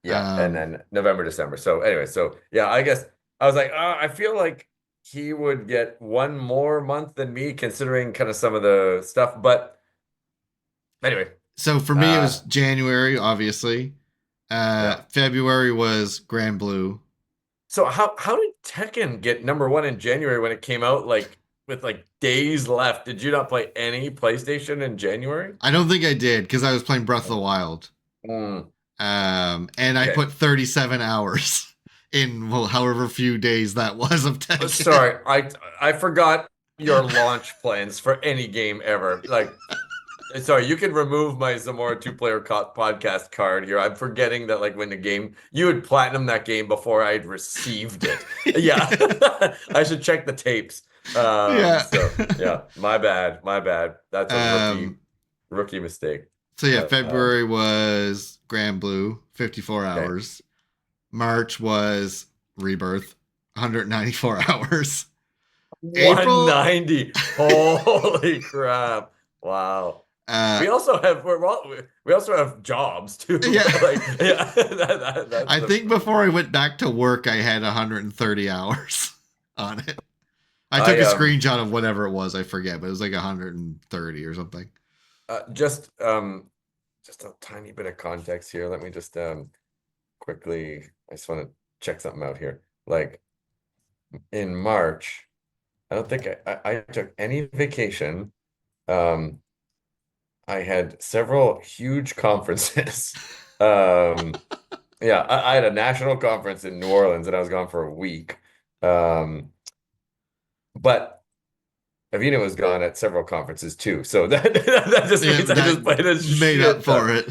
yeah, and then November, December. So anyway, so yeah, I guess I was like, I feel like he would get one more month than me, considering kind of some of the stuff. But anyway,
So for me, it
uh,
was January, obviously.
yeah.
February was Grand Blue.
So how did Tekken get number one in January when it came out like with like days left? Did you not play any PlayStation in January?
I don't think I did because I was playing Breath of the Wild.
Mm,
And I
okay.
put 37 hours in, well, however few days that was of Tekken.
Sorry, I forgot your launch plans for any game ever. Like, sorry, you can remove my Zamora two-player podcast card here. I'm forgetting that, like, when the game you had platinum that game before I'd received it. Yeah, I should check the tapes.
Yeah.
So yeah, my bad. That's a
um,
rookie mistake.
so yeah,
Um,
February was Grand Blue, 54
okay,
hours. March was Rebirth, 194 hours. April,
190. Holy crap! Wow.
uh,
We also have we also have jobs too.
yeah.
Like yeah, that's
I
the
think before I went back to work, I had 130 hours on it. I took
I
a screenshot of whatever it was. I forget, but it was like 130 or something.
uh, just a tiny bit of context here. Let me just quickly. I just want to check something out here. Like in March, I don't think I took any vacation. Um, I had several huge conferences. Um, yeah, I had a national conference in New Orleans and I was gone for a week. Um, but Avina was gone at several conferences too. So that just
Yeah,
means I
that
just played a
made up
shit ton.
for it.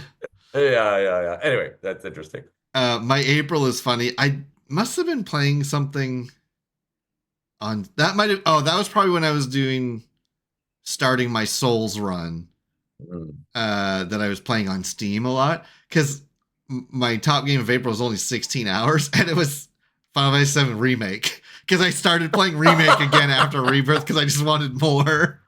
Yeah. Anyway, that's interesting.
My April is funny. I must have been playing something on that. Might have. Oh, that was probably when I was starting my Souls run.
Mm.
That I was playing on Steam a lot because my top game of April was only 16 hours, and it was Final Fantasy VII Remake. Because I started playing Remake again after Rebirth because I just wanted more.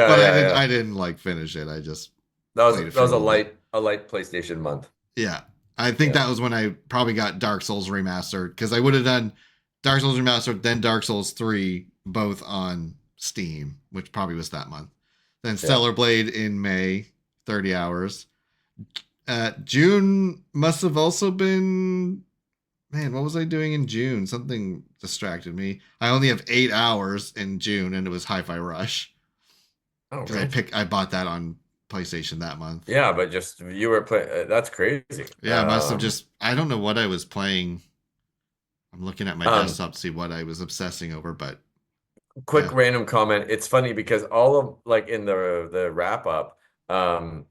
But
Yeah.
I didn't like finish it. I just
That was
played it
that
for a
was
little bit.
a light PlayStation month.
Yeah. I think
Yeah.
that was when I probably got Dark Souls Remastered because I would have done Dark Souls Remastered, then Dark Souls 3, both on Steam, which probably was that month. Then
Yeah.
Stellar Blade in May, 30 hours. June must have also been. Man, what was I doing in June? Something distracted me. I only have 8 hours in June, and it was Hi-Fi Rush
Oh,
because
really?
I bought that on PlayStation that month.
Yeah, but just you were playing. That's crazy.
Yeah, I must have just. I don't know what I was playing. I'm looking at my
Um,
desktop to see what I was obsessing over, but
quick
yeah.
random comment. It's funny because all of like in the wrap up, um,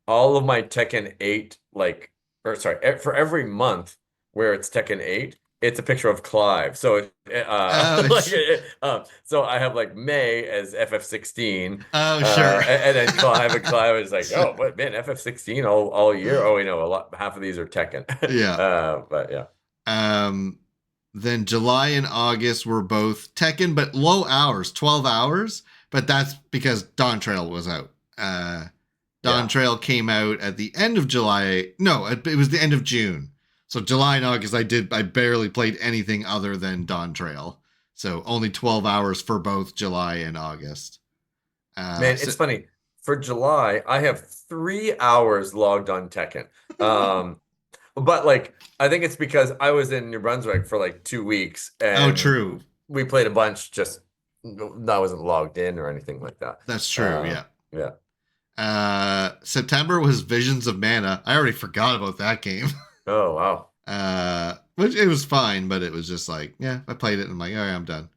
all of my Tekken 8 like or sorry, for every month where it's Tekken 8, it's a picture of Clive. So
Oh,
like
it's.
so I have like May as FF16
Oh, sure.
and then Clive is like, oh, what man, FF16 all year? Oh, you know, a lot half of these are Tekken.
Yeah.
But yeah.
Um, then July and August were both Tekken, but low hours, 12 hours. But that's because Dawn Trail was out. Dawn
Yeah.
Trail came out at the end of July. No, it was the end of June. So July and August, I barely played anything other than Dawn Trail. So only 12 hours for both July and August.
Man,
So,
it's funny. For July, I have 3 hours logged on Tekken. Um, but like I think it's because I was in New Brunswick for like 2 weeks
oh,
and
true.
we played a bunch, just I wasn't logged in or anything like that.
That's true. Yeah.
Yeah.
September was Visions of Mana. I already forgot about that game.
Oh wow.
which it was fine, but it was just like, yeah, I played it and I'm like, all right, I'm done.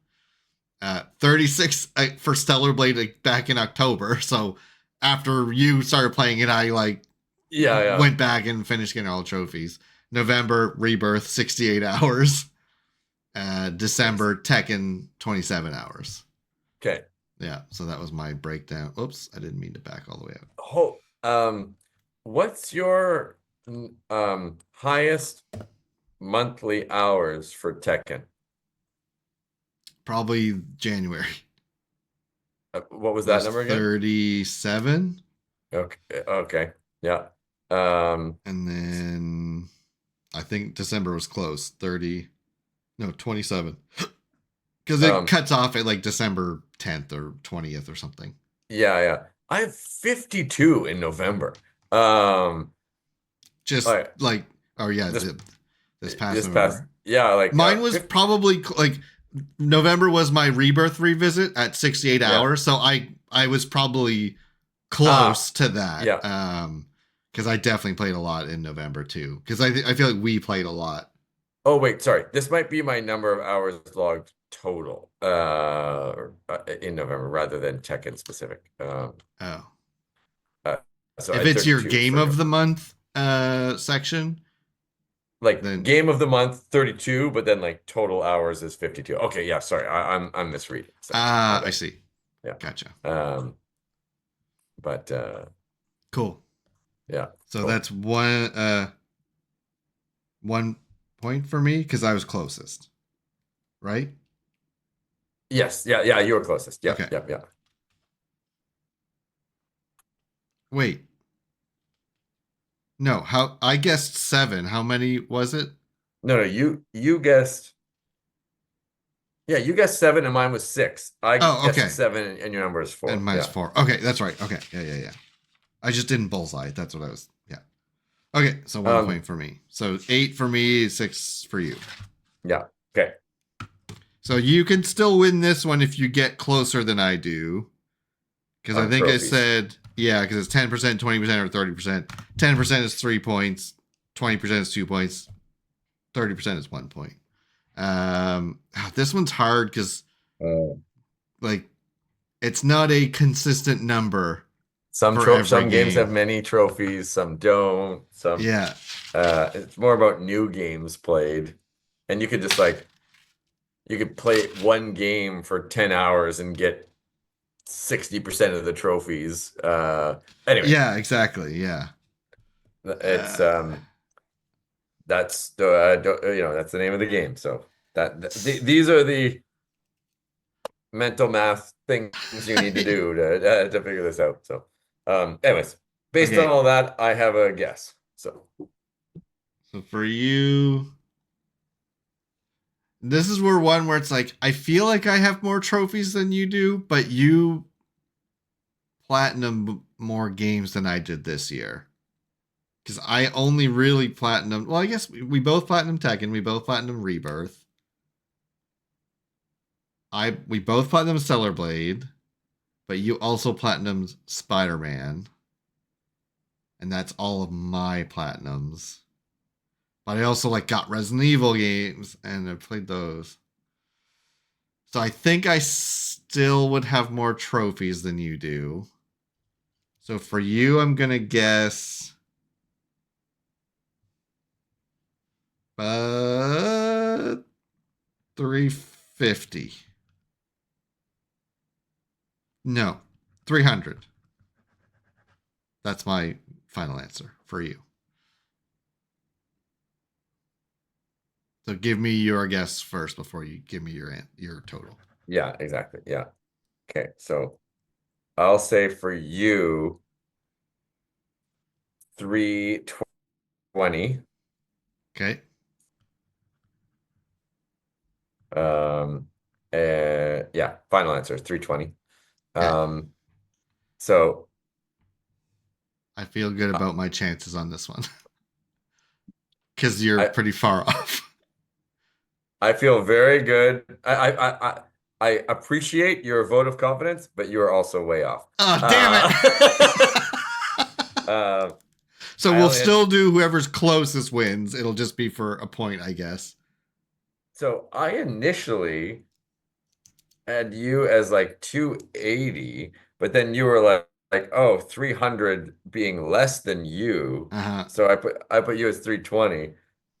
36 for Stellar Blade like, back in October. So after you started playing it, I like went back and finished getting all the trophies. November Rebirth 68 hours. December Tekken 27 hours.
Okay.
Yeah, so that was my breakdown. Oops, I didn't mean to back all the way up.
What's your highest monthly hours for Tekken?
Probably January.
What was that number again?
37.
Okay. Yeah.
And then I think December was close. 27. Because it cuts off at like December 10th or 20th or something.
Yeah. I have 52 in November.
Just like, oh yeah, this past November.
Yeah, like
mine was probably like November was my Rebirth revisit at 68 hours, so I was probably close to that.
Yeah.
Because I definitely played a lot in November too. Because I feel like we played a lot.
Oh wait, sorry. This might be my number of hours logged total in November rather than Tekken specific.
So
if
it's your game of the month section,
like then, game of the month 32, but then like total hours is 52. Okay, yeah, sorry, I'm misreading.
I see.
Yeah,
gotcha.
But
cool.
Yeah.
So that's one point for me because I was closest, right?
Yes. Yeah. You were closest. Yeah.
Okay.
Yeah.
Wait. No, how I guessed 7. How many was it?
No, you guessed. Yeah, you guessed 7 and mine was 6. I guessed 7 and your number is 4.
And mine's 4. Okay, that's right. Okay. Yeah. I just didn't bullseye. That's what I was. Yeah. Okay, so 1 point for me. So 8 for me, 6 for you.
Yeah. Okay.
So you can still win this one if you get closer than I do. Because I think trophies. I said, yeah, because it's 10%, 20%, or 30%. 10% is 3 points. 20% is 2 points. 30% is 1 point. This one's hard because, like, it's not a consistent number.
Some games have many trophies, some don't. It's more about new games played, and you could just you could play one game for 10 hours and get 60% of the trophies. Anyway.
Yeah, exactly. Yeah.
It's that's the that's the name of the game. So these are the mental math things you need to do to figure this out. So anyways, based on all that, I have a guess. So
for you, this is where it's like I feel like I have more trophies than you do, but you platinum more games than I did this year. Because I only really platinum. Well, I guess we both platinum Tekken. We both platinum Rebirth. We both platinum Stellar Blade, but you also platinumed Spider-Man, and that's all of my platinums. But I also got Resident Evil games, and I played those. So I think I still would have more trophies than you do. So for you, I'm gonna guess 350. No, 300. That's my final answer for you. So give me your guess first before you give me your total.
Yeah, exactly. Yeah. Okay, so I'll say for you 320.
Okay.
Yeah, final answer 320. So
I feel good about my chances on this one because you're pretty far off.
I feel very good. I appreciate your vote of confidence, but you are also way off.
Oh, damn it! So we'll still do whoever's closest wins. It'll just be for a point, I guess.
So I initially had you as like 280, but then you were like, oh, 300 being less than you. So I put you as 320.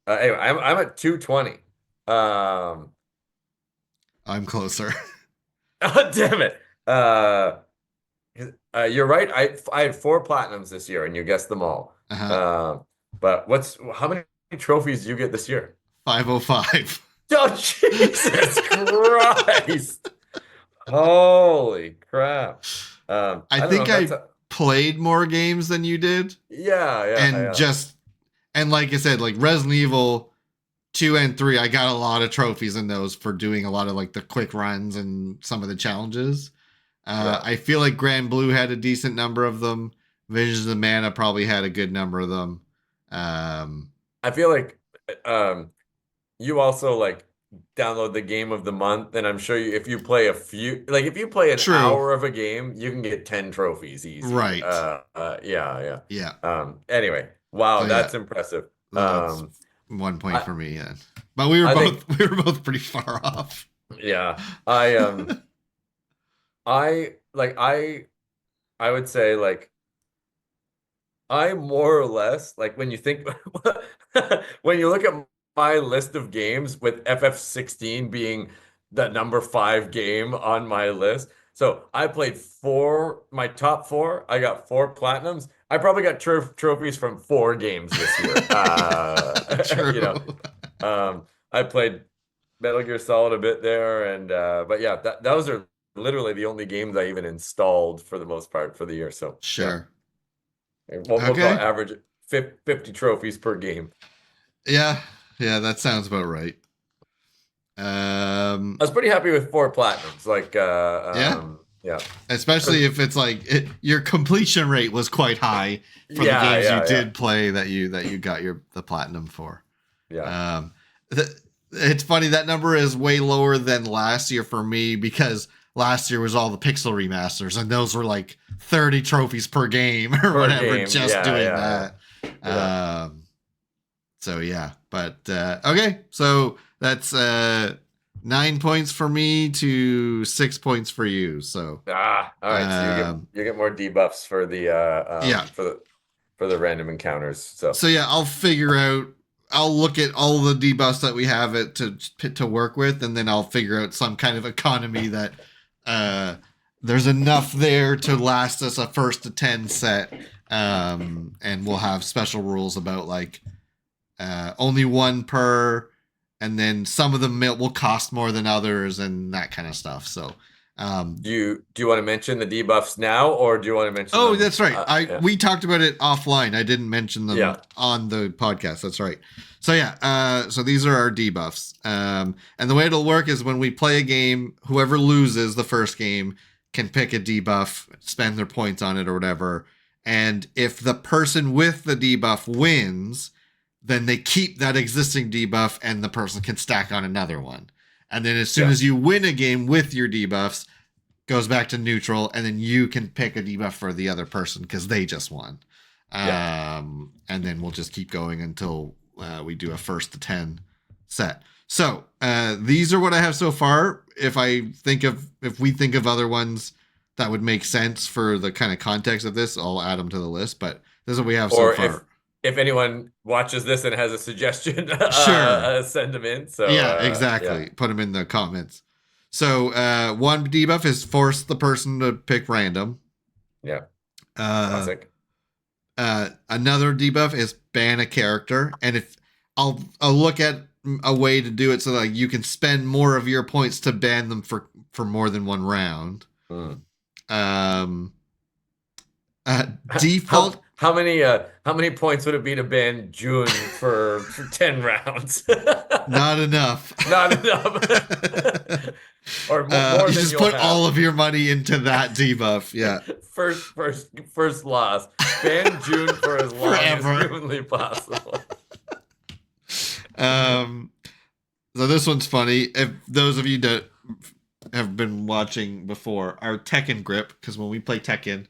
Anyway, I'm at 220.
I'm closer.
Oh, damn it. You're right. I had 4 platinums this year, and you guessed them all. But how many trophies do you get this year?
505.
Oh, Jesus Christ. Holy crap.
I think I played more games than you did.
Yeah.
And like I said, like Resident Evil 2 and 3, I got a lot of trophies in those for doing a lot of like the quick runs and some of the challenges. I feel like Grand Blue had a decent number of them. Visions of Mana probably had a good number of them.
I feel like you also like download the game of the month, and I'm sure if you play if you play an hour of a game, you can get 10 trophies easy.
Right.
Yeah. Anyway, wow, that's impressive.
That's 1 point for me, yeah. But we were both pretty far off.
Yeah. I would say like I more or less like when you think when you look at my list of games with FF16 being the number 5 game on my list. So I played my top 4. I got 4 platinums. I probably got trophies from 4 games this year. I played Metal Gear Solid a bit there, and but yeah, those are literally the only games I even installed for the most part for the year. So
sure.
Yeah. We'll call average 50 trophies per game.
Yeah, that sounds about right.
I was pretty happy with 4 platinums. Like, yeah.
Especially if it's like your completion rate was quite high for the games you did play that you got the platinum for.
Yeah.
It's funny that number is way lower than last year for me because last year was all the pixel remasters and those were like 30 trophies per game or whatever. Doing that. Yeah. So yeah, but okay, so that's 9 points for me to 6 points for you. So
all right, so you get more debuffs for the for the random encounters. So
yeah, I'll look at all the debuffs that we have to work with, and then I'll figure out some kind of economy that there's enough there to last us a 1st to 10 set, and we'll have special rules about like only 1 per, and then some of them will cost more than others and that kind of stuff. So
do you want to mention the debuffs now, or do you want to mention them?
That's right. We talked about it offline. I didn't mention them on the podcast. That's right. So so these are our debuffs. And the way it'll work is when we play a game, whoever loses the first game can pick a debuff, spend their points on it or whatever. And if the person with the debuff wins, then they keep that existing debuff and the person can stack on another one. And then as soon as you win a game with your debuffs, goes back to neutral, and then you can pick a debuff for the other person because they just won. And then we'll just keep going until we do a 1st to 10 set. So these are what I have so far. If we think of other ones that would make sense for the kind of context of this, I'll add them to the list. But this is what we have so far.
If anyone watches this and has a suggestion, send them in. So
yeah, exactly. Put them in the comments. So one debuff is force the person to pick random.
Yeah. Classic.
Another debuff is ban a character, and if I'll look at a way to do it so that you can spend more of your points to ban them for more than 1 round. Default.
How many points would it be to ban June for 10 rounds?
Not enough.
Not enough. Or more
you just put all of your money into that debuff. Yeah.
First loss. Ban June for as long as humanly possible.
So this one's funny. If those of you that have been watching before, our Tekken grip, because when we play Tekken,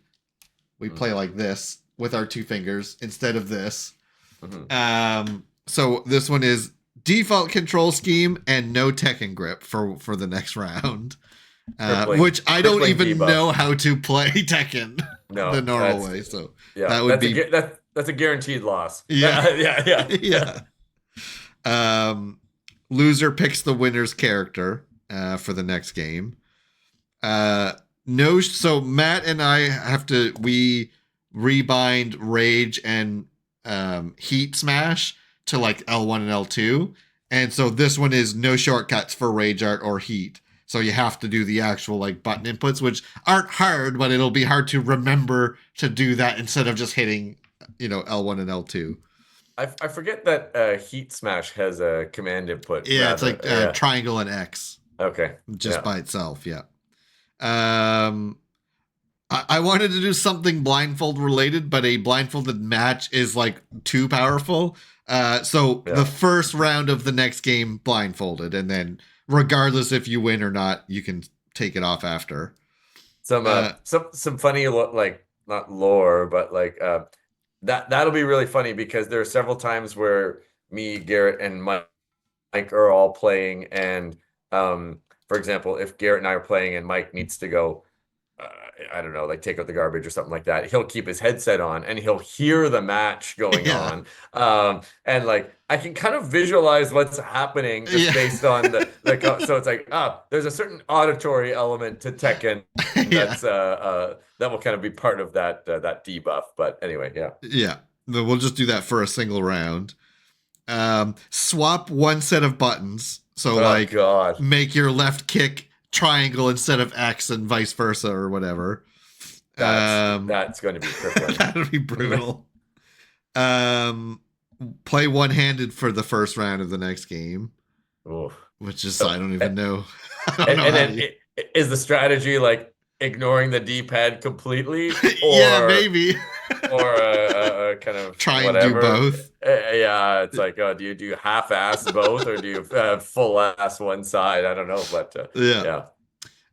we play like this. with our 2 fingers instead of this.
Mm-hmm.
So this one is default control scheme and no Tekken grip for the next round. Which I don't even know how to play Tekken the normal way. So that would
that's a guaranteed loss.
Yeah. Yeah. Loser picks the winner's character for the next game. So Matt and I we rebind Rage and Heat Smash to like L1 and L2. And so this one is no shortcuts for Rage Art or Heat. So you have to do the actual like button inputs, which aren't hard, but it'll be hard to remember to do that instead of just hitting, L1 and L2.
I forget that Heat Smash has a command input.
Yeah, it's like triangle and X.
Okay.
Just by itself, yeah. I wanted to do something blindfold related, but a blindfolded match is like too powerful. The first round of the next game blindfolded, and then regardless if you win or not, you can take it off after.
Some funny like not lore, but like that'll be really funny because there are several times where me, Garrett, and Mike are all playing, and for example, if Garrett and I are playing and Mike needs to go, I don't know, like take out the garbage or something like that, he'll keep his headset on and he'll hear the match going on. And like, I can kind of visualize what's happening just based on so it's like, there's a certain auditory element to Tekken that's, that will kind of be part of that debuff. But anyway,
Yeah. We'll just do that for a single round. Swap one set of buttons. So make your left kick triangle instead of X and vice versa or whatever.
That's going to be crippling.
That would be brutal. Play one-handed for the first round of the next game.
Oof.
Which is, I don't even know.
Is the strategy like ignoring the D-pad completely?
Yeah, maybe.
Or kind of
try and do both.
It's like, do you do half-ass both, or do you full-ass one side? I don't know, but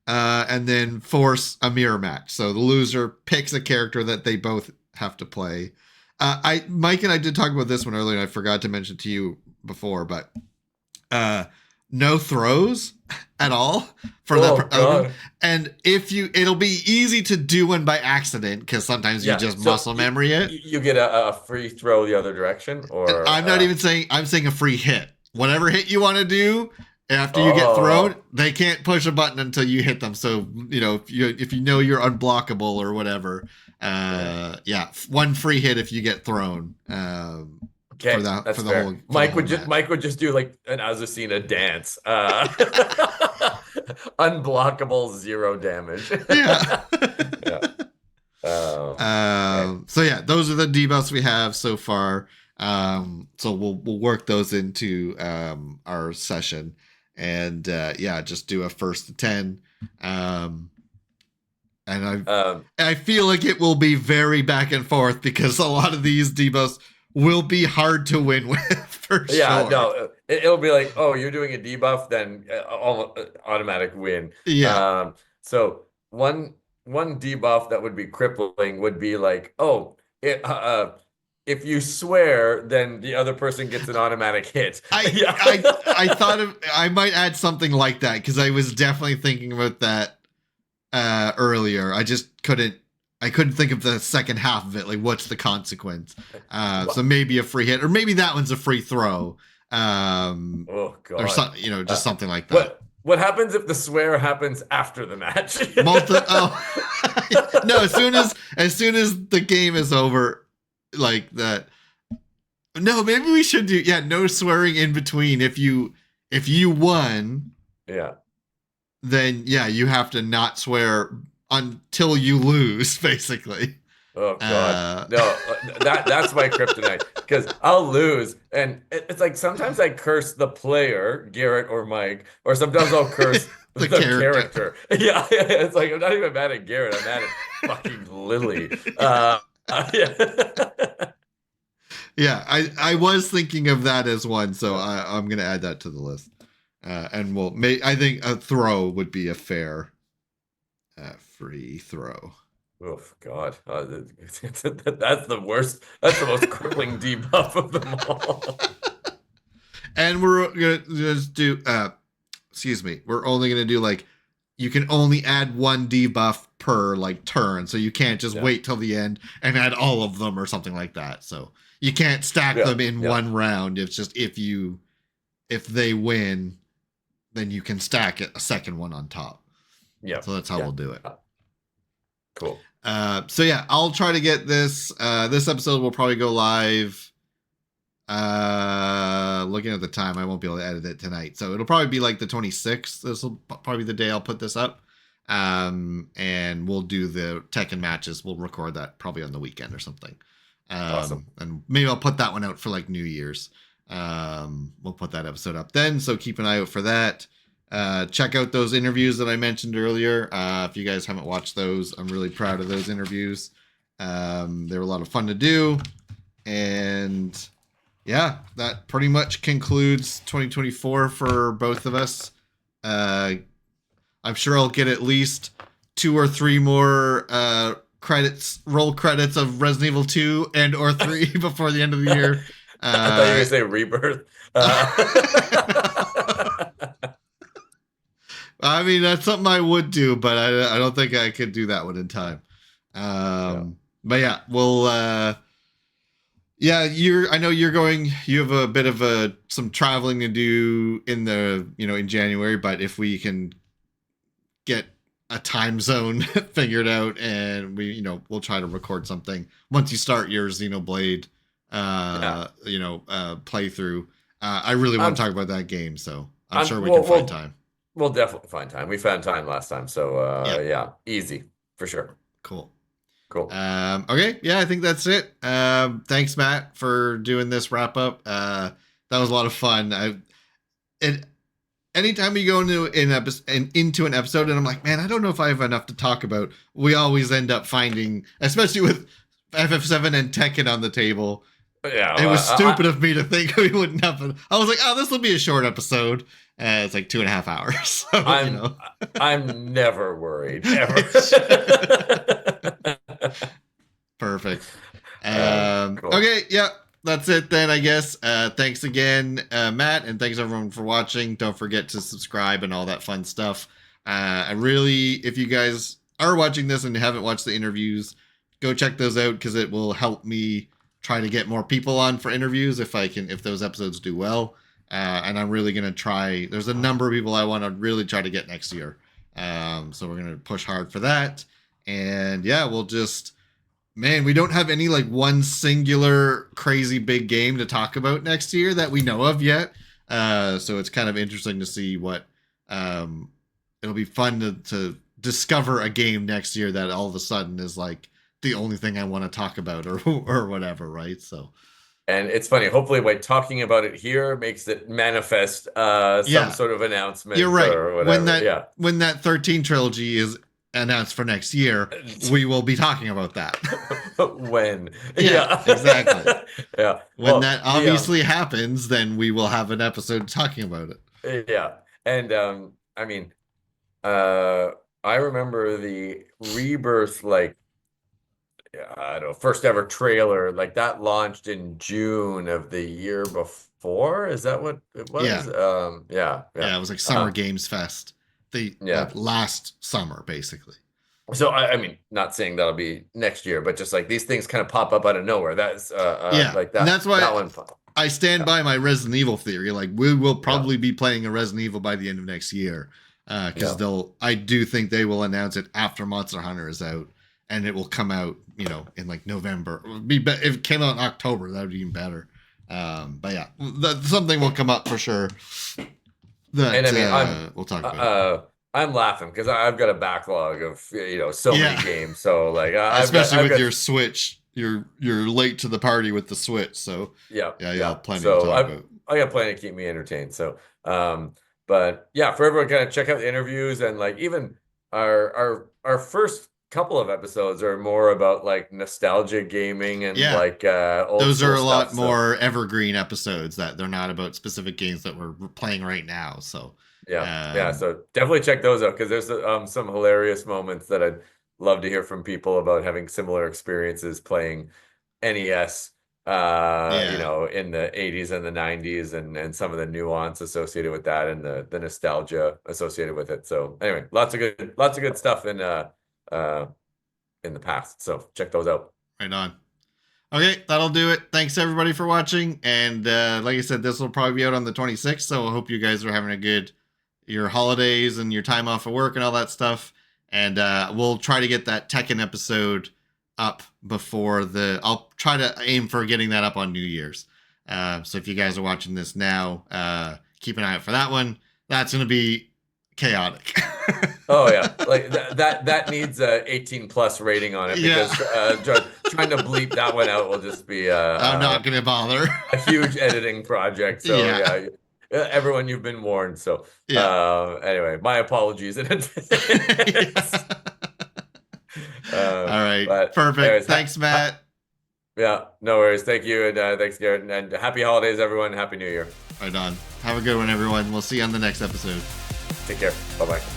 and then force a mirror match. So the loser picks a character that they both have to play. Mike and I did talk about this one earlier, and I forgot to mention to you before, but no throws at all for that. And it'll be easy to do one by accident because sometimes you just muscle memory it.
You get a free throw the other direction, or
and I'm not even saying, I'm saying a free hit. Whatever hit you want to do after you get thrown, they can't push a button until you hit them. So if you know you're unblockable or whatever, one free hit if you get thrown.
Okay, that's fair. Mike would just do like an Azucena dance. Unblockable, 0 damage.
So those are the debuffs we have so far. So we'll work those into our session, and just do a first to 10. And I feel like it will be very back and forth because a lot of these debuffs will be hard to win with for sure.
Yeah, no, it'll be like, oh, you're doing a debuff, then automatic win.
Yeah.
So one debuff that would be crippling would be like, if you swear, then the other person gets an automatic hit.
I thought I might add something like that because I was definitely thinking about that earlier. I just couldn't think of the second half of it. Like, what's the consequence? So maybe a free hit, or maybe that one's a free throw.
Oh God!
Or something, just something like that.
What happens if the swear happens after the match?
No, as soon as the game is over, like that. No, maybe we should do no swearing in between. If you won, then you have to not swear until you lose, basically.
Oh God, no, that's my kryptonite, because I'll lose, and it's like sometimes I curse the player, Garrett or Mike, or sometimes I'll curse the character. Yeah, it's like I'm not even mad at Garrett, I'm mad at fucking Lily.
I was thinking of that as one, so I'm gonna add that to the list, and I think a throw would be a fair free throw.
Oh God, that's the worst. That's the most crippling debuff of them all.
And we're gonna just do. Excuse me. We're only gonna do like you can only add one debuff per like turn, so you can't just
Yeah.
wait till the end and add all of them or something like that. So you can't stack them in one round. It's just if they win, then you can stack a second one on top.
Yeah.
So that's how we'll do it.
Cool.
So yeah, I'll try to get this. This episode will probably go live. Looking at the time, I won't be able to edit it tonight, so it'll probably be like the 26th. This will probably be the day I'll put this up. And we'll do the Tekken matches. We'll record that probably on the weekend or something.
Awesome.
And maybe I'll put that one out for like New Year's. We'll put that episode up then, so keep an eye out for that. Check out those interviews that I mentioned earlier. If you guys haven't watched those, I'm really proud of those interviews. They were a lot of fun to do. And yeah, that pretty much concludes 2024 for both of us. I'm sure I'll get at least 2 or 3 more roll credits of Resident Evil 2 and or 3 before the end of the year.
I thought you were going to say Rebirth.
I mean, that's something I would do, but I don't think I could do that one in time. But yeah, we'll... I know you're going, you have a bit of some traveling to do in in January, but if we can get a time zone figured out and we'll try to record something once you start your Xenoblade, playthrough. I really want to talk about that game, so I'm sure we can find time.
We'll definitely find time. We found time last time, so yeah, easy for sure.
Cool.
Okay,
yeah, I think that's it. Thanks, Matt, for doing this wrap up. That was a lot of fun. Anytime you go into an episode and I'm like, man, I don't know if I have enough to talk about, we always end up finding, especially with FF7 and Tekken on the table.
Yeah,
it was stupid of me to think we wouldn't have. I was like, oh, this will be a short episode. It's like 2.5 hours. So,
I'm never worried. Ever.
Perfect. Cool. Okay, yeah, that's it then, I guess. Thanks again, Matt, and thanks everyone for watching. Don't forget to subscribe and all that fun stuff. If you guys are watching this and haven't watched the interviews, go check those out because it will help me try to get more people on for interviews if those episodes do well. And I'm really going to try. There's a number of people I want to really try to get next year. So we're going to push hard for that. And yeah, we don't have any like one singular crazy big game to talk about next year that we know of yet. So it's kind of interesting to see what, it'll be fun to discover a game next year that all of a sudden is like the only thing I want to talk about or whatever. Right. So.
And it's funny. Hopefully, by talking about it here makes it manifest some sort of announcement.
You're right.
Or whatever.
When that 13 trilogy is announced for next year, we will be talking about that.
When?
Yeah, exactly.
Yeah.
When that obviously happens, then we will have an episode talking about
it. Yeah. And I remember the Rebirth, I don't know, first ever trailer, like that launched in June of the year before. Is that what it was?
Yeah. It was like Summer Games Fest. Last summer, basically.
So not saying that'll be next year, but just like these things kind of pop up out of nowhere. That's like that.
And that's why
that one.
I stand by my Resident Evil theory. Like we will probably be playing a Resident Evil by the end of next year, because I do think they will announce it after Monster Hunter is out. And it will come out, in like November. If it came out in October, that would be even better. But yeah, something will come up for sure. We'll talk about.
I'm laughing because I've got a backlog of so many games. So like,
especially with your Switch, you're late to the party with the Switch. So plenty to talk about.
I got plenty to keep me entertained. So, but yeah, for everyone, kind of check out the interviews and like even our first couple of episodes are more about like nostalgia gaming and old
those are a lot
stuff,
more evergreen episodes that they're not about specific games that we're playing right now. So
so definitely check those out because there's some hilarious moments that love to hear from people about having similar experiences playing NES, you know, in the 80s and the 90s, and some of the nuance associated with that, and the nostalgia associated with it. So anyway, lots of good stuff in the past. So check those out.
Right on. Okay, that'll do it. Thanks everybody for watching. And like I said, this will probably be out on the 26th. So I hope you guys are having your holidays and your time off of work and all that stuff. And we'll try to get that Tekken episode up before I'll try to aim for getting that up on New Year's. So if you guys are watching this now, keep an eye out for that one. That's going to be chaotic.
Oh yeah, like that needs a 18+ rating on it, because trying to bleep that one out will just be
I'm not gonna bother.
A huge editing project. So yeah, everyone, you've been warned. So anyway, my apologies in advance.
All right, perfect. Anyways, thanks, Matt.
Yeah, no worries. Thank you, and thanks, Garrett, and happy holidays, everyone. Happy New Year.
Right on. Have a good one, everyone. We'll see you on the next episode.
Take care. Bye-bye.